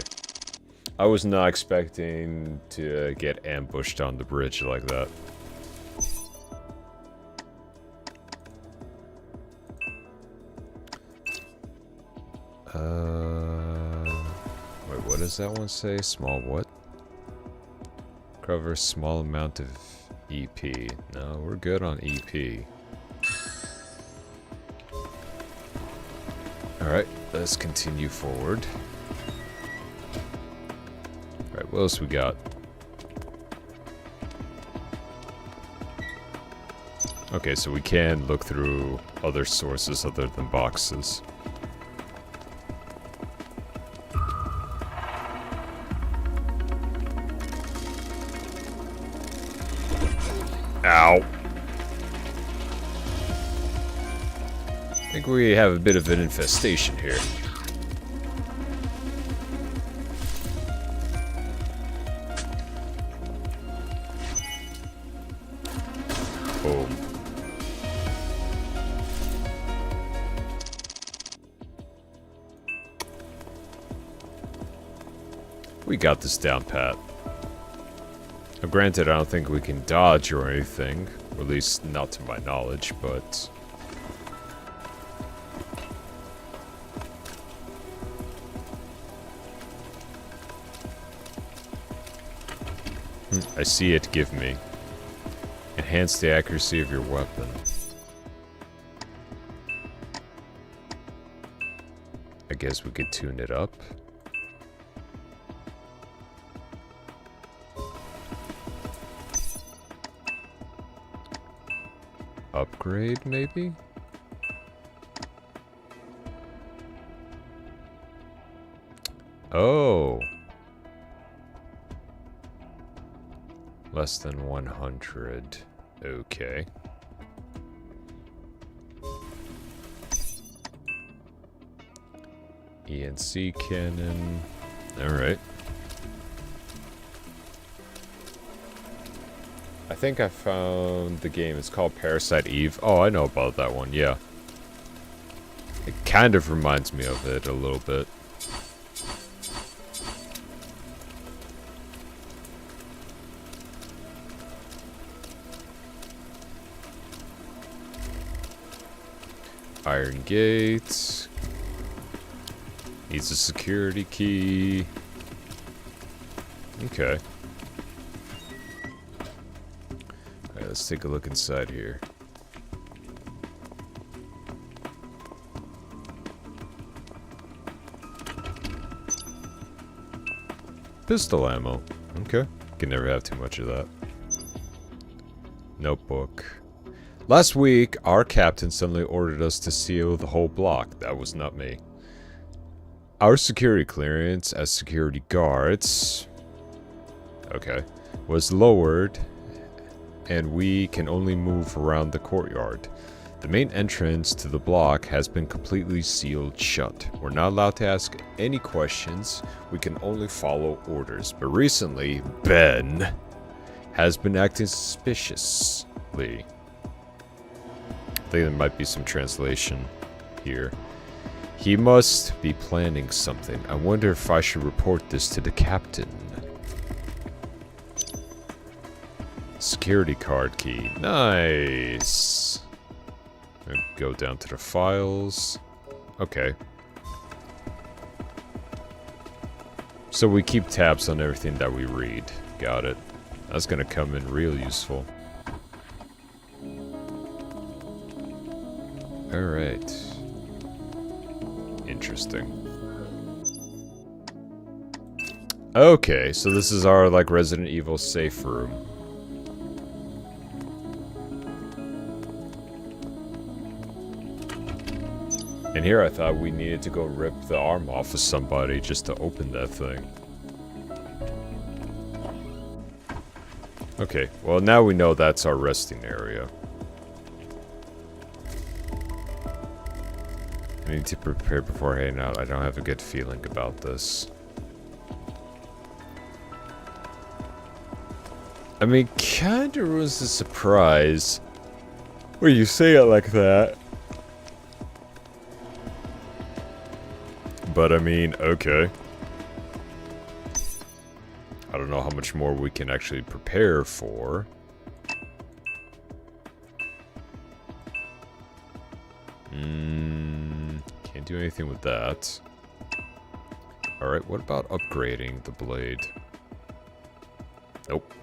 I was not expecting to get ambushed on the bridge like that. Wait, what does that one say? Small what? Cover small amount of EP. No, we're good on EP. Alright, let's continue forward. Alright, what else we got? Okay, so we can look through other sources other than boxes. Ow. I think we have a bit of an infestation here. Boom. We got this down pat. Now, granted, I don't think we can dodge or anything, or at least not to my knowledge, but... I see it give me. Enhance the accuracy of your weapon. I guess we could tune it up. upgrade, maybe? Oh. Less than 100. Okay. ENC cannon. Alright. I think I found the game. It's called Parasite Eve. Oh, I know about that one, yeah. It kind of reminds me of it a little bit. Iron Gate. Needs a security key. Okay. Alright, let's take a look inside here. Pistol ammo. Okay. Can never have too much of that. Notebook. Last week, our captain suddenly ordered us to seal the whole block. That was not me. Our security clearance as security guards, okay, was lowered, and we can only move around the courtyard. The main entrance to the block has been completely sealed shut. We're not allowed to ask any questions. We can only follow orders. But recently, Ben has been acting suspiciously. I think there might be some translation here. He must be planning something. I wonder if I should report this to the captain. Security card key. Nice. Go down to the files. Okay. So we keep tabs on everything that we read. Got it. That's gonna come in real useful. Alright. Interesting. Okay, so this is our, like, Resident Evil safe room. And here I thought we needed to go rip the arm off of somebody just to open that thing. Okay, well now we know that's our resting area. I need to prepare before heading out. I don't have a good feeling about this. I mean, kinda was a surprise when you say it like that. But I mean, okay. I don't know how much more we can actually prepare for. Can't do anything with that. Alright, what about upgrading the blade? Nope.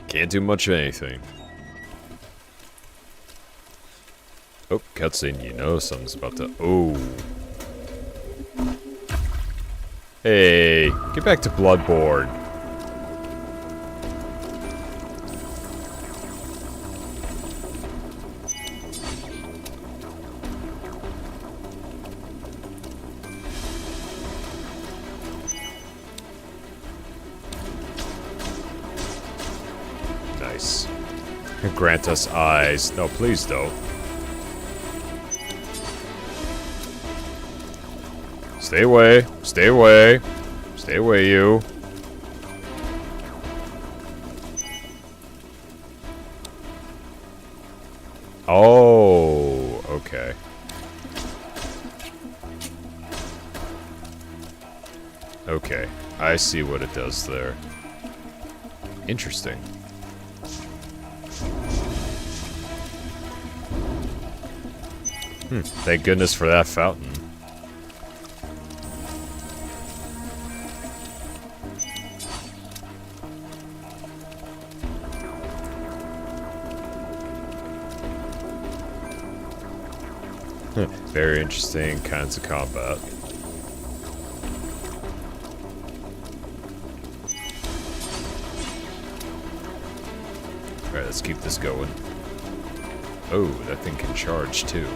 Can't do much of anything. Oh, cutscene, you know something's about to... Oh. Hey, get back to Bloodborne. Nice. Grant us eyes. No, please don't. Stay away. Stay away. Stay away, you. Oh, okay. Okay, I see what it does there. Interesting. Thank goodness for that fountain. Very interesting kinds of combat. Alright, let's keep this going. Oh, that thing can charge too.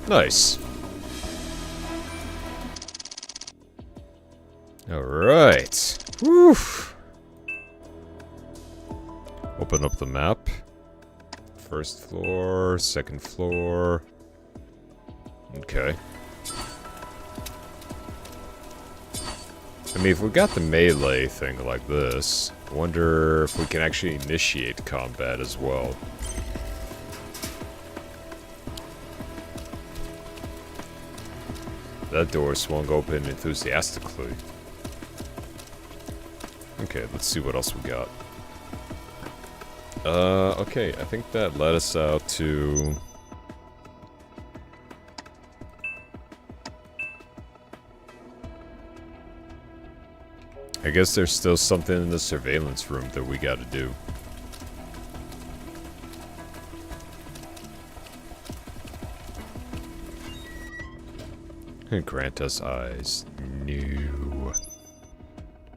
Nice. Alright. Woo! Open up the map. First floor, second floor. Okay. I mean, if we got the melee thing like this, I wonder if we can actually initiate combat as well. That door swung open enthusiastically. Okay, let's see what else we got. Okay, I think that led us out to... I guess there's still something in the surveillance room that we gotta do. Grant us eyes. No.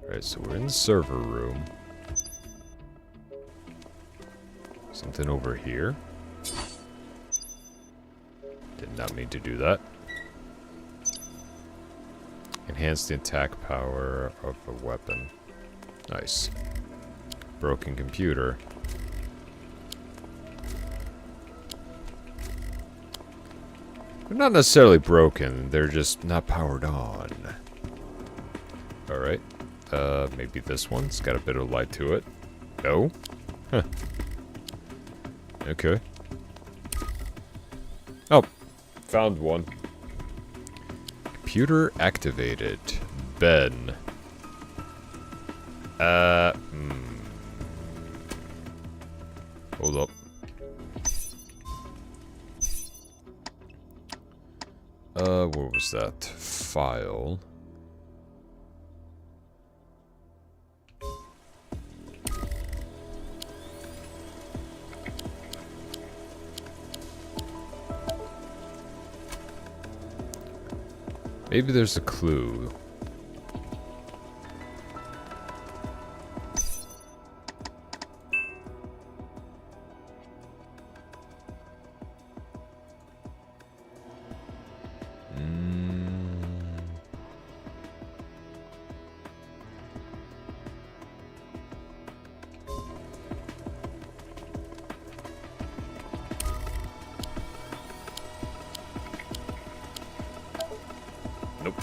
Alright, so we're in the server room. Something over here. Did not mean to do that. Enhance the attack power of a weapon. Nice. Broken computer. They're not necessarily broken, they're just not powered on. Alright. Maybe this one's got a bit of light to it. No? Huh. Okay. Oh, found one. Computer activated. Ben. Hold up. What was that? File. Maybe there's a clue. Nope.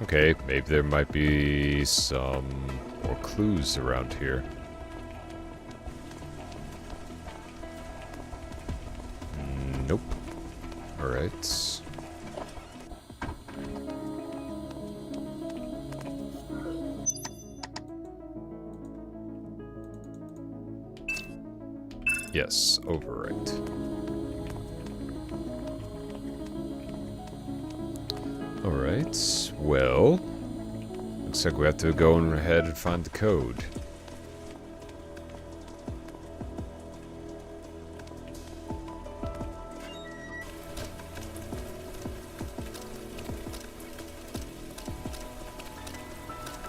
Okay, maybe there might be some more clues around here. Nope. Alright. Yes, overwrite. Alright, well, looks like we have to go ahead and find the code.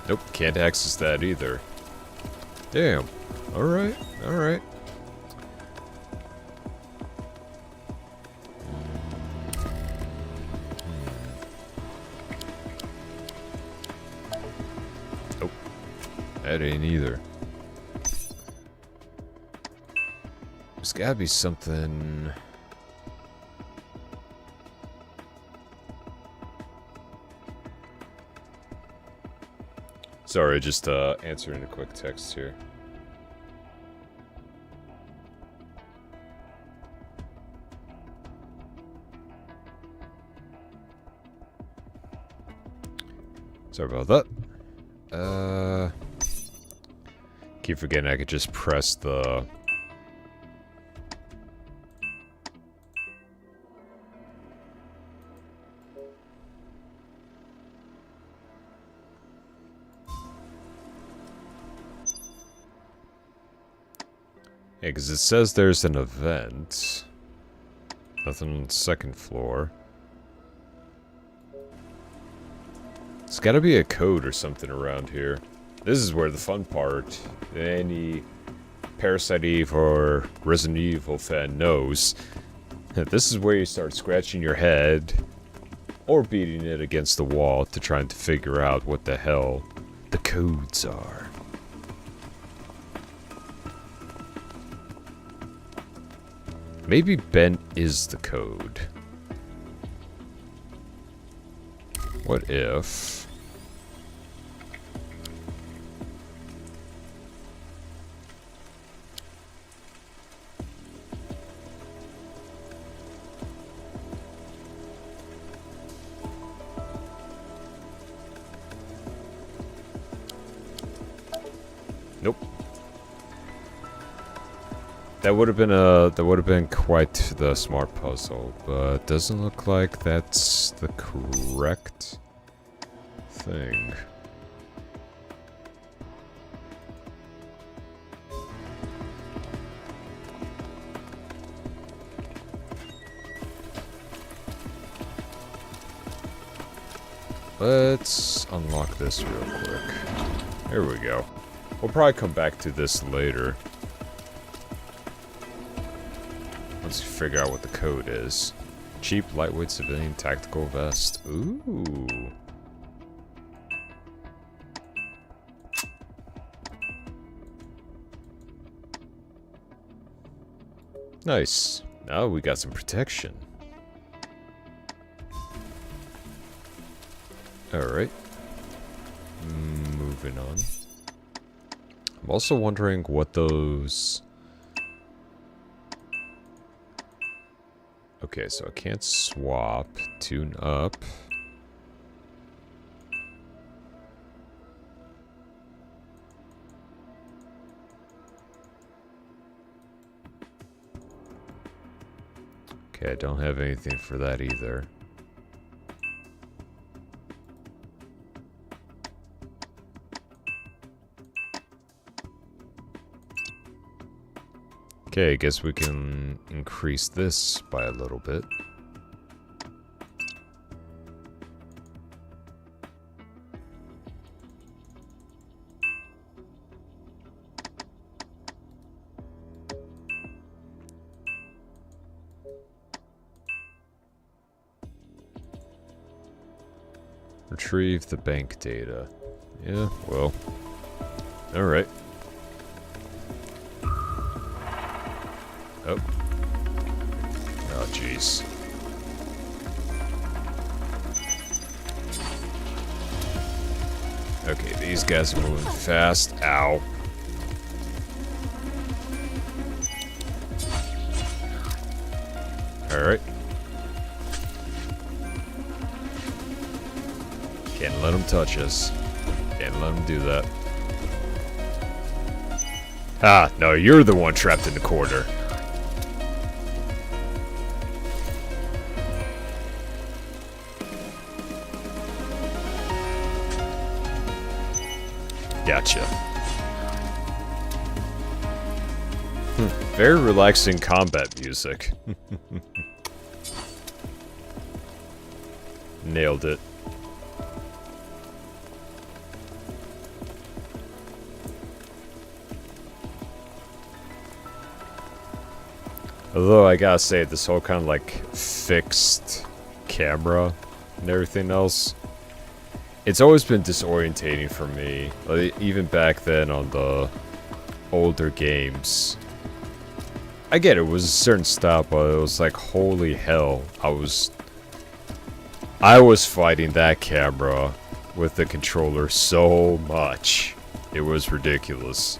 Nope, can't access that either. Damn. Alright, alright. Nope. That ain't either. There's gotta be something... Sorry, just answering a quick text here. Sorry about that. Keep forgetting I could just press the... Yeah, because it says there's an event. Nothing on the second floor. It's gotta be a code or something around here. This is where the fun part. Any Parasite Eve or Resident Evil fan knows. This is where you start scratching your head or beating it against the wall to try to figure out what the hell the codes are. Maybe Ben is the code. What if... Nope. That would have been quite the smart puzzle, but doesn't look like that's the correct thing. Let's unlock this real quick. There we go. We'll probably come back to this later. Let's figure out what the code is. Cheap, lightweight, civilian, tactical vest. Ooh. Nice. Now we got some protection. Alright. Moving on. I'm also wondering what those... Okay, so I can't swap. Tune up. Okay, I don't have anything for that either. Okay, I guess we can increase this by a little bit. Retrieve the bank data. Yeah, well. Alright. Oh. Oh, jeez. Okay, these guys are moving fast. Ow. Alright. Can't let them touch us. Can't let them do that. Ah, no, you're the one trapped in the corner. Gotcha. Very relaxing combat music. Nailed it. Although I gotta say, this whole kind of like fixed camera and everything else, it's always been disorientating for me. Like, even back then on the older games. I get it was a certain style, but it was like, holy hell, I was fighting that camera with the controller so much. It was ridiculous.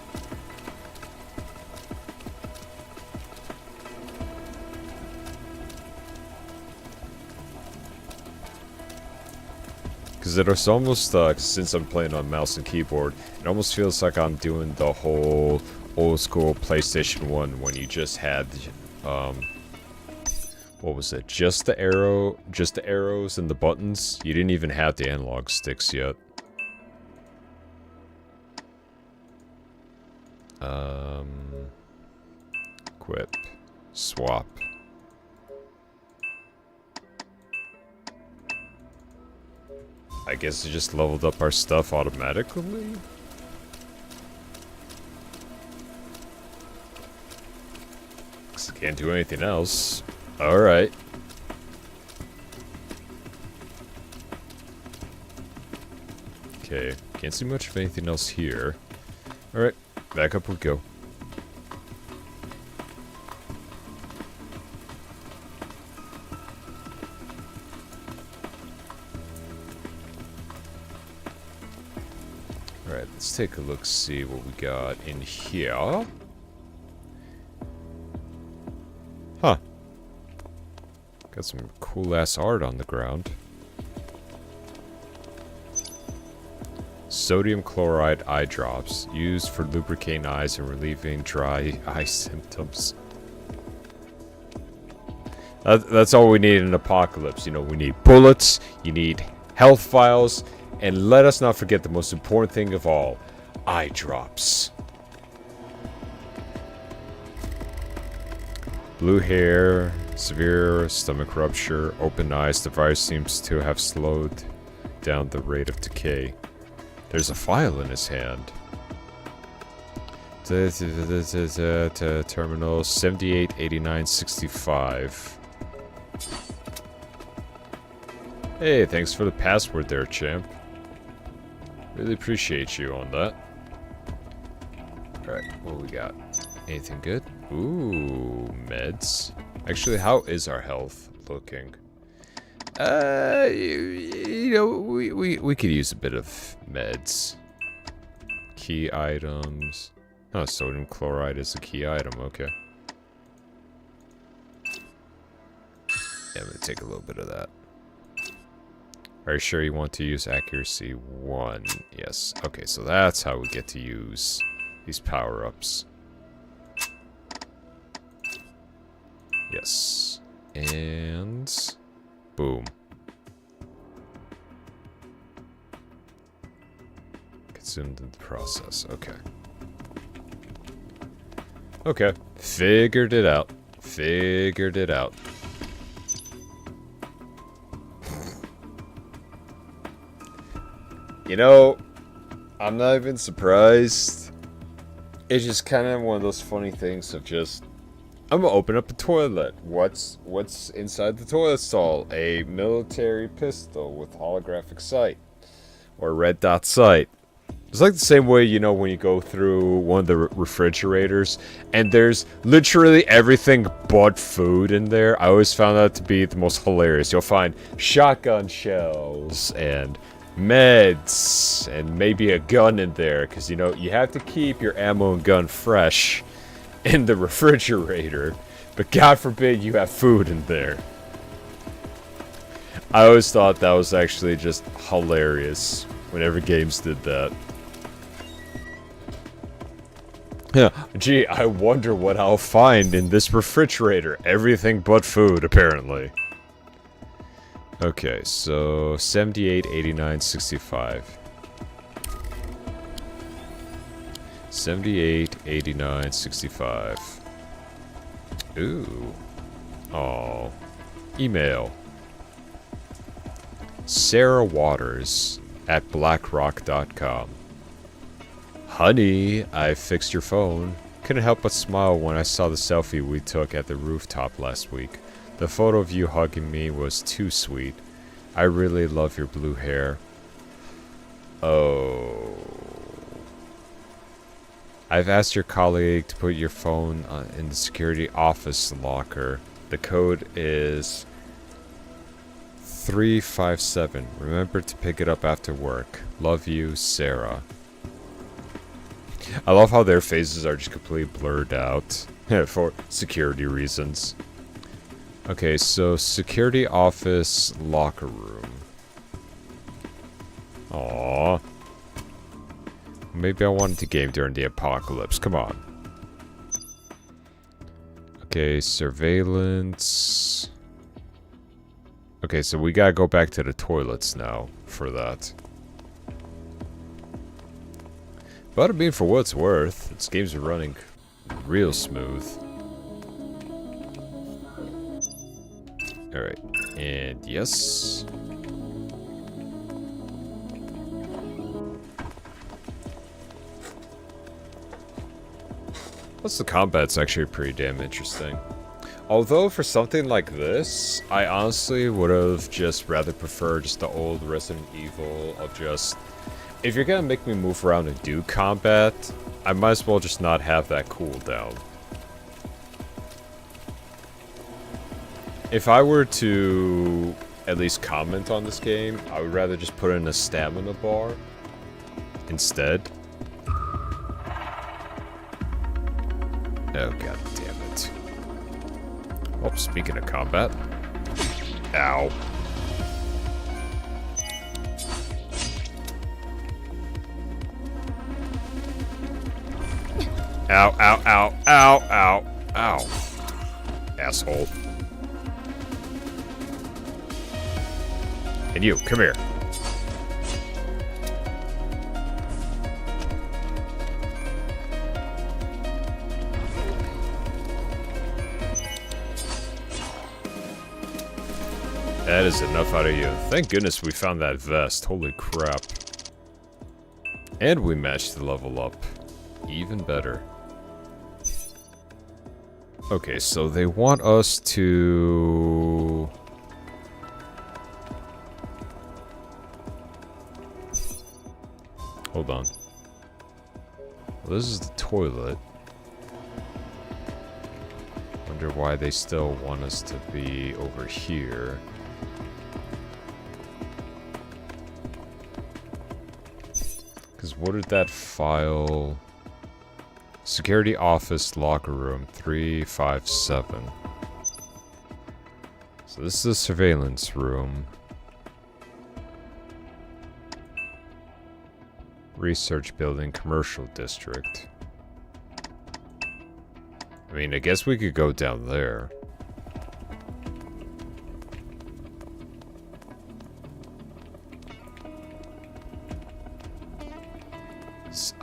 Because it was almost, since I'm playing on mouse and keyboard, it almost feels like I'm doing the whole old school PlayStation 1 when you just had, what was it? Just the arrows and the buttons? You didn't even have the analog sticks yet. Equip. Swap. I guess it just leveled up our stuff automatically? Can't do anything else. Alright. Okay, can't see much of anything else here. Alright, back up we go. Alright, let's take a look, see what we got in here. Huh. Got some cool-ass art on the ground. Sodium chloride eye drops, used for lubricating eyes and relieving dry eye symptoms. That's all we need in an apocalypse. You know, we need bullets, you need health vials, and let us not forget the most important thing of all, eye drops. Blue hair, severe stomach rupture, open eyes. The virus seems to have slowed down the rate of decay. There's a file in his hand. Terminal 788965. Hey, thanks for the password there, champ. Really appreciate you on that. Alright, what we got? Anything good? Ooh, meds. Actually, how is our health looking? You know, we could use a bit of meds. Key items. Oh, sodium chloride is a key item, okay. Yeah, I'm gonna take a little bit of that. Are you sure you want to use accuracy 1? Yes. Okay, so that's how we get to use these power-ups. Yes. And... boom. Consumed in the process. Okay. Okay. Figured it out. Figured it out. You know, I'm not even surprised. It's just kind of one of those funny things of just... I'm gonna open up a toilet. What's inside the toilet stall? A military pistol with holographic sight. Or red dot sight. It's like the same way, you know, when you go through one of the refrigerators and there's literally everything but food in there. I always found that to be the most hilarious. You'll find shotgun shells and meds and maybe a gun in there, because, you know, you have to keep your ammo and gun fresh in the refrigerator, but God forbid you have food in there. I always thought that was actually just hilarious whenever games did that. Yeah, gee, I wonder what I'll find in this refrigerator. Everything but food, apparently. Okay, so 78, 89, 65. 78, 89, 65. Ooh. Oh. Email. Sarah Waters at blackrock.com. Honey, I fixed your phone. Couldn't help but smile when I saw the selfie we took at the rooftop last week. The photo of you hugging me was too sweet. I really love your blue hair. Oh. I've asked your colleague to put your phone in the security office locker. The code is 357. Remember to pick it up after work. Love you, Sarah. I love how their faces are just completely blurred out for security reasons. Okay, so security office locker room. Aww. Maybe I wanted to game during the apocalypse. Come on. Okay, surveillance. Okay, so we gotta go back to the toilets now for that. But I mean, for what it's worth, this game's running real smooth. Alright, and yes. Plus the combat's actually pretty damn interesting. Although for something like this, I honestly would have just rather preferred just the old Resident Evil of just... If you're gonna make me move around and do combat, I might as well just not have that cooldown. If I were to at least comment on this game, I would rather just put in a stamina bar instead. Oh, god damn it. Oh, speaking of combat. Ow. Ow, ow, ow, ow, ow, ow. Asshole. And you, come here. That is enough out of you. Thank goodness we found that vest. Holy crap. And we managed to level up. Even better. Okay, so they want us to... Hold on. Well, this is the toilet. Wonder why they still want us to be over here. Because what did that file... Security office locker room 357. So this is the surveillance room. Research building commercial district. I mean, I guess we could go down there.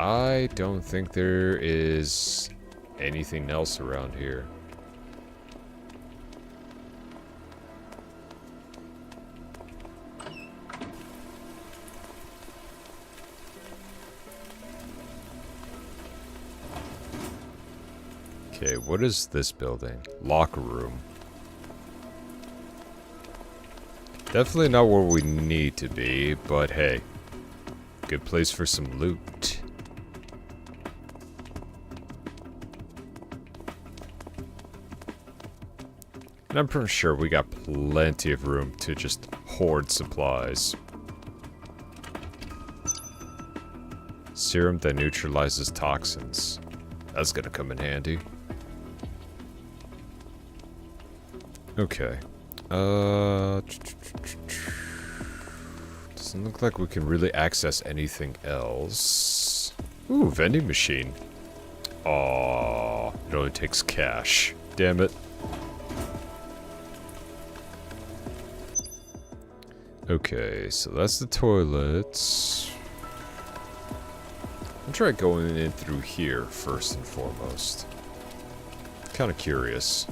I don't think there is anything else around here. Okay, what is this building? Locker room. Definitely not where we need to be, but hey. Good place for some loot. And I'm pretty sure we got plenty of room to just hoard supplies. Serum that neutralizes toxins. That's gonna come in handy. Okay. Doesn't look like we can really access anything else. Ooh, vending machine. Aww, it only takes cash. Damn it. Okay, so that's the toilets. I'll try going in through here first and foremost. Kind of curious.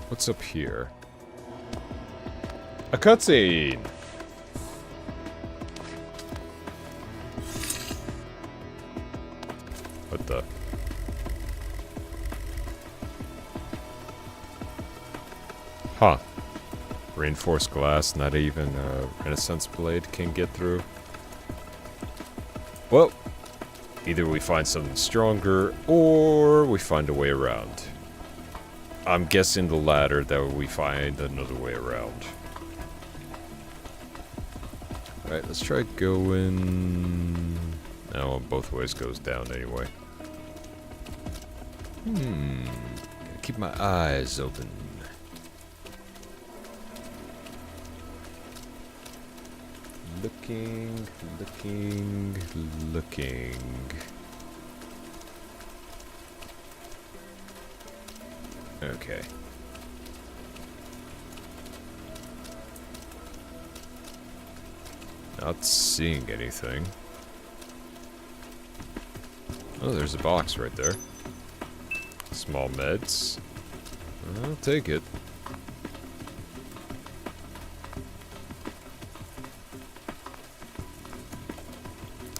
What's up here? A cutscene! What the? Huh. Reinforced glass, not even a Renaissance blade can get through. Well, either we find something stronger, or we find a way around. I'm guessing the latter, that we find another way around. Alright, let's try going... No, both ways goes down anyway. Gotta keep my eyes open. Looking. Okay. Not seeing anything. Oh, there's a box right there. Small meds. I'll take it.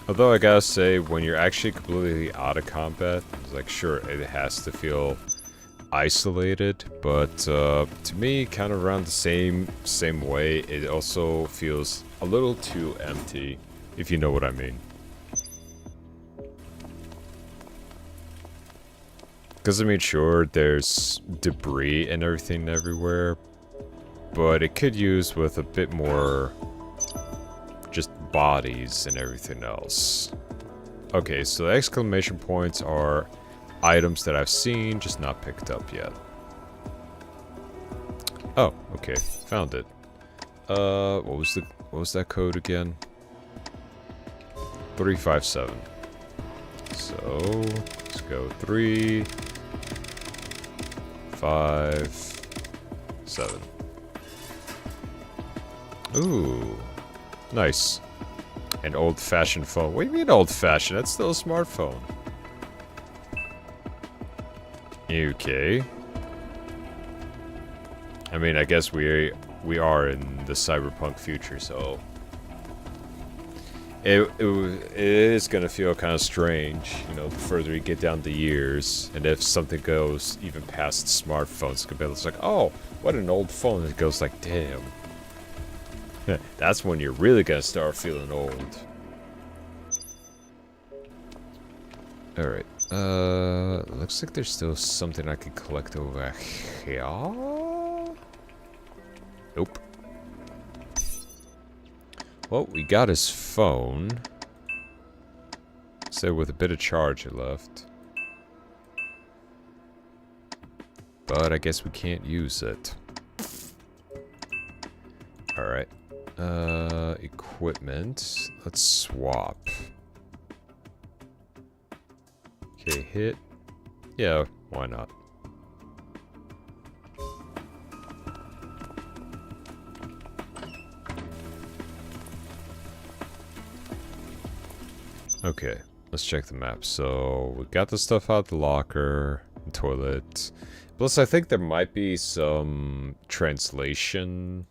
Although I gotta say, when you're actually completely out of combat, it's like, sure, it has to feel isolated, but to me, kind of around the same way, it also feels a little too empty, if you know what I mean. Because, I mean, sure, there's debris and everything everywhere, but it could use with a bit more just bodies and everything else. Okay, so the exclamation points are items that I've seen, just not picked up yet. Oh, okay, found it. What was that code again? 357. So let's go 3, 5, 7. Ooh, nice. An old-fashioned phone. What do you mean old-fashioned? That's still a smartphone. Okay. I mean, I guess we are in the cyberpunk future, so it is gonna feel kind of strange, you know, the further you get down the years, and if something goes even past smartphones, it's like, oh, what an old phone. It goes like, damn. That's when you're really gonna start feeling old. Alright. Looks like there's still something I could collect over here. Nope. Well, we got his phone. So with a bit of charge left. But I guess we can't use it. Alright. Equipment. Let's swap. Okay, hit. Yeah, why not? Okay, let's check the map. So, we got the stuff out the locker, the toilet. Plus, I think there might be some translation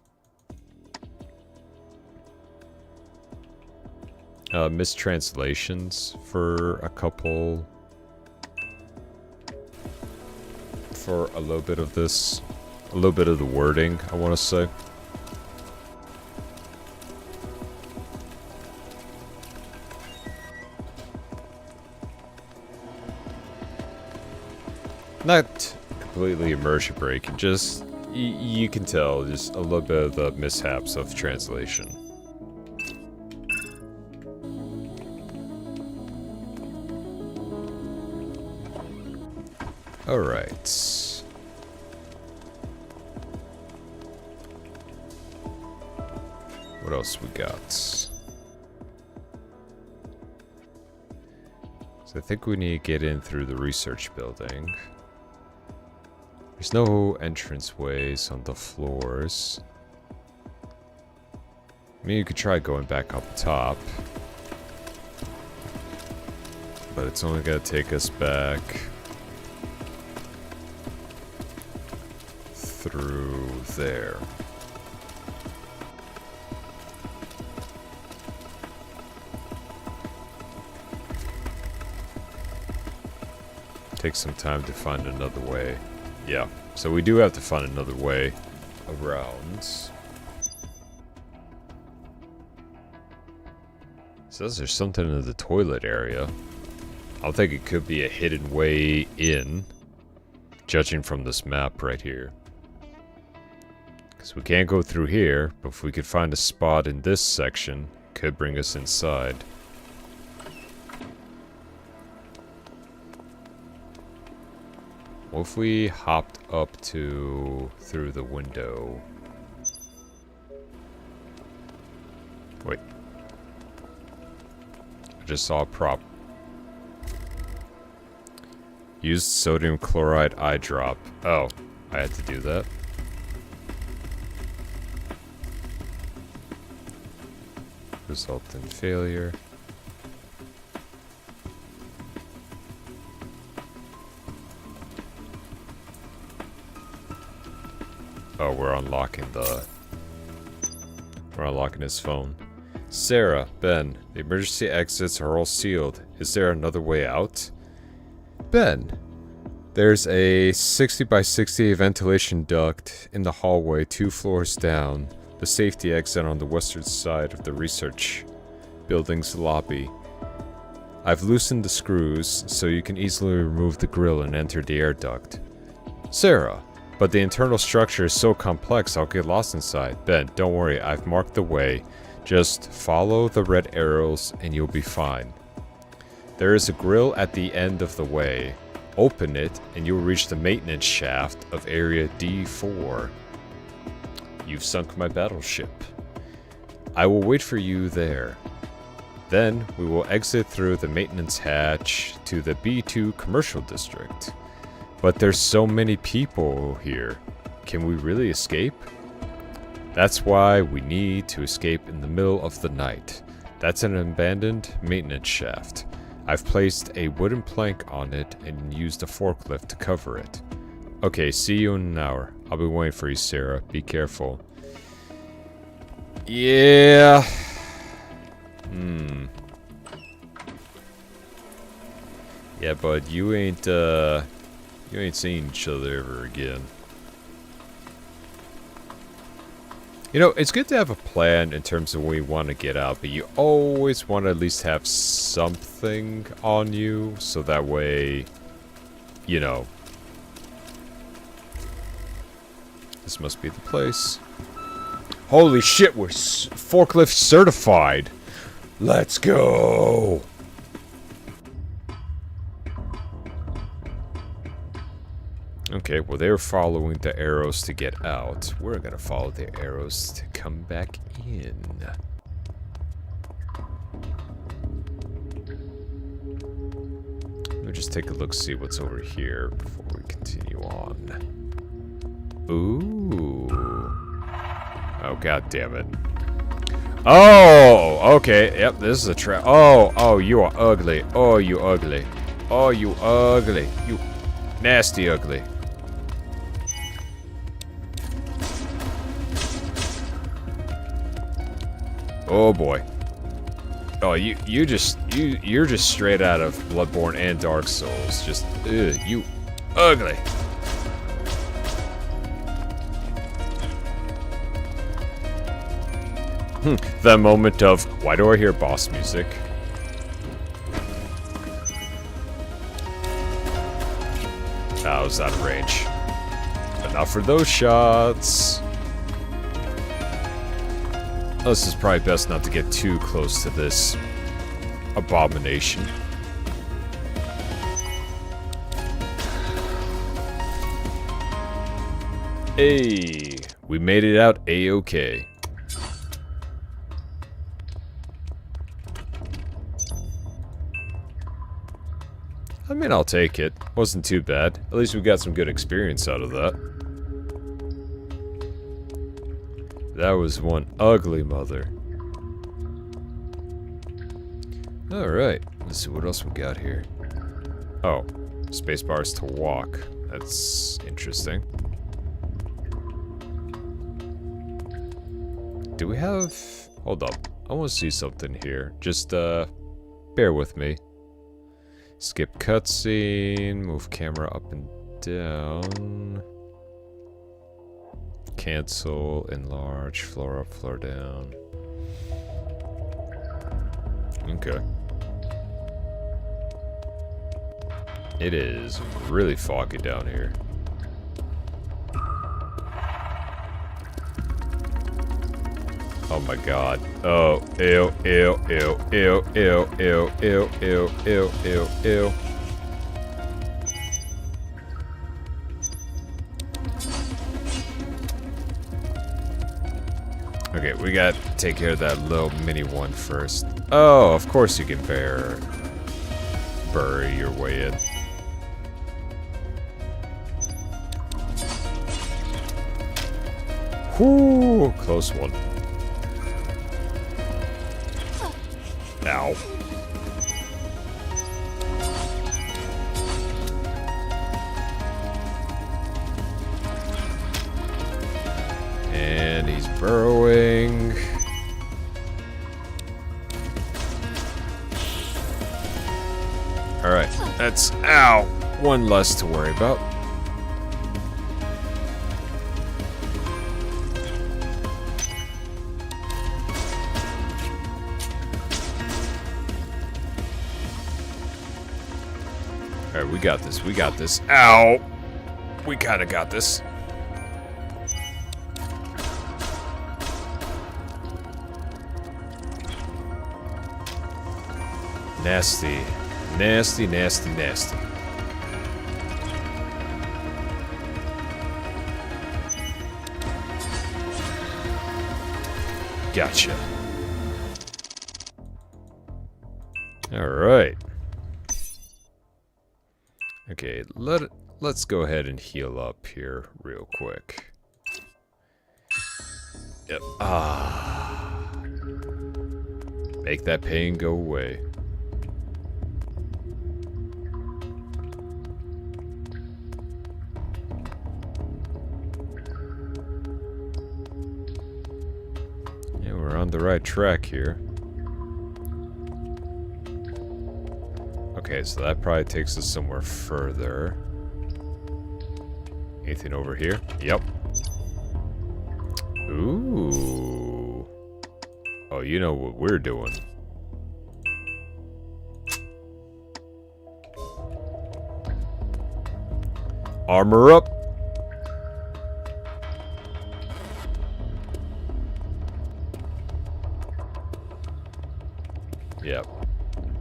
mistranslations for a couple, for a little bit of this, a little bit of the wording, I want to say. Not completely immersion breaking, just, you can tell, just a little bit of the mishaps of translation. Alright. What else we got? So I think we need to get in through the research building. There's no entranceways on the floors. I mean, you could try going back up top. But it's only gonna take us back through there. Take some time to find another way. Yeah, so we do have to find another way around. Says there's something in the toilet area. I don't think it could be a hidden way in, judging from this map right here. Because we can't go through here, but if we could find a spot in this section, could bring us inside. What if we hopped up through the window? Wait. I just saw a prop. Used sodium chloride eye drop. Oh, I had to do that. Result in failure. Oh, we're unlocking his phone. Sarah, Ben, the emergency exits are all sealed. Is there another way out? Ben, there's a 60 by 60 ventilation duct in the hallway 2 floors down. The safety exit on the western side of the research building's lobby. I've loosened the screws so you can easily remove the grill and enter the air duct. Sarah, but the internal structure is so complex I'll get lost inside. Ben, don't worry, I've marked the way. Just follow the red arrows and you'll be fine. There is a grill at the end of the way. Open it and you'll reach the maintenance shaft of area D4. You've sunk my battleship. I will wait for you there. Then we will exit through the maintenance hatch to the B2 commercial district. But there's so many people here. Can we really escape? That's why we need to escape in the middle of the night. That's an abandoned maintenance shaft. I've placed a wooden plank on it and used a forklift to cover it. Okay, see you in an hour. I'll be waiting for you, Sarah. Be careful. Yeah. Yeah, bud, you ain't seeing each other ever again. You know, it's good to have a plan in terms of when you want to get out, but you always want to at least have something on you, so that way, you know. This must be the place. Holy shit, we're forklift certified! Let's go! Okay, well they were following the arrows to get out. We're gonna follow the arrows to come back in. Let me just take a look, see what's over here before we continue on. Ooh. Oh, god damn it. Oh, okay. Yep, this is a trap. Oh, you are ugly. Oh, you ugly. Oh, you ugly. You nasty ugly. Oh boy. Oh, you're just straight out of Bloodborne and Dark Souls. Just you ugly. That moment of, why do I hear boss music? I was out of range. Enough for those shots. This is probably best not to get too close to this abomination. Hey, we made it out A-okay. I mean, I'll take it. Wasn't too bad. At least we got some good experience out of that. That was one ugly mother. Alright, let's see what else we got here. Oh, space bars to walk. That's interesting. Do we have... Hold up. I want to see something here. Just, bear with me. Skip cutscene, move camera up and down. Cancel, enlarge, floor up, floor down. Okay. It is really foggy down here. Oh my god. Oh, ew, ew, ew, ew, ew, ew, ew, ew, ew, ew, ew. Okay, we gotta take care of that little mini one first. Oh, of course you can bury your way in. Whoo, close one. Ow. And he's burrowing. Alright, that's, ow, one less to worry about. Alright, we got this, we got this. Ow! We kinda got this. Nasty. Nasty, nasty, nasty. Gotcha. Alright. Okay, let's go ahead and heal up here real quick. Yep. Ah. Make that pain go away. Yeah, we're on the right track here. Okay, so that probably takes us somewhere further. Anything over here? Yep. Ooh. Oh, you know what we're doing. Armor up. Yep.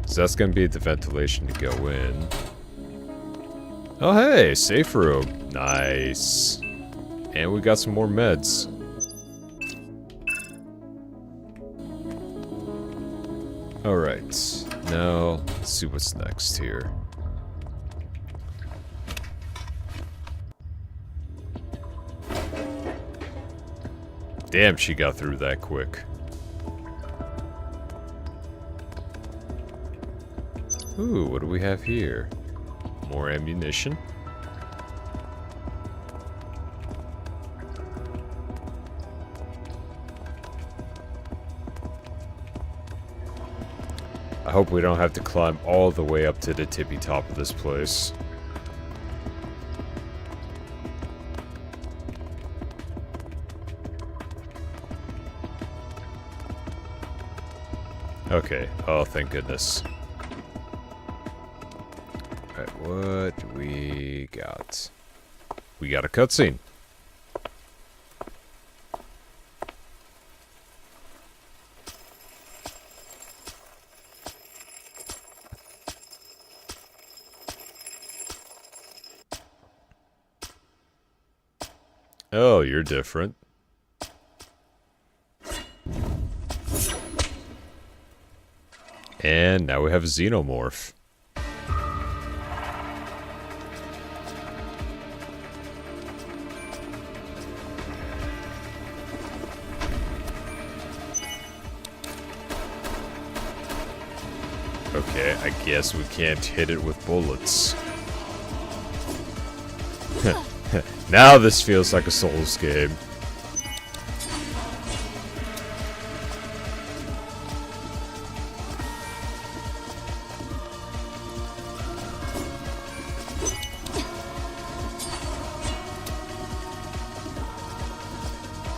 So that's gonna be the ventilation to go in. Oh hey, safe room. Nice. And we got some more meds. Alright. Now, let's see what's next here. Damn, she got through that quick. Ooh, what do we have here? More ammunition. I hope we don't have to climb all the way up to the tippy top of this place. Okay, oh thank goodness. Alright, what do we got? We got a cutscene. Oh, you're different. And now we have a xenomorph. Okay, I guess we can't hit it with bullets. Now this feels like a Souls game.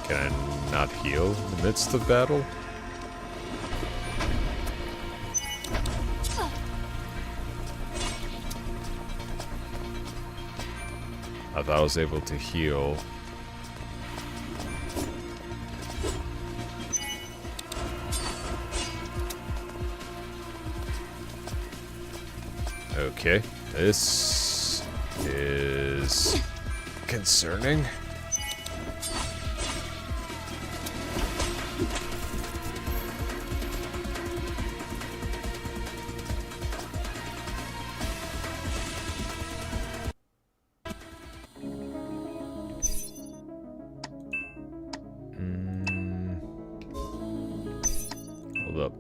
Can I not heal in the midst of battle? I thought I was able to heal. Okay, this is concerning. Hold up.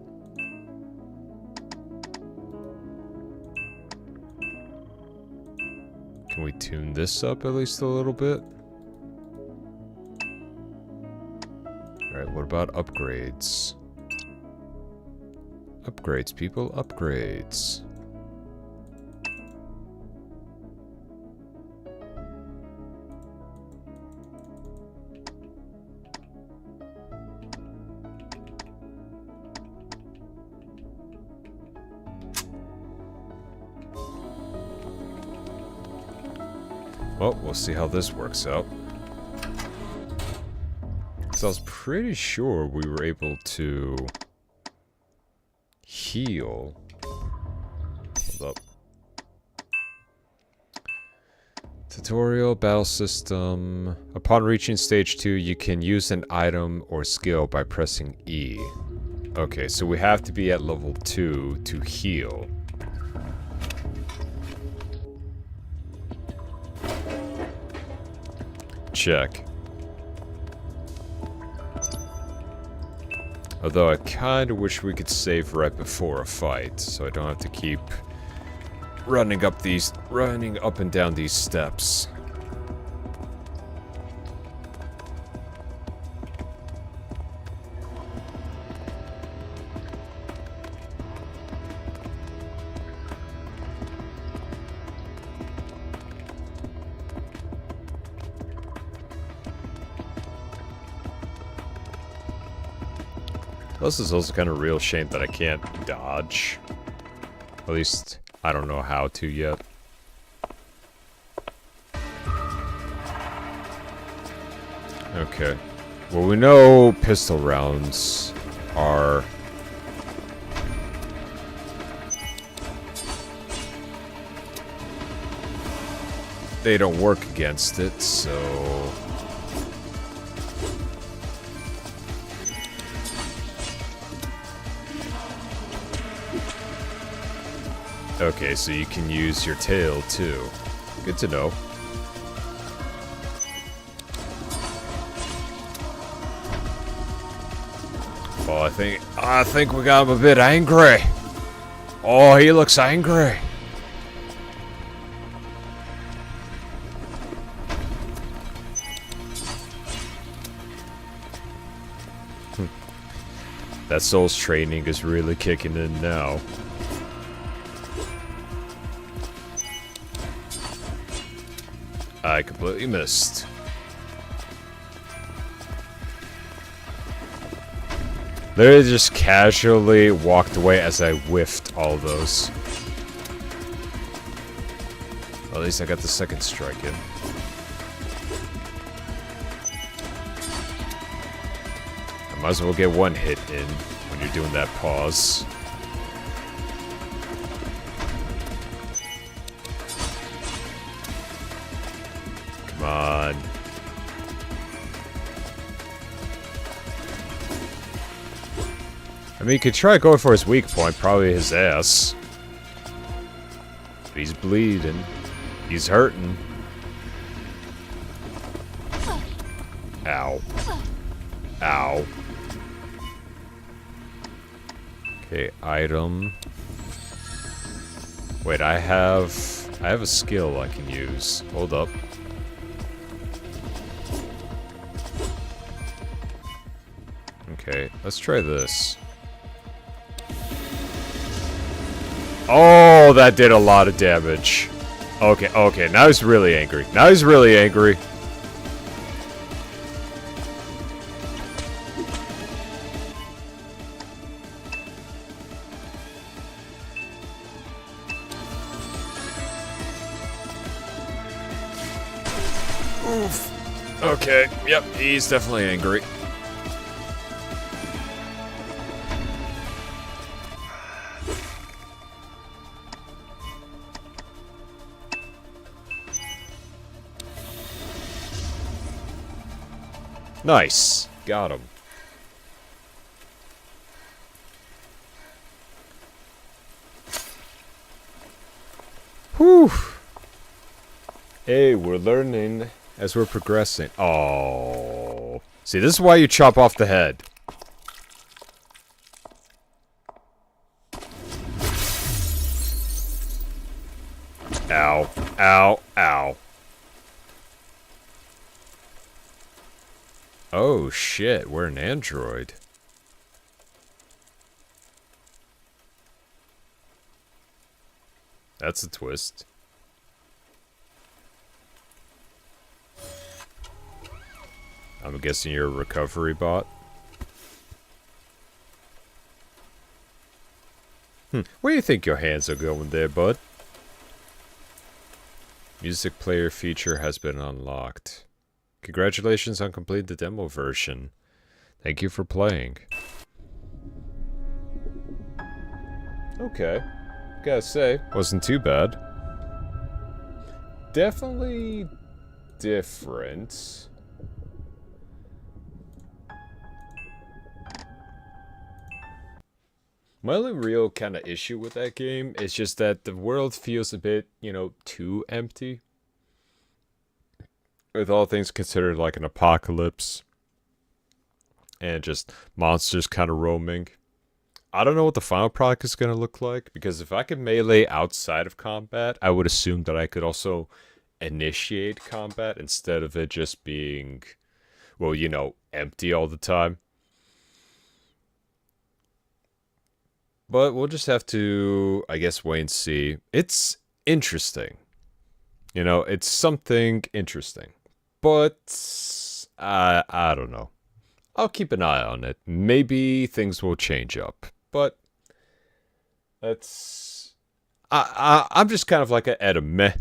Can we tune this up at least a little bit? Alright, what about upgrades? Upgrades, people, upgrades. Well, we'll see how this works out. So I was pretty sure we were able to heal. Hold up. Tutorial, battle system. Upon reaching stage 2, you can use an item or skill by pressing E. Okay, so we have to be at level 2 to heal. Check. Although I kinda wish we could save right before a fight, so I don't have to keep running up and down these steps. This is also kind of a real shame that I can't dodge. At least, I don't know how to yet. Okay. Well, we know pistol rounds are... they don't work against it, so... Okay, so you can use your tail, too. Good to know. Well, I think we got him a bit angry. Oh, he looks angry. That Soul's training is really kicking in now. I completely missed. Literally just casually walked away as I whiffed all those. Well, at least I got the second strike in. I might as well get one hit in when you're doing that pause. Come on. I mean, you could try going for his weak point, probably his ass. But he's bleeding. He's hurting. Ow. Ow. Okay, item. Wait, I have a skill I can use. Hold up. Okay, let's try this. Oh, that did a lot of damage. Okay, okay, now he's really angry. Now he's really angry. Oof. Okay, yep, he's definitely angry. Nice. Got him. Whew. Hey, we're learning as we're progressing. Oh. See, this is why you chop off the head. Ow. Ow. Ow. Oh shit, we're an android. That's a twist. I'm guessing you're a recovery bot. Where do you think your hands are going there, bud? Music player feature has been unlocked. Congratulations on completing the demo version. Thank you for playing. Okay. Gotta say, wasn't too bad. Definitely different. My only real kind of issue with that game is just that the world feels a bit, you know, too empty. With all things considered, like an apocalypse. And just monsters kind of roaming. I don't know what the final product is going to look like, because if I could melee outside of combat, I would assume that I could also initiate combat instead of it just being, well, you know, empty all the time. But we'll just have to, I guess, wait and see. It's interesting. You know, it's something interesting. But, I don't know. I'll keep an eye on it. Maybe things will change up. But, that's... I'm just kind of like at a meh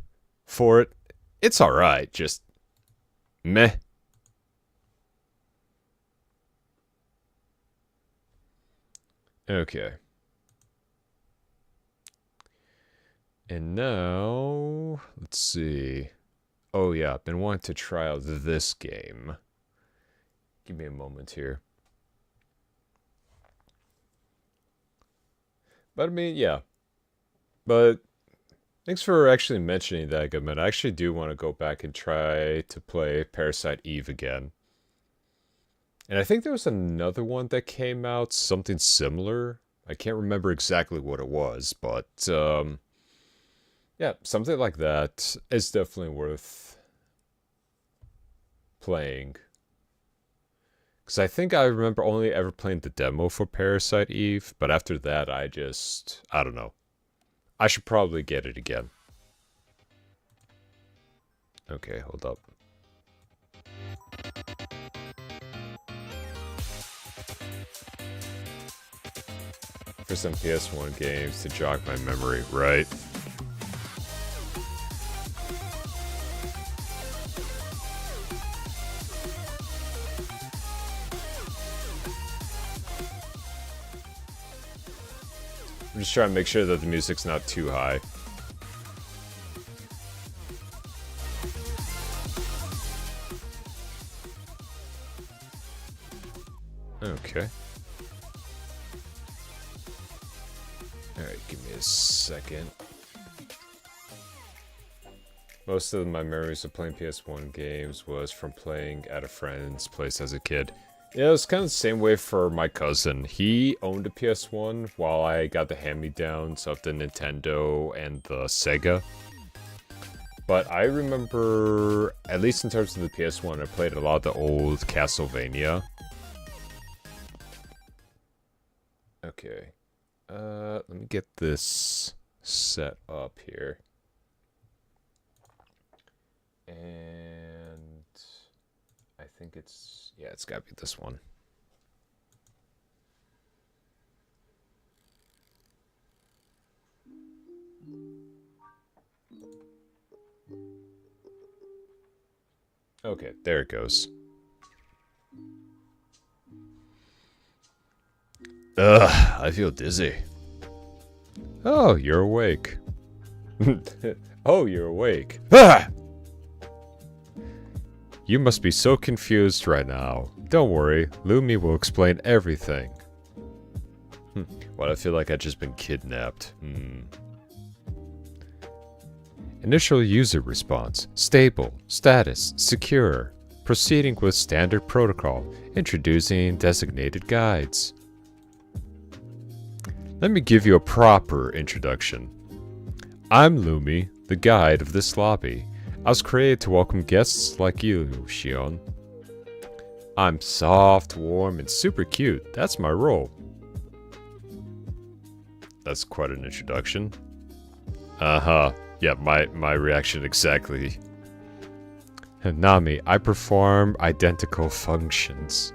for it. It's alright, just meh. Okay. And now, let's see. Oh yeah, I've been wanting to try out this game. Give me a moment here. But I mean, yeah. But thanks for actually mentioning that, Goodman. I actually do want to go back and try to play Parasite Eve again. And I think there was another one that came out, something similar. I can't remember exactly what it was, but yeah, something like that is definitely worth playing. Because I think I remember only ever playing the demo for Parasite Eve, but after that I don't know. I should probably get it again. Okay, hold up. For some PS1 games to jog my memory, right? I'm just trying to make sure that the music's not too high. Okay. Alright, give me a second. Most of my memories of playing PS1 games was from playing at a friend's place as a kid. Yeah, it was kind of the same way for my cousin. He owned a PS1 while I got the hand-me-downs of the Nintendo and the Sega. But I remember, at least in terms of the PS1, I played a lot of the old Castlevania. Okay. Let me get this set up here. And I think it's, yeah, it's gotta be this one. Okay, there it goes. Ugh, I feel dizzy. Oh, you're awake. Oh, you're awake. Ah! You must be so confused right now. Don't worry, Lumi will explain everything. What, I feel like I've just been kidnapped. Initial user response. Stable. Status. Secure. Proceeding with standard protocol. Introducing designated guides. Let me give you a proper introduction. I'm Lumi, the guide of this lobby. I was created to welcome guests like you, Shion. I'm soft, warm, and super cute. That's my role. That's quite an introduction. Uh-huh. Yeah, my reaction exactly. Nami, I perform identical functions.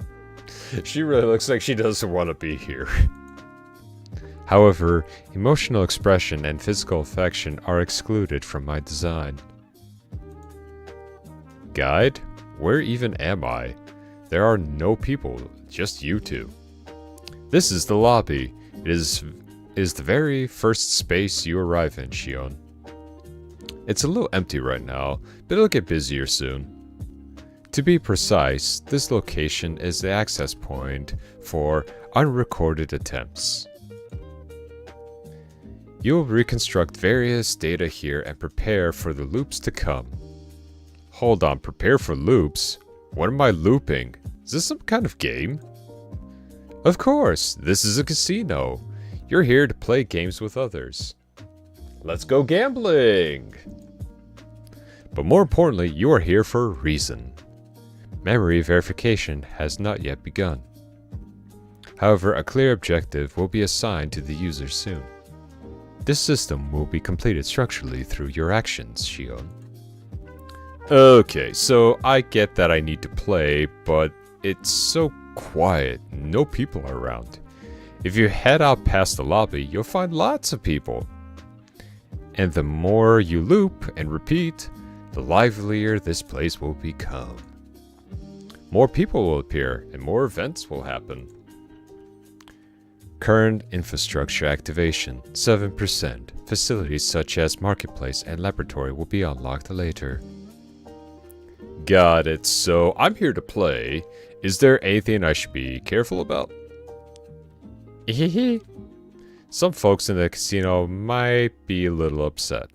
She really looks like she doesn't want to be here. However, emotional expression and physical affection are excluded from my design. Guide? Where even am I? There are no people, just you two. This is the lobby. It is the very first space you arrive in, Shion. It's a little empty right now, but it'll get busier soon. To be precise, this location is the access point for unrecorded attempts. You'll reconstruct various data here and prepare for the loops to come. Hold on, prepare for loops? What am I looping? Is this some kind of game? Of course, this is a casino. You're here to play games with others. Let's go gambling! But more importantly, you are here for a reason. Memory verification has not yet begun. However, a clear objective will be assigned to the user soon. This system will be completed structurally through your actions, Shion. Okay, so I get that I need to play, but it's so quiet, no people are around. If you head out past the lobby, you'll find lots of people. And the more you loop and repeat, the livelier this place will become. More people will appear, and more events will happen. Current infrastructure activation, 7%. Facilities such as marketplace and laboratory will be unlocked later. Got it, so I'm here to play. Is there anything I should be careful about? Hehehe. Some folks in the casino might be a little upset.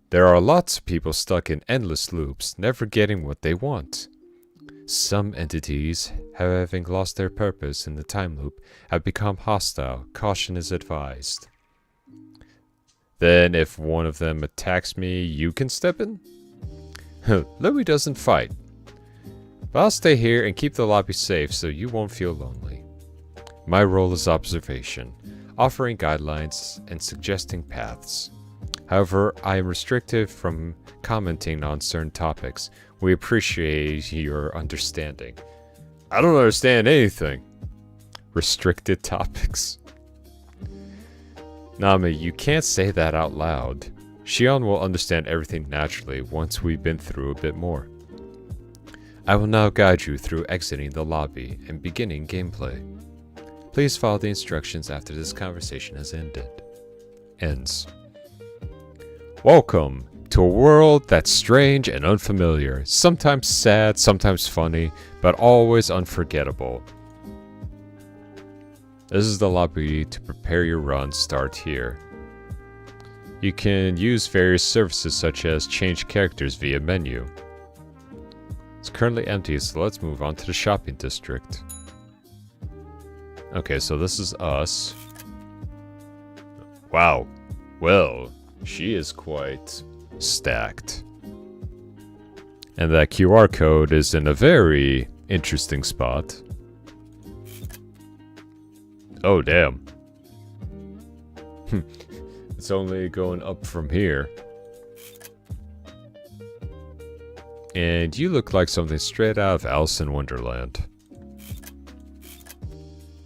There are lots of people stuck in endless loops, never getting what they want. Some entities, having lost their purpose in the time loop, have become hostile. Caution is advised. Then if one of them attacks me, you can step in? Louis doesn't fight. But I'll stay here and keep the lobby safe so you won't feel lonely. My role is observation, offering guidelines and suggesting paths. However, I am restricted from commenting on certain topics. We appreciate your understanding. I don't understand anything. Restricted topics. Nami, you can't say that out loud. Shion will understand everything naturally once we've been through a bit more. I will now guide you through exiting the lobby and beginning gameplay. Please follow the instructions after this conversation has ended. Ends. Welcome to a world that's strange and unfamiliar, sometimes sad, sometimes funny, but always unforgettable. This is the lobby to prepare your run. Start here. You can use various services such as change characters via menu. It's currently empty, so let's move on to the shopping district. Okay, so this is us. Wow. Well, she is quite stacked. And that QR code is in a very interesting spot. Oh, damn. It's only going up from here. And you look like something straight out of Alice in Wonderland.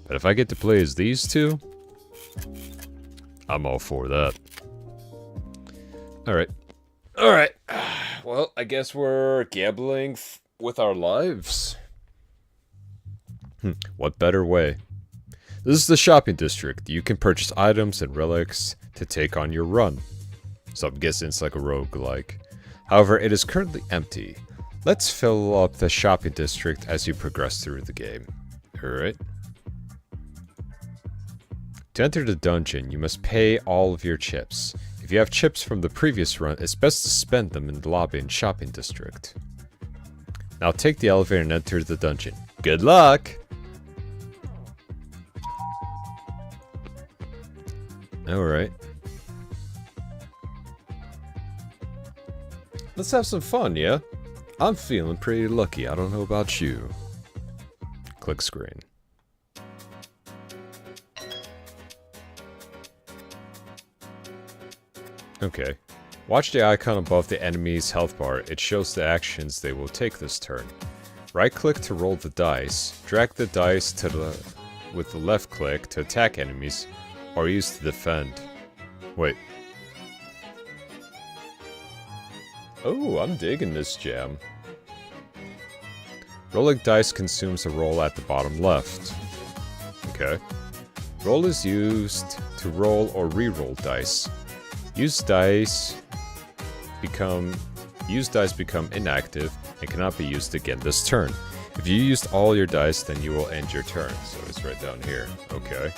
But if I get to play as these two, I'm all for that. Alright. Alright. Well, I guess we're gambling with our lives. What better way? This is the shopping district. You can purchase items and relics to take on your run. So I'm guessing it's like a roguelike. However, it is currently empty. Let's fill up the shopping district as you progress through the game. Alright. To enter the dungeon, you must pay all of your chips. If you have chips from the previous run, it's best to spend them in the lobby and shopping district. Now take the elevator and enter the dungeon. Good luck! Alright. Let's have some fun, yeah? I'm feeling pretty lucky. I don't know about you. Click screen. Okay. Watch the icon above the enemy's health bar. It shows the actions they will take this turn. Right-click to roll the dice. Drag the dice to the with the left click to attack enemies, or use to defend. Wait. Oh, I'm digging this jam. Rolling dice consumes a roll at the bottom left. Okay. Roll is used to roll or re-roll dice. Used dice become inactive and cannot be used again this turn. If you used all your dice, then you will end your turn. So it's right down here. Okay.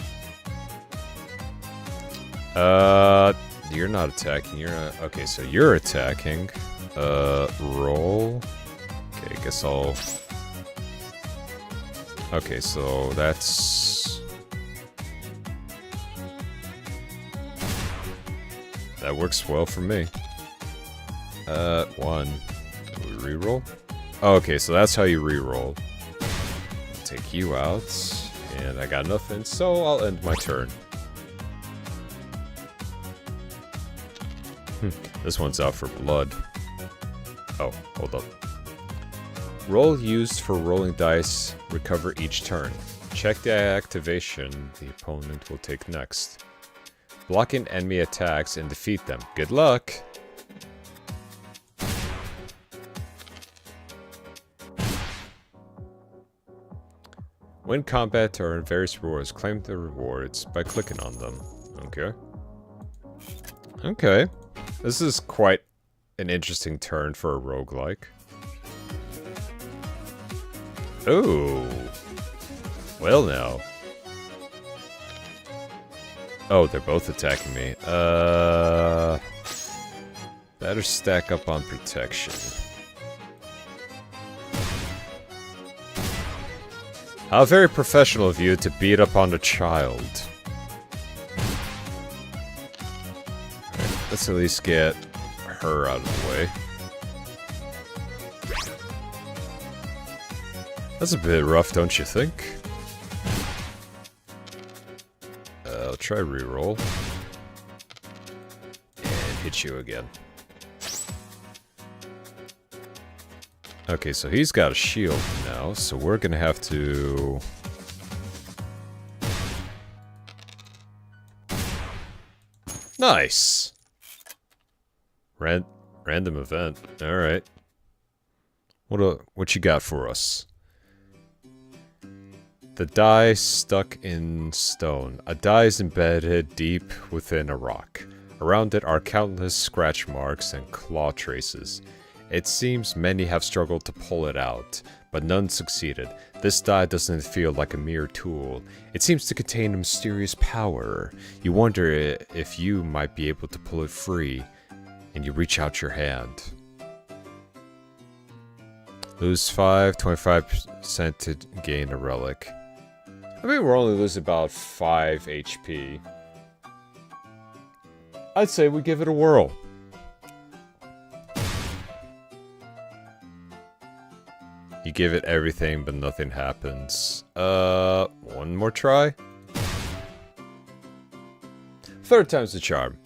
You're not attacking. You're not. Okay, so you're attacking. Roll. Okay, I guess I'll. Okay, so that's. That works well for me. One. Do we reroll? Oh, okay, so that's how you reroll. I'll take you out, and I got nothing, so I'll end my turn. This one's out for blood. Oh, hold up. Roll used for rolling dice, recover each turn. Check the activation the opponent will take next. Blocking enemy attacks and defeat them. Good luck! Win combat or various rewards. Claim the rewards by clicking on them. Okay. Okay. This is quite an interesting turn for a roguelike. Oh. Well now. Oh, they're both attacking me. Better stack up on protection. How very professional of you to beat up on a child. Right, let's at least get her out of the way. That's a bit rough, don't you think? I'll try reroll. And hit you again. Okay, so he's got a shield now, so we're gonna have to... Nice! Random event. Alright. What you got for us? The die stuck in stone. A die is embedded deep within a rock. Around it are countless scratch marks and claw traces. It seems many have struggled to pull it out, but none succeeded. This die doesn't feel like a mere tool. It seems to contain a mysterious power. You wonder if you might be able to pull it free, and you reach out your hand. Lose 5, 25% to gain a relic. I mean, we're only losing about 5 HP. I'd say we give it a whirl. You give it everything, but nothing happens. One more try? Third time's the charm.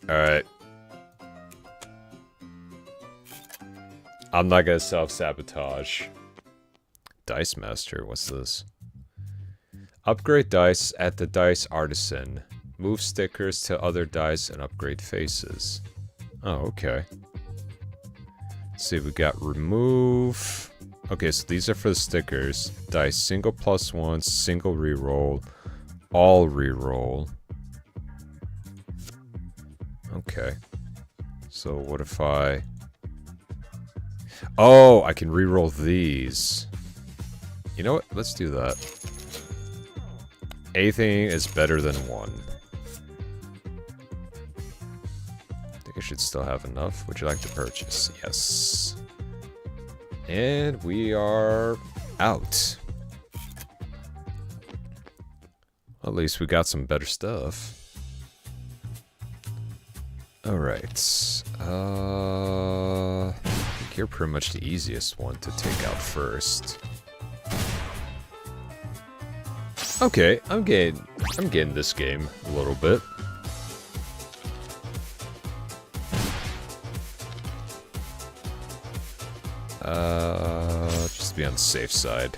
Alright. I'm not gonna self-sabotage. Dice Master, what's this? Upgrade dice at the Dice Artisan. Move stickers to other dice and upgrade faces. Oh, okay. Let's see, we got remove. Okay, so these are for the stickers. Dice single +1, single reroll, all reroll. Okay. So what if I... Oh, I can reroll these. You know what? Let's do that. Anything is better than 1. I should still have enough. Would you like to purchase? Yes. And we are out. At least we got some better stuff. Alright. I think you're pretty much the easiest one to take out first. Okay, I'm getting this game a little bit. Just to be on the safe side.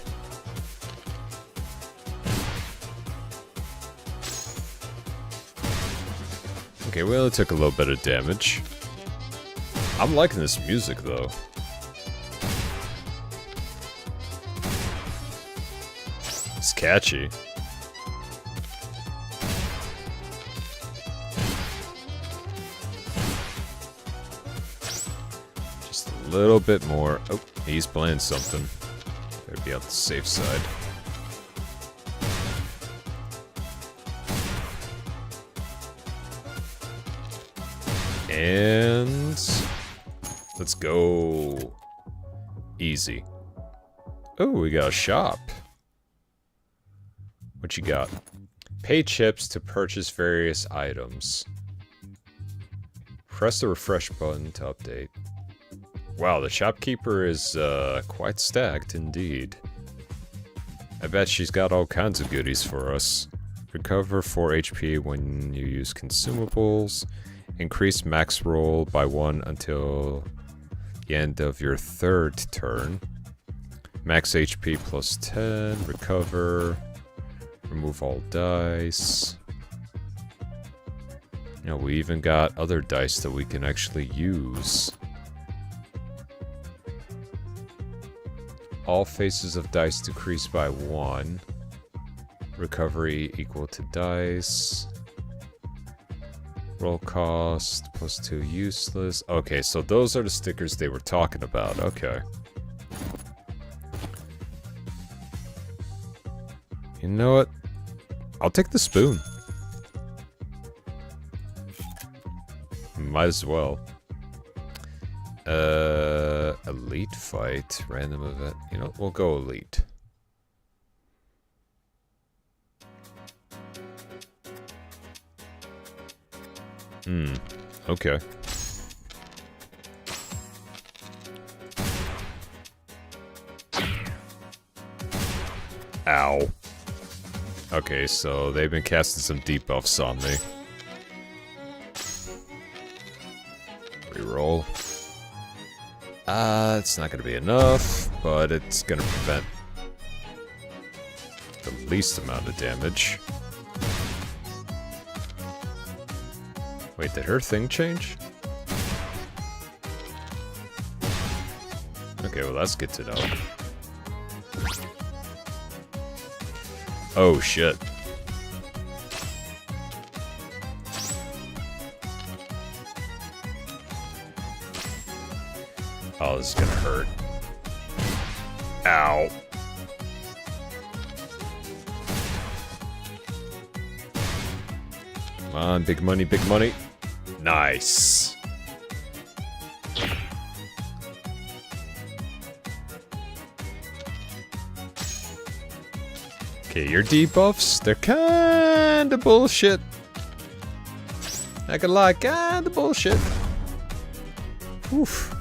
Okay, we only took a little bit of damage. I'm liking this music, though. catchy. Just a little bit more. Oh, he's playing something. Better be on the safe side. And let's go. Easy. Oh, we got a shop. What you got? Pay chips to purchase various items. Press the refresh button to update. Wow, the shopkeeper is quite stacked indeed. I bet she's got all kinds of goodies for us. Recover 4 HP when you use consumables. Increase max roll by 1 until the end of your 3rd turn. Max HP plus 10. Recover. Remove all dice. You know, we even got other dice that we can actually use. All faces of dice decrease by 1. Recovery equal to dice. Roll cost plus 2 useless. Okay, so those are the stickers they were talking about. Okay. You know what? I'll take the spoon. Might as well. Elite fight. Random event. You know, we'll go elite. Okay. Ow. Okay, so they've been casting some debuffs on me. Reroll. It's not gonna be enough, but it's gonna prevent the least amount of damage. Wait, did her thing change? Okay, well that's good to know. Oh shit. Oh, this is gonna hurt. Ow. Come on, big money, big money. Nice. Okay, your debuffs, they're kinda bullshit. Not gonna lie, kinda bullshit. Oof.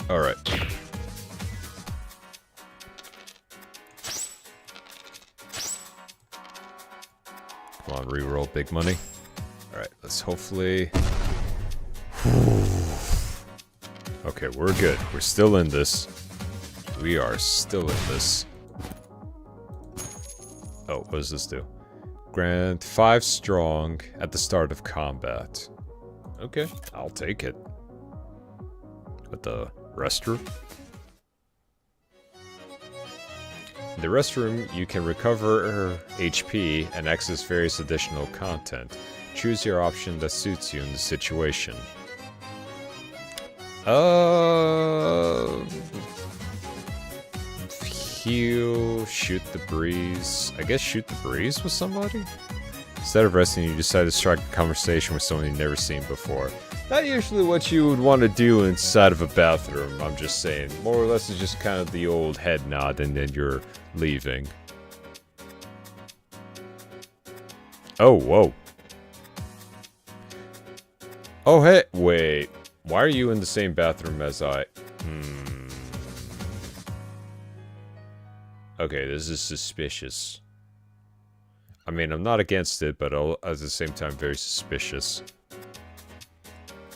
Alright. Come on, reroll big money. Alright, let's hopefully... Okay, we're good. We're still in this. We are still in this. Oh, what does this do? Grant 5 strong at the start of combat. Okay, I'll take it. But the restroom? In the restroom, you can recover HP and access various additional content. Choose your option that suits you in the situation. Heal, shoot the breeze. I guess shoot the breeze with somebody? Instead of resting, you decide to strike a conversation with someone you've never seen before. Not usually what you would want to do inside of a bathroom, I'm just saying. More or less it's just kind of the old head nod and then you're leaving. Oh, whoa. Oh, hey, wait. Why are you in the same bathroom as I... Okay, this is suspicious. I mean, I'm not against it, but at the same time, very suspicious.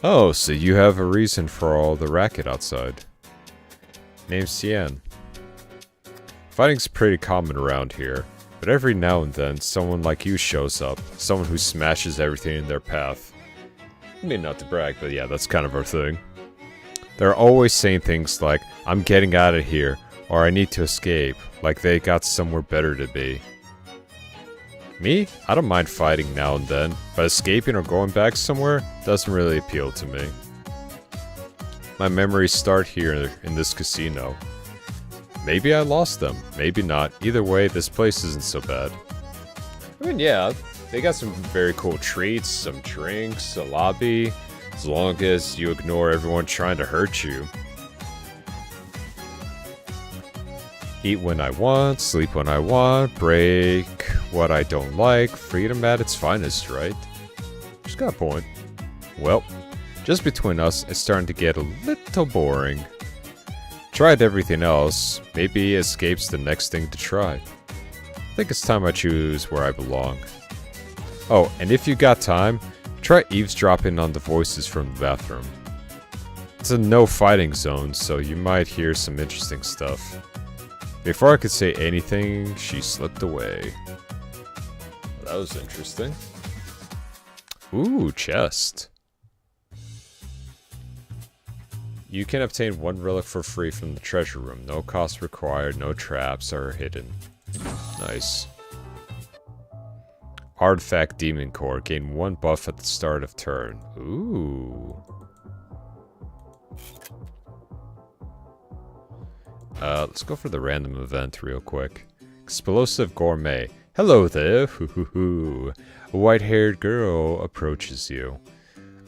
Oh, so you have a reason for all the racket outside. Name's Cien. Fighting's pretty common around here, but every now and then, someone like you shows up. Someone who smashes everything in their path. I mean, not to brag, but yeah, that's kind of our thing. They're always saying things like, I'm getting out of here, or I need to escape, like they got somewhere better to be. Me? I don't mind fighting now and then, but escaping or going back somewhere doesn't really appeal to me. My memories start here in this casino. Maybe I lost them, maybe not. Either way, this place isn't so bad. I mean, yeah, they got some very cool treats, some drinks, a lobby, as long as you ignore everyone trying to hurt you. Eat when I want, sleep when I want, break what I don't like, freedom at its finest, right? She's got a point. Well, just between us, it's starting to get a little boring. Tried everything else, maybe escape's the next thing to try. I think it's time I choose where I belong. Oh, and if you got time, try eavesdropping on the voices from the bathroom. It's a no fighting zone, so you might hear some interesting stuff. Before I could say anything, she slipped away. That was interesting. Ooh, chest. You can obtain one relic for free from the treasure room. No cost required, no traps are hidden. Nice. Artifact Demon Core. Gain 1 buff at the start of turn. Ooh. Let's go for the random event real quick. Explosive Gourmet. Hello there. Hoo-hoo-hoo. A white-haired girl approaches you.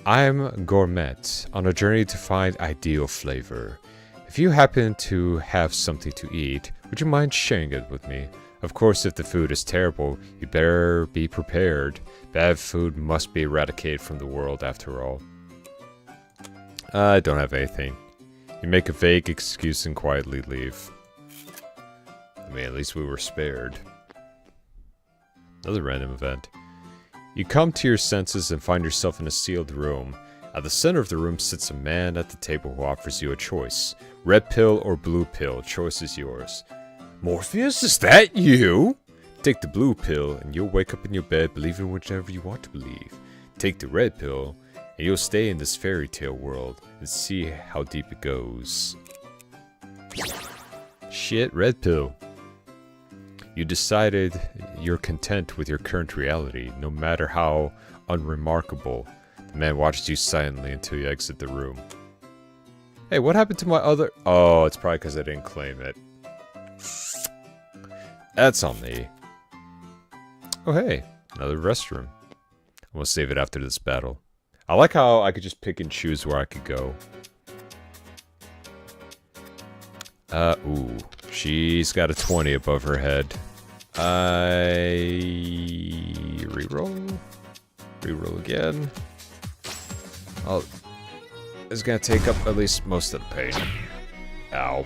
I'm Gourmet, on a journey to find ideal flavor. If you happen to have something to eat, would you mind sharing it with me? Of course, if the food is terrible, you better be prepared. Bad food must be eradicated from the world after all. I don't have anything. You make a vague excuse and quietly leave. I mean, at least we were spared. Another random event. You come to your senses and find yourself in a sealed room. At the center of the room sits a man at the table who offers you a choice. Red pill or blue pill, choice is yours. Morpheus, is that you? Take the blue pill and you'll wake up in your bed believing whatever you want to believe. Take the red pill and you'll stay in this fairy tale world and see how deep it goes. Shit, red pill. You decided you're content with your current reality, no matter how unremarkable. The man watches you silently until you exit the room. Hey, what happened to my other... Oh, it's probably because I didn't claim it. That's on me. Oh, hey. Another restroom. We'll save it after this battle. I like how I could just pick and choose where I could go. Ooh. She's got a 20 above her head. Reroll? Reroll again. Oh, it's gonna take up at least most of the pain. Ow.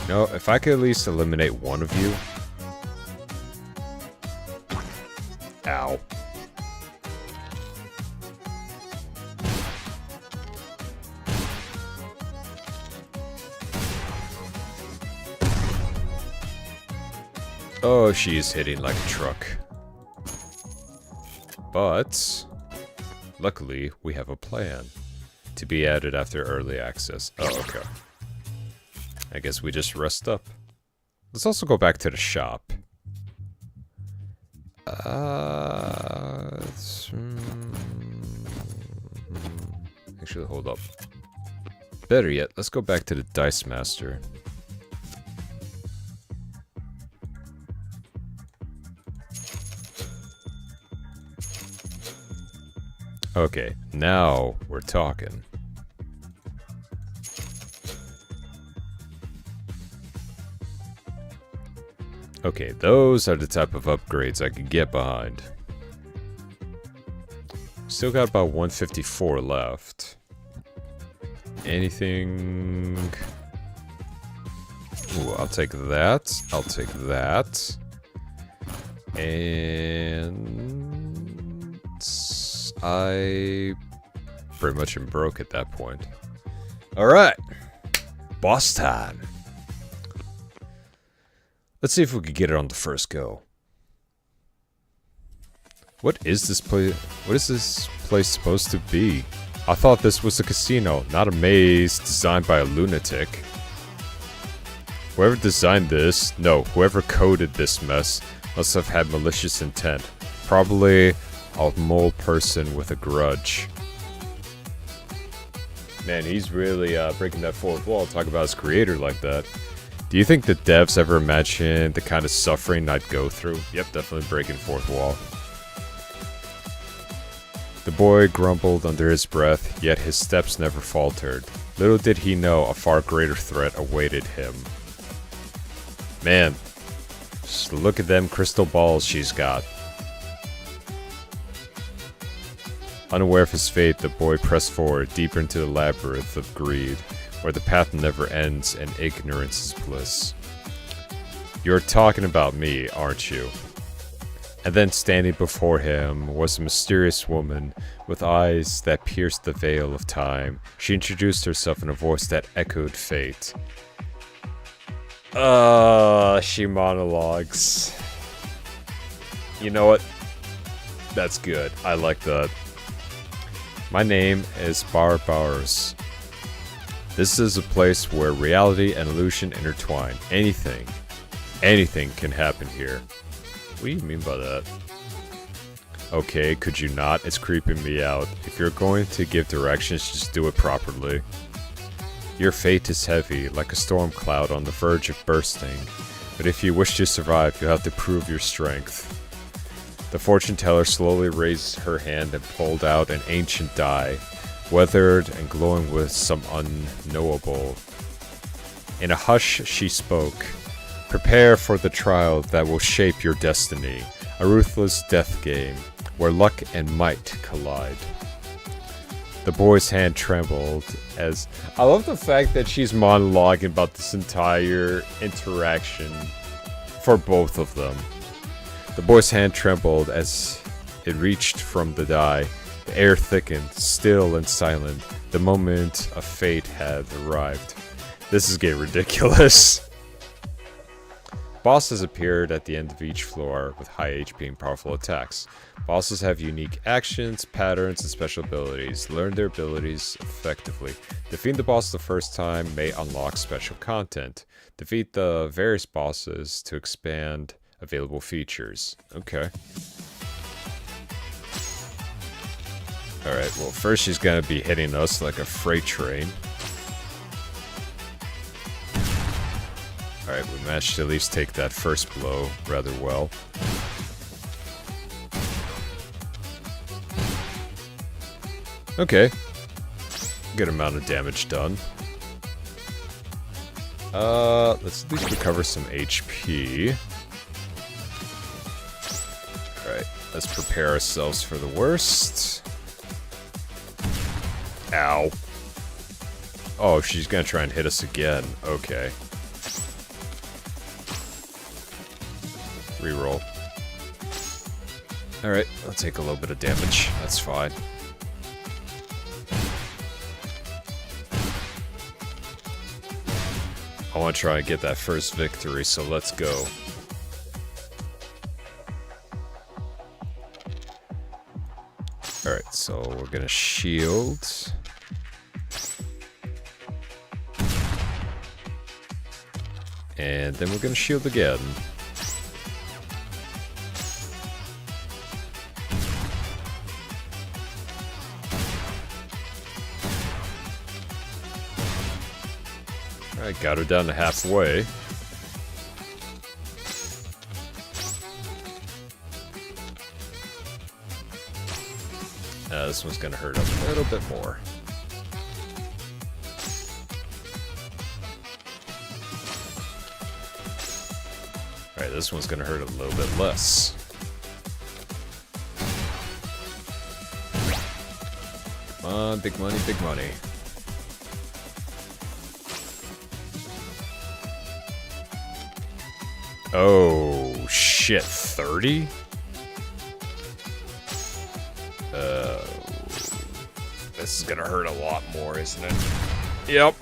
No, if I could at least eliminate one of you. Ow. Oh, she is hitting like a truck. But luckily, we have a plan to be added after early access. Oh, okay. I guess we just rest up. Let's also go back to the shop. Actually, hold up. Better yet, let's go back to the Dice Master. Okay, now we're talking. Okay, those are the type of upgrades I could get behind. Still got about 154 left. Anything... Ooh, I'll take that. I'll take that. And... I pretty much am broke at that point. Alright. Boss time. Let's see if we can get it on the first go. What is this place? What is this place supposed to be? I thought this was a casino, not a maze designed by a lunatic. Whoever designed this, no, whoever coded this mess must have had malicious intent. Probably a mole person with a grudge. Man, he's really breaking that fourth wall. Talk about his creator like that. Do you think the devs ever imagined the kind of suffering I'd go through? Yep, definitely breaking fourth wall. The boy grumbled under his breath, yet his steps never faltered. Little did he know a far greater threat awaited him. Man, just look at them crystal balls she's got. Unaware of his fate, the boy pressed forward, deeper into the labyrinth of greed, where the path never ends and ignorance is bliss. You're talking about me, aren't you? And then standing before him was a mysterious woman with eyes that pierced the veil of time. She introduced herself in a voice that echoed fate. She monologues. You know what? That's good. I like that. My name is Barbaros. This is a place where reality and illusion intertwine. Anything can happen here. What do you mean by that? Okay, could you not? It's creeping me out. If you're going to give directions, just do it properly. Your fate is heavy, like a storm cloud on the verge of bursting. But if you wish to survive, you'll have to prove your strength. The fortune teller slowly raised her hand and pulled out an ancient die, weathered and glowing with some unknowable. In a hush, she spoke. Prepare for the trial that will shape your destiny. A ruthless death game, where luck and might collide. The boy's hand trembled as... I love the fact that she's monologuing about this entire interaction for both of them. The boy's hand trembled as it reached from the die. The air thickened, still and silent. The moment of fate had arrived. This is getting ridiculous. Bosses appeared at the end of each floor with high HP and powerful attacks. Bosses have unique actions, patterns, and special abilities. Learn their abilities effectively. Defeat the boss the first time may unlock special content. Defeat the various bosses to expand available features. Okay. Alright, well first she's gonna be hitting us like a freight train. Alright, we managed to at least take that first blow rather well. Okay. Good amount of damage done. Let's at least recover some HP. Alright, let's prepare ourselves for the worst. Ow. Oh, she's gonna try and hit us again. Okay. Reroll. Alright, I'll take a little bit of damage. That's fine. I want to try and get that first victory, so let's go. Alright, so we're gonna shield. And then we're gonna shield again. Alright, got her down to halfway. This one's gonna hurt a little bit more. Alright, this one's gonna hurt a little bit less. Come on, big money, big money. Oh, shit, 30? This is gonna hurt a lot more, isn't it? Yep.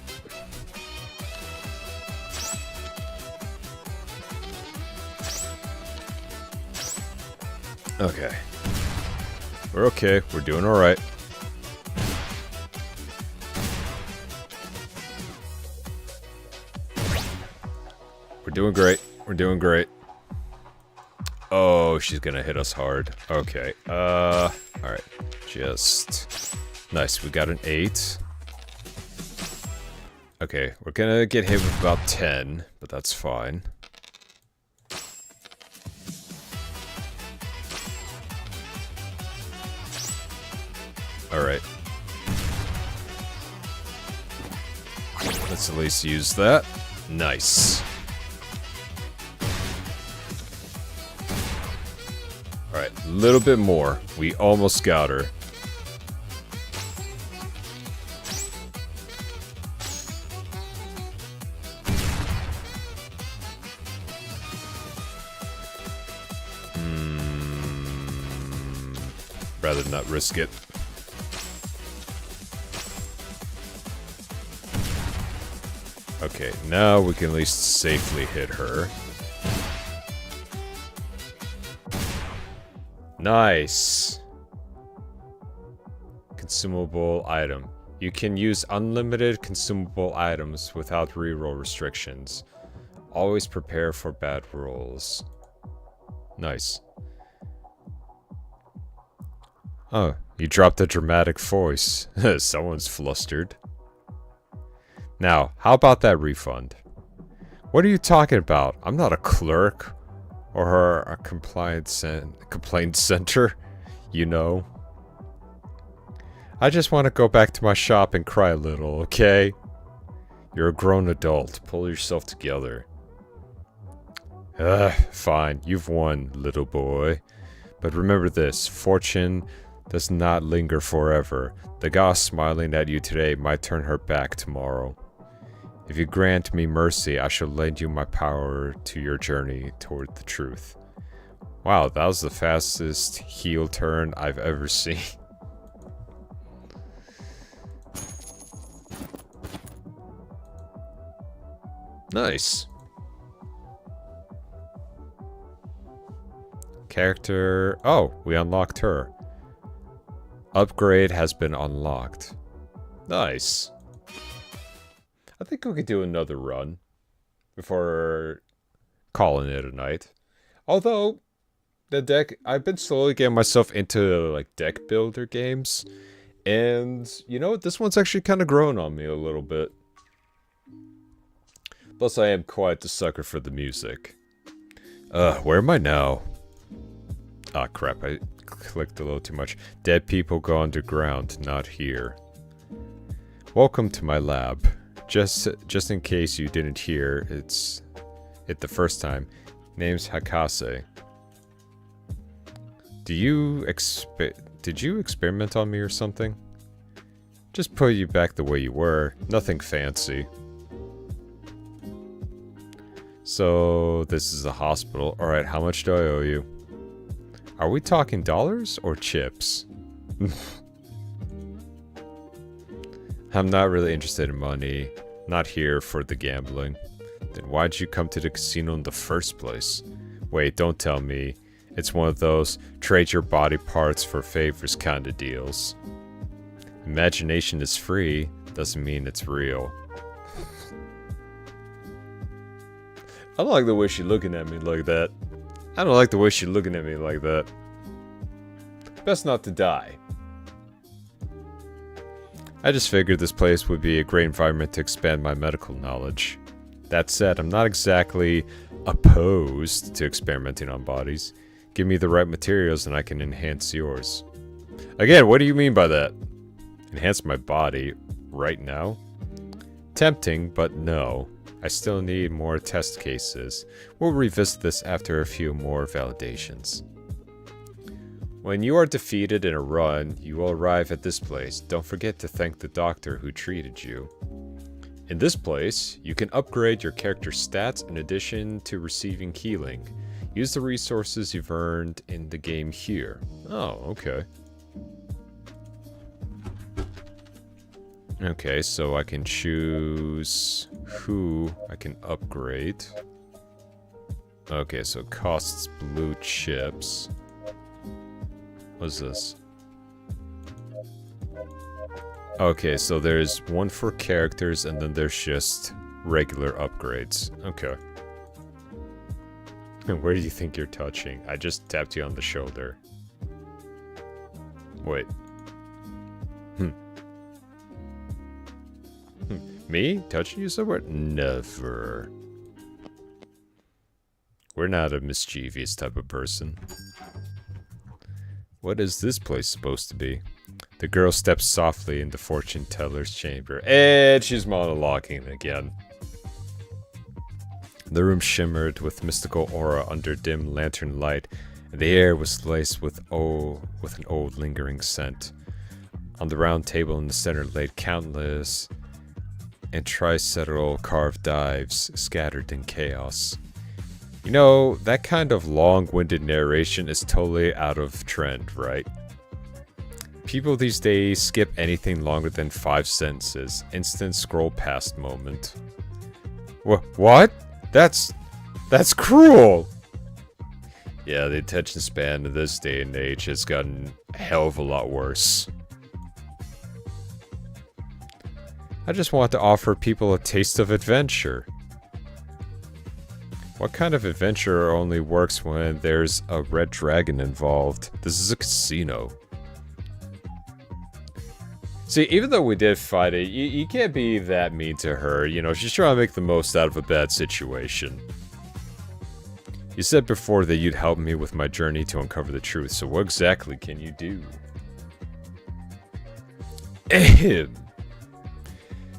Okay. We're okay. We're doing alright. We're doing great. We're doing great. Oh, she's gonna hit us hard. Okay. Alright. Just... Nice. We got an 8. Okay. We're gonna get hit with about 10, but that's fine. Alright. Let's at least use that. Nice. Alright, a little bit more. We almost got her. Rather not risk it. Okay, now we can at least safely hit her. Nice. Consumable item. You can use unlimited consumable items without reroll restrictions. Always prepare for bad rolls. Nice. Oh, you dropped a dramatic voice. Someone's flustered. Now, how about that refund? What are you talking about? I'm not a clerk or a complaint center, you know. I just want to go back to my shop and cry a little, okay? You're a grown adult. Pull yourself together. Fine. You've won, little boy. But remember this, fortune does not linger forever. The goddess smiling at you today might turn her back tomorrow. If you grant me mercy, I shall lend you my power to your journey toward the truth. Wow, that was the fastest heel turn I've ever seen. Nice. Character... Oh, we unlocked her. Upgrade has been unlocked. Nice. I think we could do another run before calling it a night. Although, the deck... I've been slowly getting myself into, like, deck builder games. And, you know what? This one's actually kind of grown on me a little bit. Plus, I am quite the sucker for the music. Where am I now? Ah, crap. I clicked a little too much. Dead people go underground, not here. Welcome to my lab. Just in case you didn't hear it the first time. Name's Hakase. Did you experiment on me or something? Just put you back the way you were. Nothing fancy. So, this is a hospital. Alright, how much do I owe you? Are we talking dollars or chips? I'm not really interested in money. Not here for the gambling. Then why'd you come to the casino in the first place? Wait, don't tell me. It's one of those trade your body parts for favors kind of deals. Imagination is free, doesn't mean it's real. I don't like the way she's looking at me like that. I don't like the way she's looking at me like that. Best not to die. I just figured this place would be a great environment to expand my medical knowledge. That said, I'm not exactly opposed to experimenting on bodies. Give me the right materials and I can enhance yours. Again, what do you mean by that? Enhance my body right now? Tempting, but no. I still need more test cases. We'll revisit this after a few more validations. When you are defeated in a run, you will arrive at this place. Don't forget to thank the doctor who treated you. In this place, you can upgrade your character's stats in addition to receiving healing. Use the resources you've earned in the game here. Oh, okay. Okay, so I can choose who I can upgrade. Okay, so it costs blue chips. What's this? Okay, so there's one for characters, and then there's just regular upgrades. Okay. Where do you think you're touching? I just tapped you on the shoulder. Wait. Me? Touching you somewhere? Never. We're not a mischievous type of person. What is this place supposed to be? The girl steps softly in the fortune teller's chamber. And she's monologuing again. The room shimmered with mystical aura under dim lantern light, and the air was laced with an old lingering scent. On the round table in the center laid countless and triceteral carved dives scattered in chaos. You know, that kind of long-winded narration is totally out of trend, right? People these days skip anything longer than 5 sentences. Instant scroll past moment. What? That's cruel! Yeah, the attention span in this day and age has gotten a hell of a lot worse. I just want to offer people a taste of adventure. What kind of adventure only works when there's a red dragon involved? This is a casino. See, even though we did fight it, you can't be that mean to her. You know, she's trying to make the most out of a bad situation. You said before that you'd help me with my journey to uncover the truth, so what exactly can you do? Ahem.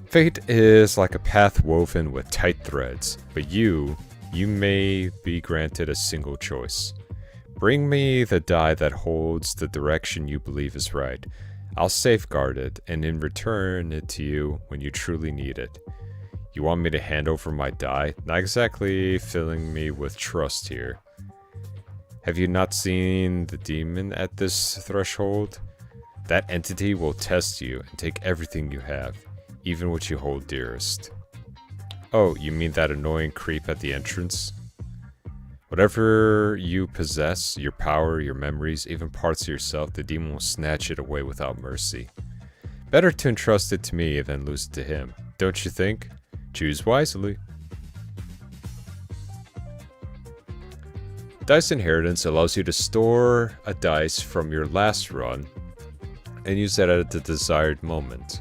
Fate is like a path woven with tight threads, but you may be granted a single choice. Bring me the die that holds the direction you believe is right. I'll safeguard it, and in return it to you when you truly need it. You want me to hand over my die? Not exactly filling me with trust here. Have you not seen the demon at this threshold? That entity will test you and take everything you have, even what you hold dearest. Oh, you mean that annoying creep at the entrance? Whatever you possess, your power, your memories, even parts of yourself, the demon will snatch it away without mercy. Better to entrust it to me than lose it to him, don't you think? Choose wisely. Dice Inheritance allows you to store a dice from your last run and use that at the desired moment.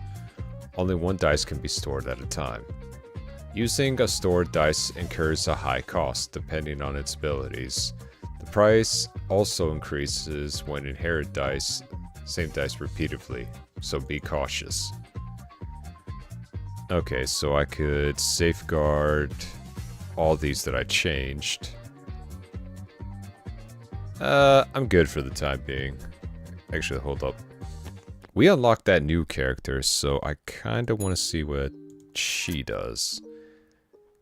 Only one dice can be stored at a time. Using a stored dice incurs a high cost, depending on its abilities. The price also increases when inherit dice, same dice repeatedly, so be cautious. Okay, so I could safeguard all these that I changed. I'm good for the time being. Actually, hold up. We unlocked that new character, so I kinda want to see what she does.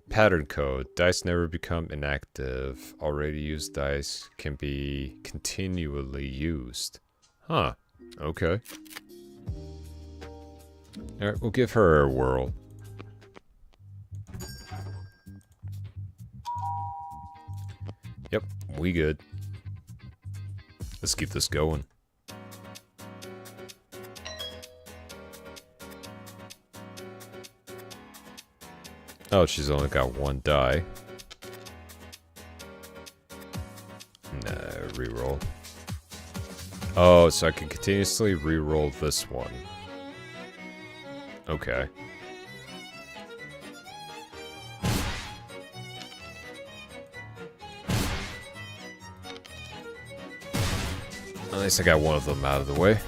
Pattern code. Dice never become inactive. Already used dice can be continually used. Huh. Okay. Alright, we'll give her a whirl. Yep, we good. Let's keep this going. Oh, she's only got one die. Nah, reroll. Oh, so I can continuously reroll this one. Okay. At least I got one of them out of the way.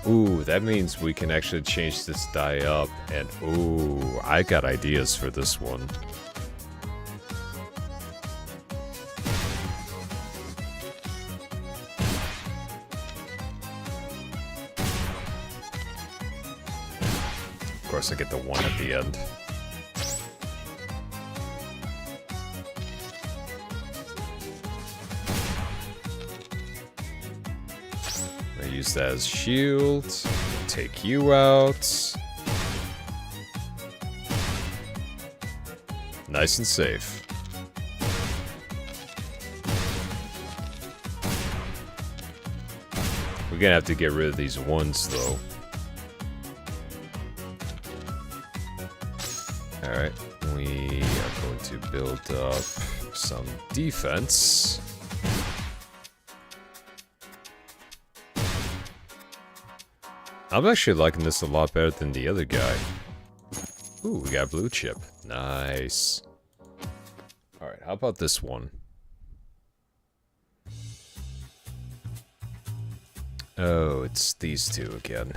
Ooh, that means we can actually change this die up, and ooh, I got ideas for this one. Of course, I get the one at the end. Use that as shield. Take you out. Nice and safe. We're gonna have to get rid of these ones, though. Alright, we are going to build up some defense. I'm actually liking this a lot better than the other guy. Ooh, we got blue chip. Nice. Alright, how about this one? Oh, it's these two again.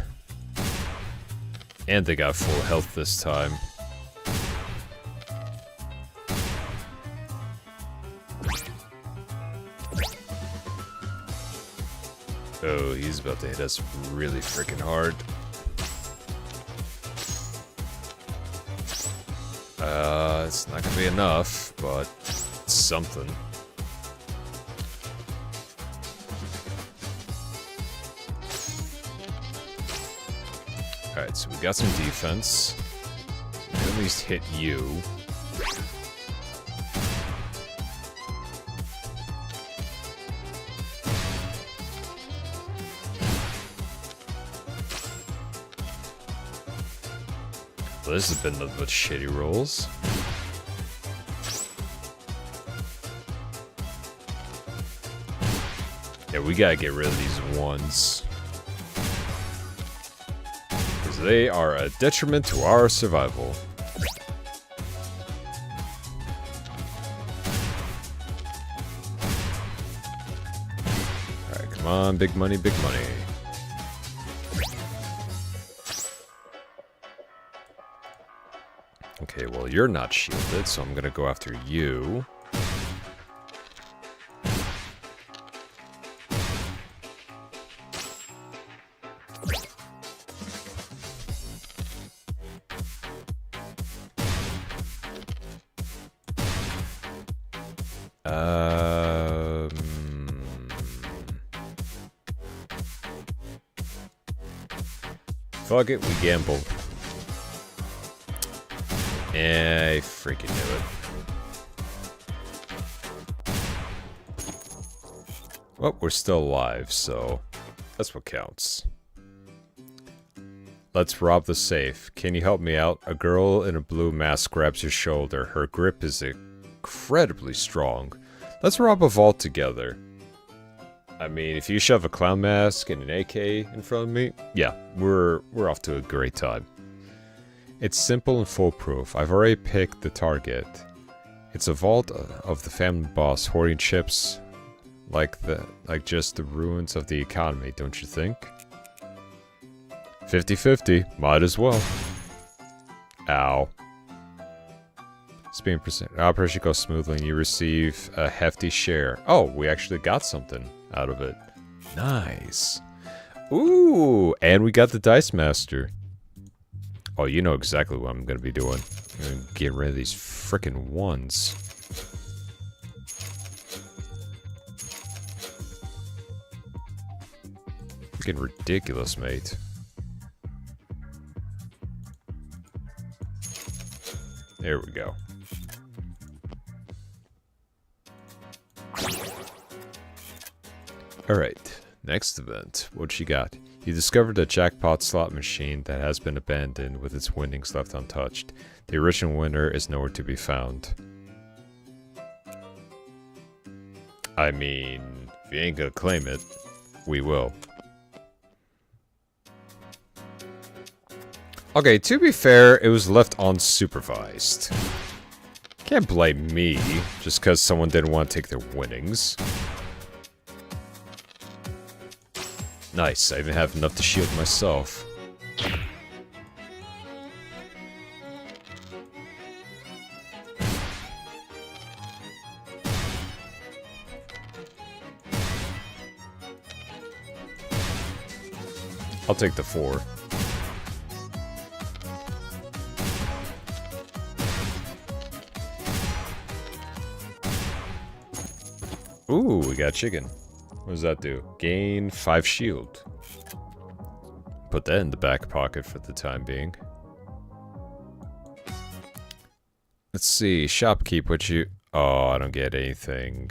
And they got full health this time. Oh, he's about to hit us really freaking hard. It's not gonna be enough, but it's something. Alright, so we got some defense. We can at least hit you. Well, this has been nothing but shitty rolls. Yeah, we gotta get rid of these ones. Because they are a detriment to our survival. Alright, come on, big money, big money. Okay, well, you're not shielded, so I'm gonna go after you. Fuck it, we gamble. I freaking knew it. Well, we're still alive, so that's what counts. Let's rob the safe. Can you help me out? A girl in a blue mask grabs your shoulder. Her grip is incredibly strong. Let's rob a vault together. I mean, if you shove a clown mask and an AK in front of me, yeah, we're off to a great time. It's simple and foolproof. I've already picked the target. It's a vault of the family boss hoarding chips like just the ruins of the economy, don't you think? 50-50, might as well. Ow. Speeding percent. Operation goes smoothly and you receive a hefty share. Oh, we actually got something out of it. Nice. Ooh, and we got the Dice Master. Oh, you know exactly what I'm gonna be doing. I'm gonna get rid of these frickin' ones. Freaking ridiculous, mate. There we go. Alright, next event. What you got? You discovered a jackpot slot machine that has been abandoned with its winnings left untouched. The original winner is nowhere to be found. I mean, if you ain't gonna claim it, we will. Okay, to be fair, it was left unsupervised. Can't blame me, just because someone didn't want to take their winnings. Nice, I even have enough to shield myself. I'll take the 4. Ooh, we got chicken. What does that do? Gain 5 shield. Put that in the back pocket for the time being. Let's see. Shopkeep, what you... Oh, I don't get anything.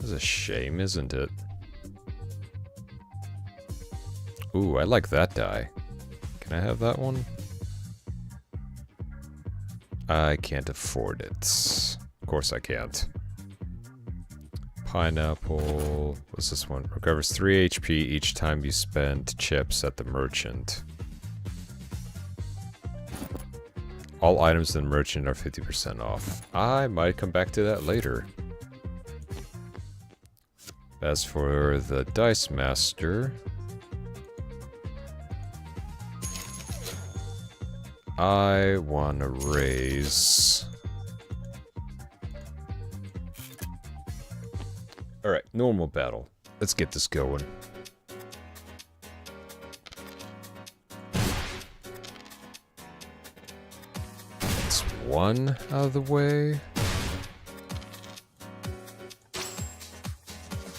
That's a shame, isn't it? Ooh, I like that die. Can I have that one? I can't afford it. Of course I can't. Pineapple. What's this one? Recovers 3 HP each time you spend chips at the merchant. All items in the merchant are 50% off. I might come back to that later. As for the Dice Master, I want to raise... Alright, normal battle. Let's get this going. That's one out of the way.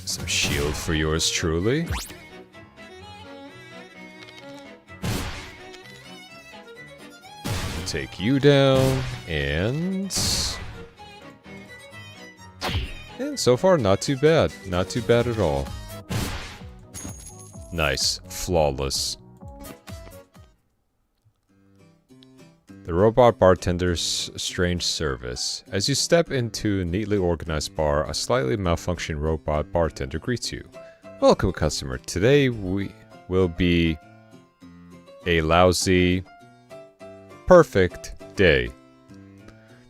Some shield for yours truly. Take you down, and so far not too bad. Not too bad at all. Nice. Flawless. The robot bartender's strange service. As you step into a neatly organized bar, a slightly malfunctioning robot bartender greets you. Welcome, customer. Today we will be a lousy, perfect day.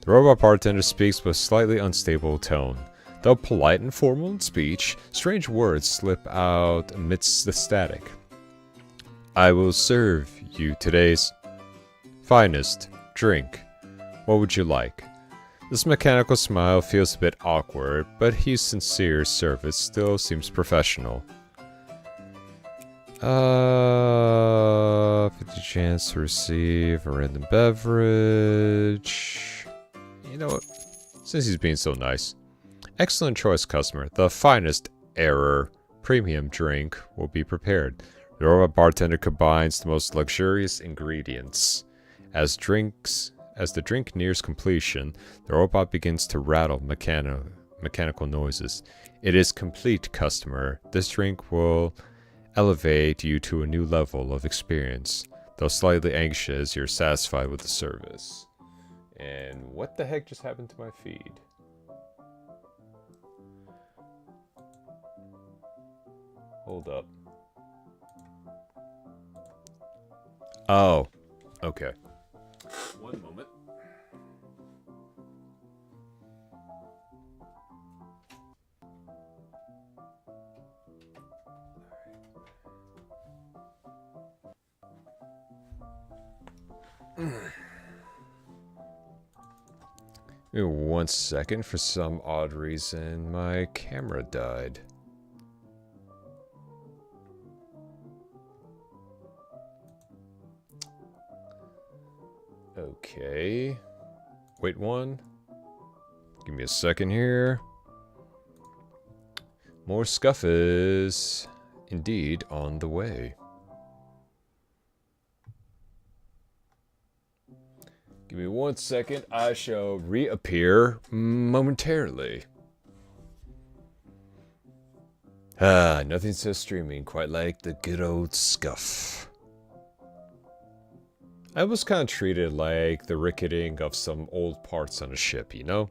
The robot bartender speaks with a slightly unstable tone. Though polite and formal in speech, strange words slip out amidst the static. I will serve you today's finest drink. What would you like? This mechanical smile feels a bit awkward, but his sincere service still seems professional. 50 chance to receive a random beverage. You know what? Since he's being so nice. Excellent choice, customer. The finest error premium drink will be prepared. The robot bartender combines the most luxurious ingredients. As the drink nears completion, the robot begins to rattle mechanical noises. It is complete, customer. This drink will elevate you to a new level of experience. Though slightly anxious, you're satisfied with the service. And what the heck just happened to my feed? Hold up. Oh, okay. One moment. Give me 1 second. For some odd reason, my camera died. Okay. Wait one. Give me a second here. More scuff is indeed on the way. Give me 1 second. I shall reappear momentarily. Nothing says streaming quite like the good old scuff. I was kind of treated like the ricketing of some old parts on a ship, you know?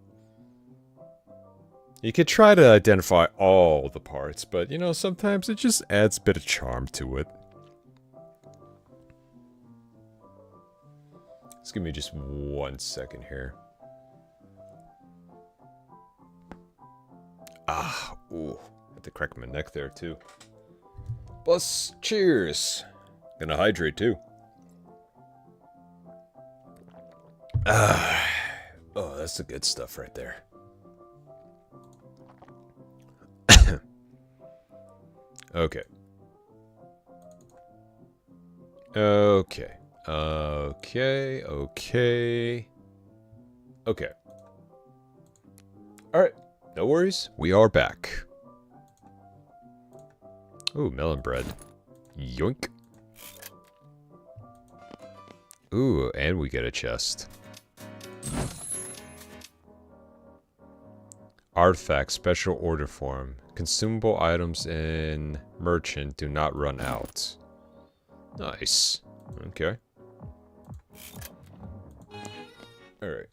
You could try to identify all the parts, but, you know, sometimes it just adds a bit of charm to it. Just give me just 1 second here. Ooh. Had to crack my neck there, too. Plus, cheers. Gonna hydrate, too. Oh, that's the good stuff right there. Okay. Okay. Alright, no worries. We are back. Ooh, melon bread. Yoink. Ooh, and we get a chest. Artifact special order form. Consumable items in merchant do not run out. Nice. Okay. Alright.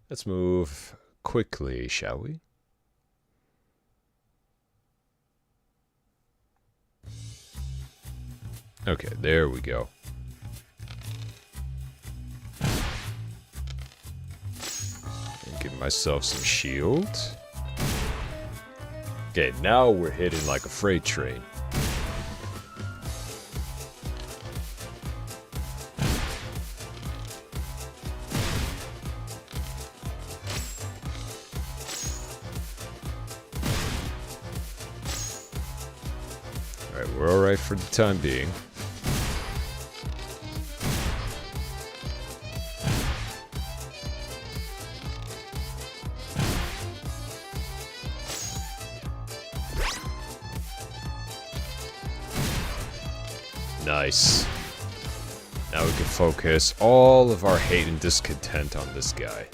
Let's move quickly, shall we? Okay, there we go. And give myself some shield. Okay, now we're hitting like a freight train. Alright, we're alright for the time being. Nice. Now we can focus all of our hate and discontent on this guy.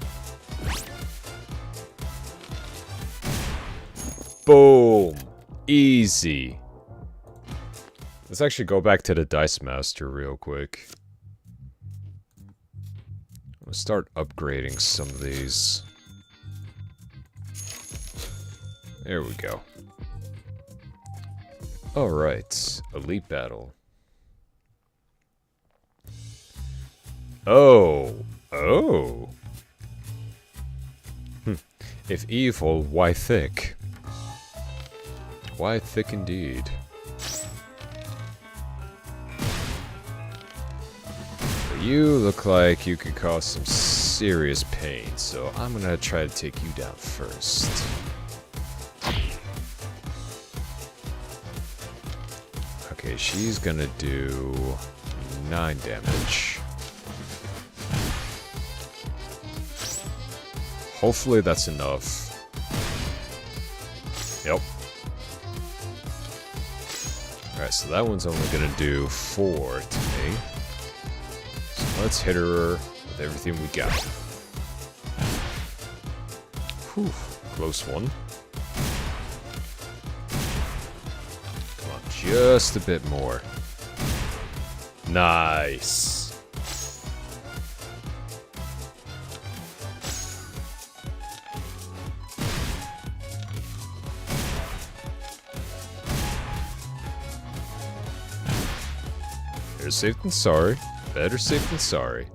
Boom! Easy. Let's actually go back to the Dice Master real quick. Let's start upgrading some of these. There we go. Alright, Elite Battle. Oh. Oh. If evil, why thick? Why thick indeed? You look like you could cause some serious pain, so I'm gonna try to take you down first. Okay, she's gonna do 9 damage. Hopefully that's enough. Yep. Alright, so that one's only gonna do 4 to me. So let's hit her with everything we got. Whew, close one. Come on, just a bit more. Nice. Better safe than sorry. Better safe than sorry.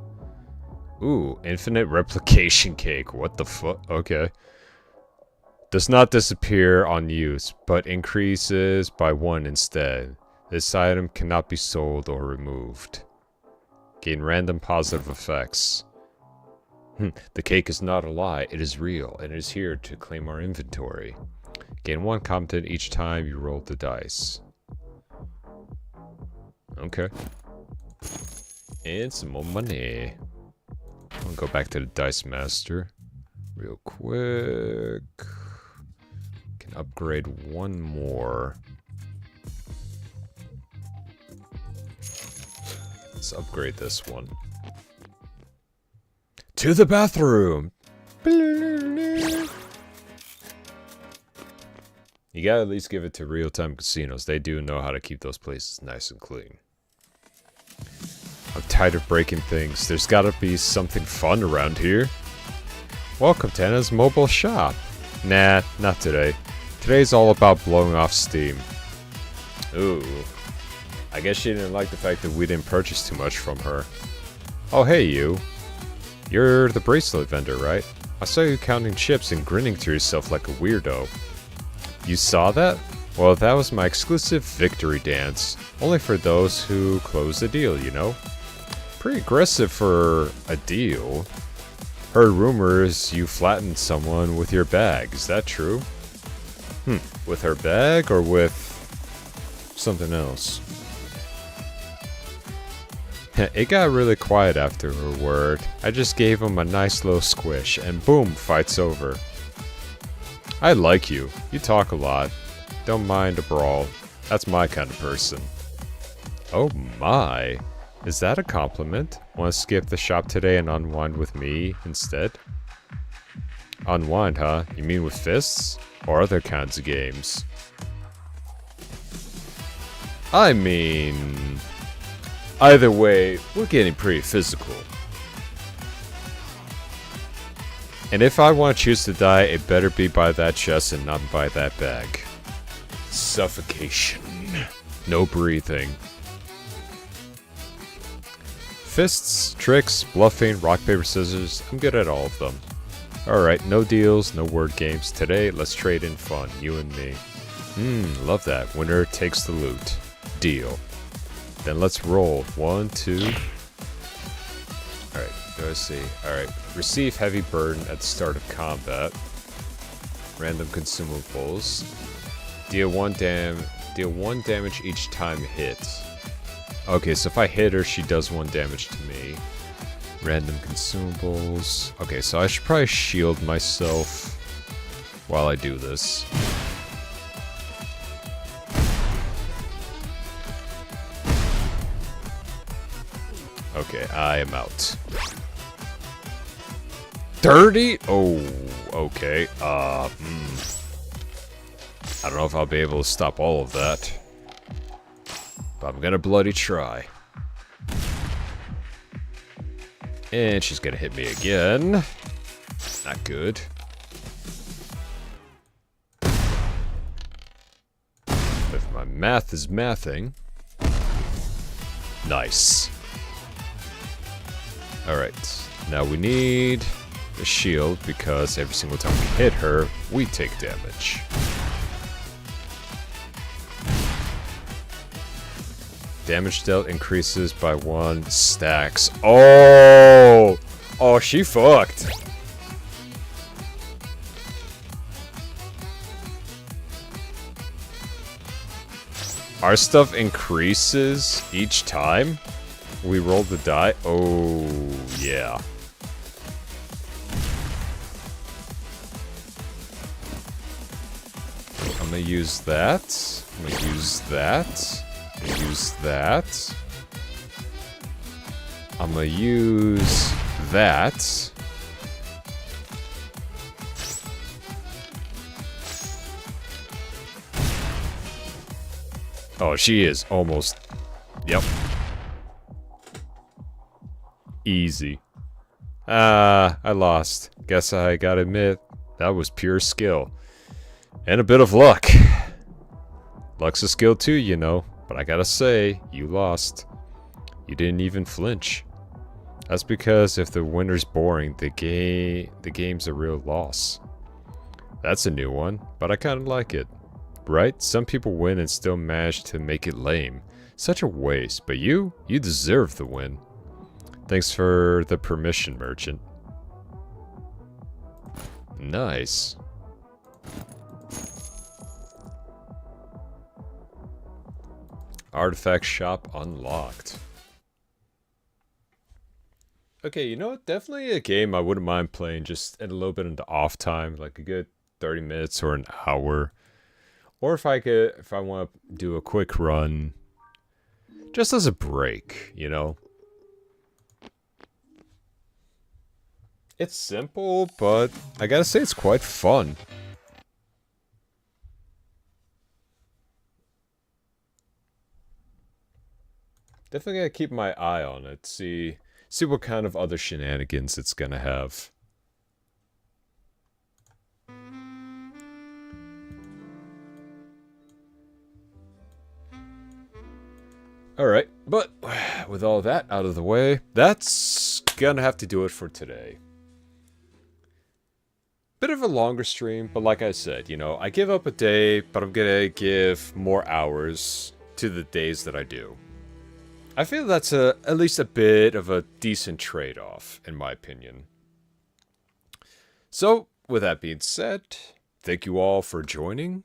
Ooh, infinite replication cake. What the fuck? Okay. Does not disappear on use, but increases by 1 instead. This item cannot be sold or removed. Gain random positive effects. The cake is not a lie. It is real, and it is here to claim our inventory. Gain 1 competent each time you roll the dice. Okay. And some more money. I'll go back to the Dice Master real quick. Can upgrade 1 more. Let's upgrade this one. To the bathroom! You gotta at least give it to real-time casinos. They do know how to keep those places nice and clean. I'm tired of breaking things. There's gotta be something fun around here. Welcome to Anna's mobile shop. Nah, not today. Today's all about blowing off steam. Ooh. I guess she didn't like the fact that we didn't purchase too much from her. Oh, hey you. You're the bracelet vendor, right? I saw you counting chips and grinning to yourself like a weirdo. You saw that? Well, that was my exclusive victory dance. Only for those who close the deal, you know? Pretty aggressive for a deal. Heard rumors you flattened someone with your bag. Is that true? With her bag or with something else? It got really quiet after her word. I just gave him a nice little squish and boom, fight's over. I like you. You talk a lot. Don't mind a brawl. That's my kind of person. Oh my. Is that a compliment? Want to skip the shop today and unwind with me instead? Unwind, huh? You mean with fists? Or other kinds of games? I mean... either way, we're getting pretty physical. And if I want to choose to die, it better be by that chest and not by that bag. Suffocation. No breathing. Fists, tricks, bluffing, rock, paper, scissors. I'm good at all of them. Alright, no deals, no word games. Today, let's trade in fun, you and me. Love that. Winner takes the loot. Deal. Then let's roll. 1, 2. Alright, let's see. Alright, receive heavy burden at the start of combat. Random consumables. Deal 1 damage each time hit. Okay, so if I hit her, she does 1 damage to me. Random consumables. Okay, so I should probably shield myself while I do this. Okay, I am out. 30? Oh, okay. I don't know if I'll be able to stop all of that. But I'm gonna bloody try. And she's gonna hit me again. Not good. If my math is mathing. Nice. Alright, now we need a shield because every single time we hit her, we take damage. Damage dealt increases by 1, stacks. Oh! Oh, she fucked. Our stuff increases each time we roll the die. Oh, yeah. I'm gonna use that. I'm gonna use that. Use that. I'm gonna use that. Oh, she is almost... Yep. Easy. I lost. Guess I gotta admit, that was pure skill. And a bit of luck. Luck's a skill too, you know. But I gotta say, you lost. You didn't even flinch. That's because if the winner's boring, the game's a real loss. That's a new one, but I kinda like it. Right? Some people win and still manage to make it lame. Such a waste, but you deserve the win. Thanks for the permission, merchant. Nice. Artifact shop unlocked. Okay, you know what? Definitely a game I wouldn't mind playing just in a little bit into off time, like a good 30 minutes or an hour. Or if I want to do a quick run, just as a break, you know? It's simple, but I gotta say it's quite fun. Definitely gotta keep my eye on it, see what kind of other shenanigans it's gonna have. Alright, but with all that out of the way, that's gonna have to do it for today. Bit of a longer stream, but like I said, you know, I give up a day, but I'm gonna give more hours to the days that I do. I feel that's at least a bit of a decent trade-off, in my opinion. So, with that being said, thank you all for joining.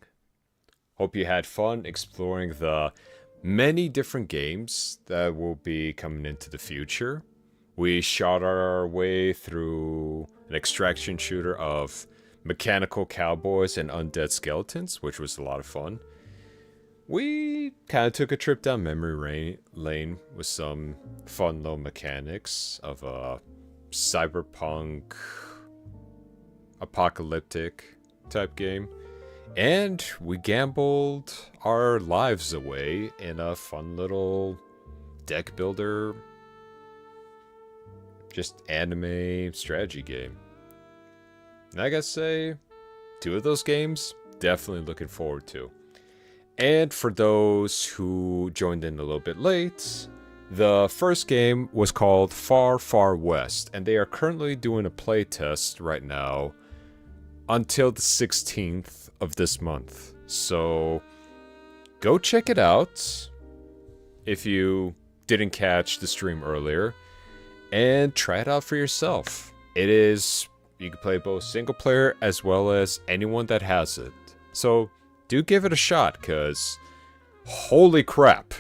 Hope you had fun exploring the many different games that will be coming into the future. We shot our way through an extraction shooter of mechanical cowboys and undead skeletons, which was a lot of fun. We kind of took a trip down memory lane with some fun little mechanics of a cyberpunk apocalyptic type game. And we gambled our lives away in a fun little deck builder, just anime strategy game. And I gotta say, 2 of those games, definitely looking forward to. And for those who joined in a little bit late, the first game was called Far Far West, and they are currently doing a playtest right now until the 16th of this month. So go check it out if you didn't catch the stream earlier, and try it out for yourself. You can play both single player as well as anyone that has it. So do give it a shot, because holy crap.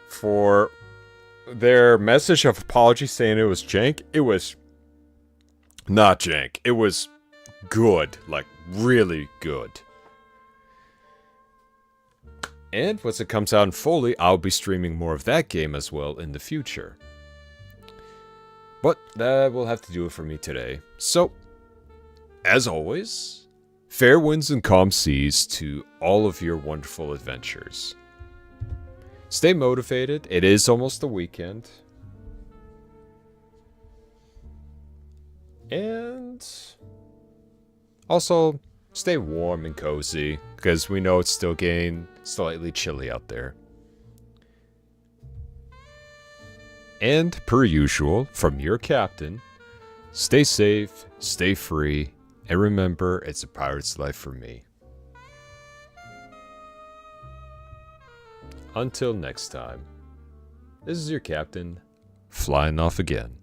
For their message of apology saying it was jank, it was not jank. It was good, like really good. And once it comes out in fully, I'll be streaming more of that game as well in the future. But that will have to do it for me today. So, as always, fair winds and calm seas to all of your wonderful adventures. Stay motivated. It is almost the weekend. And also, stay warm and cozy, because we know it's still getting slightly chilly out there. And, per usual, from your captain, stay safe, stay free, and remember, it's a pirate's life for me. Until next time, this is your captain, flying off again.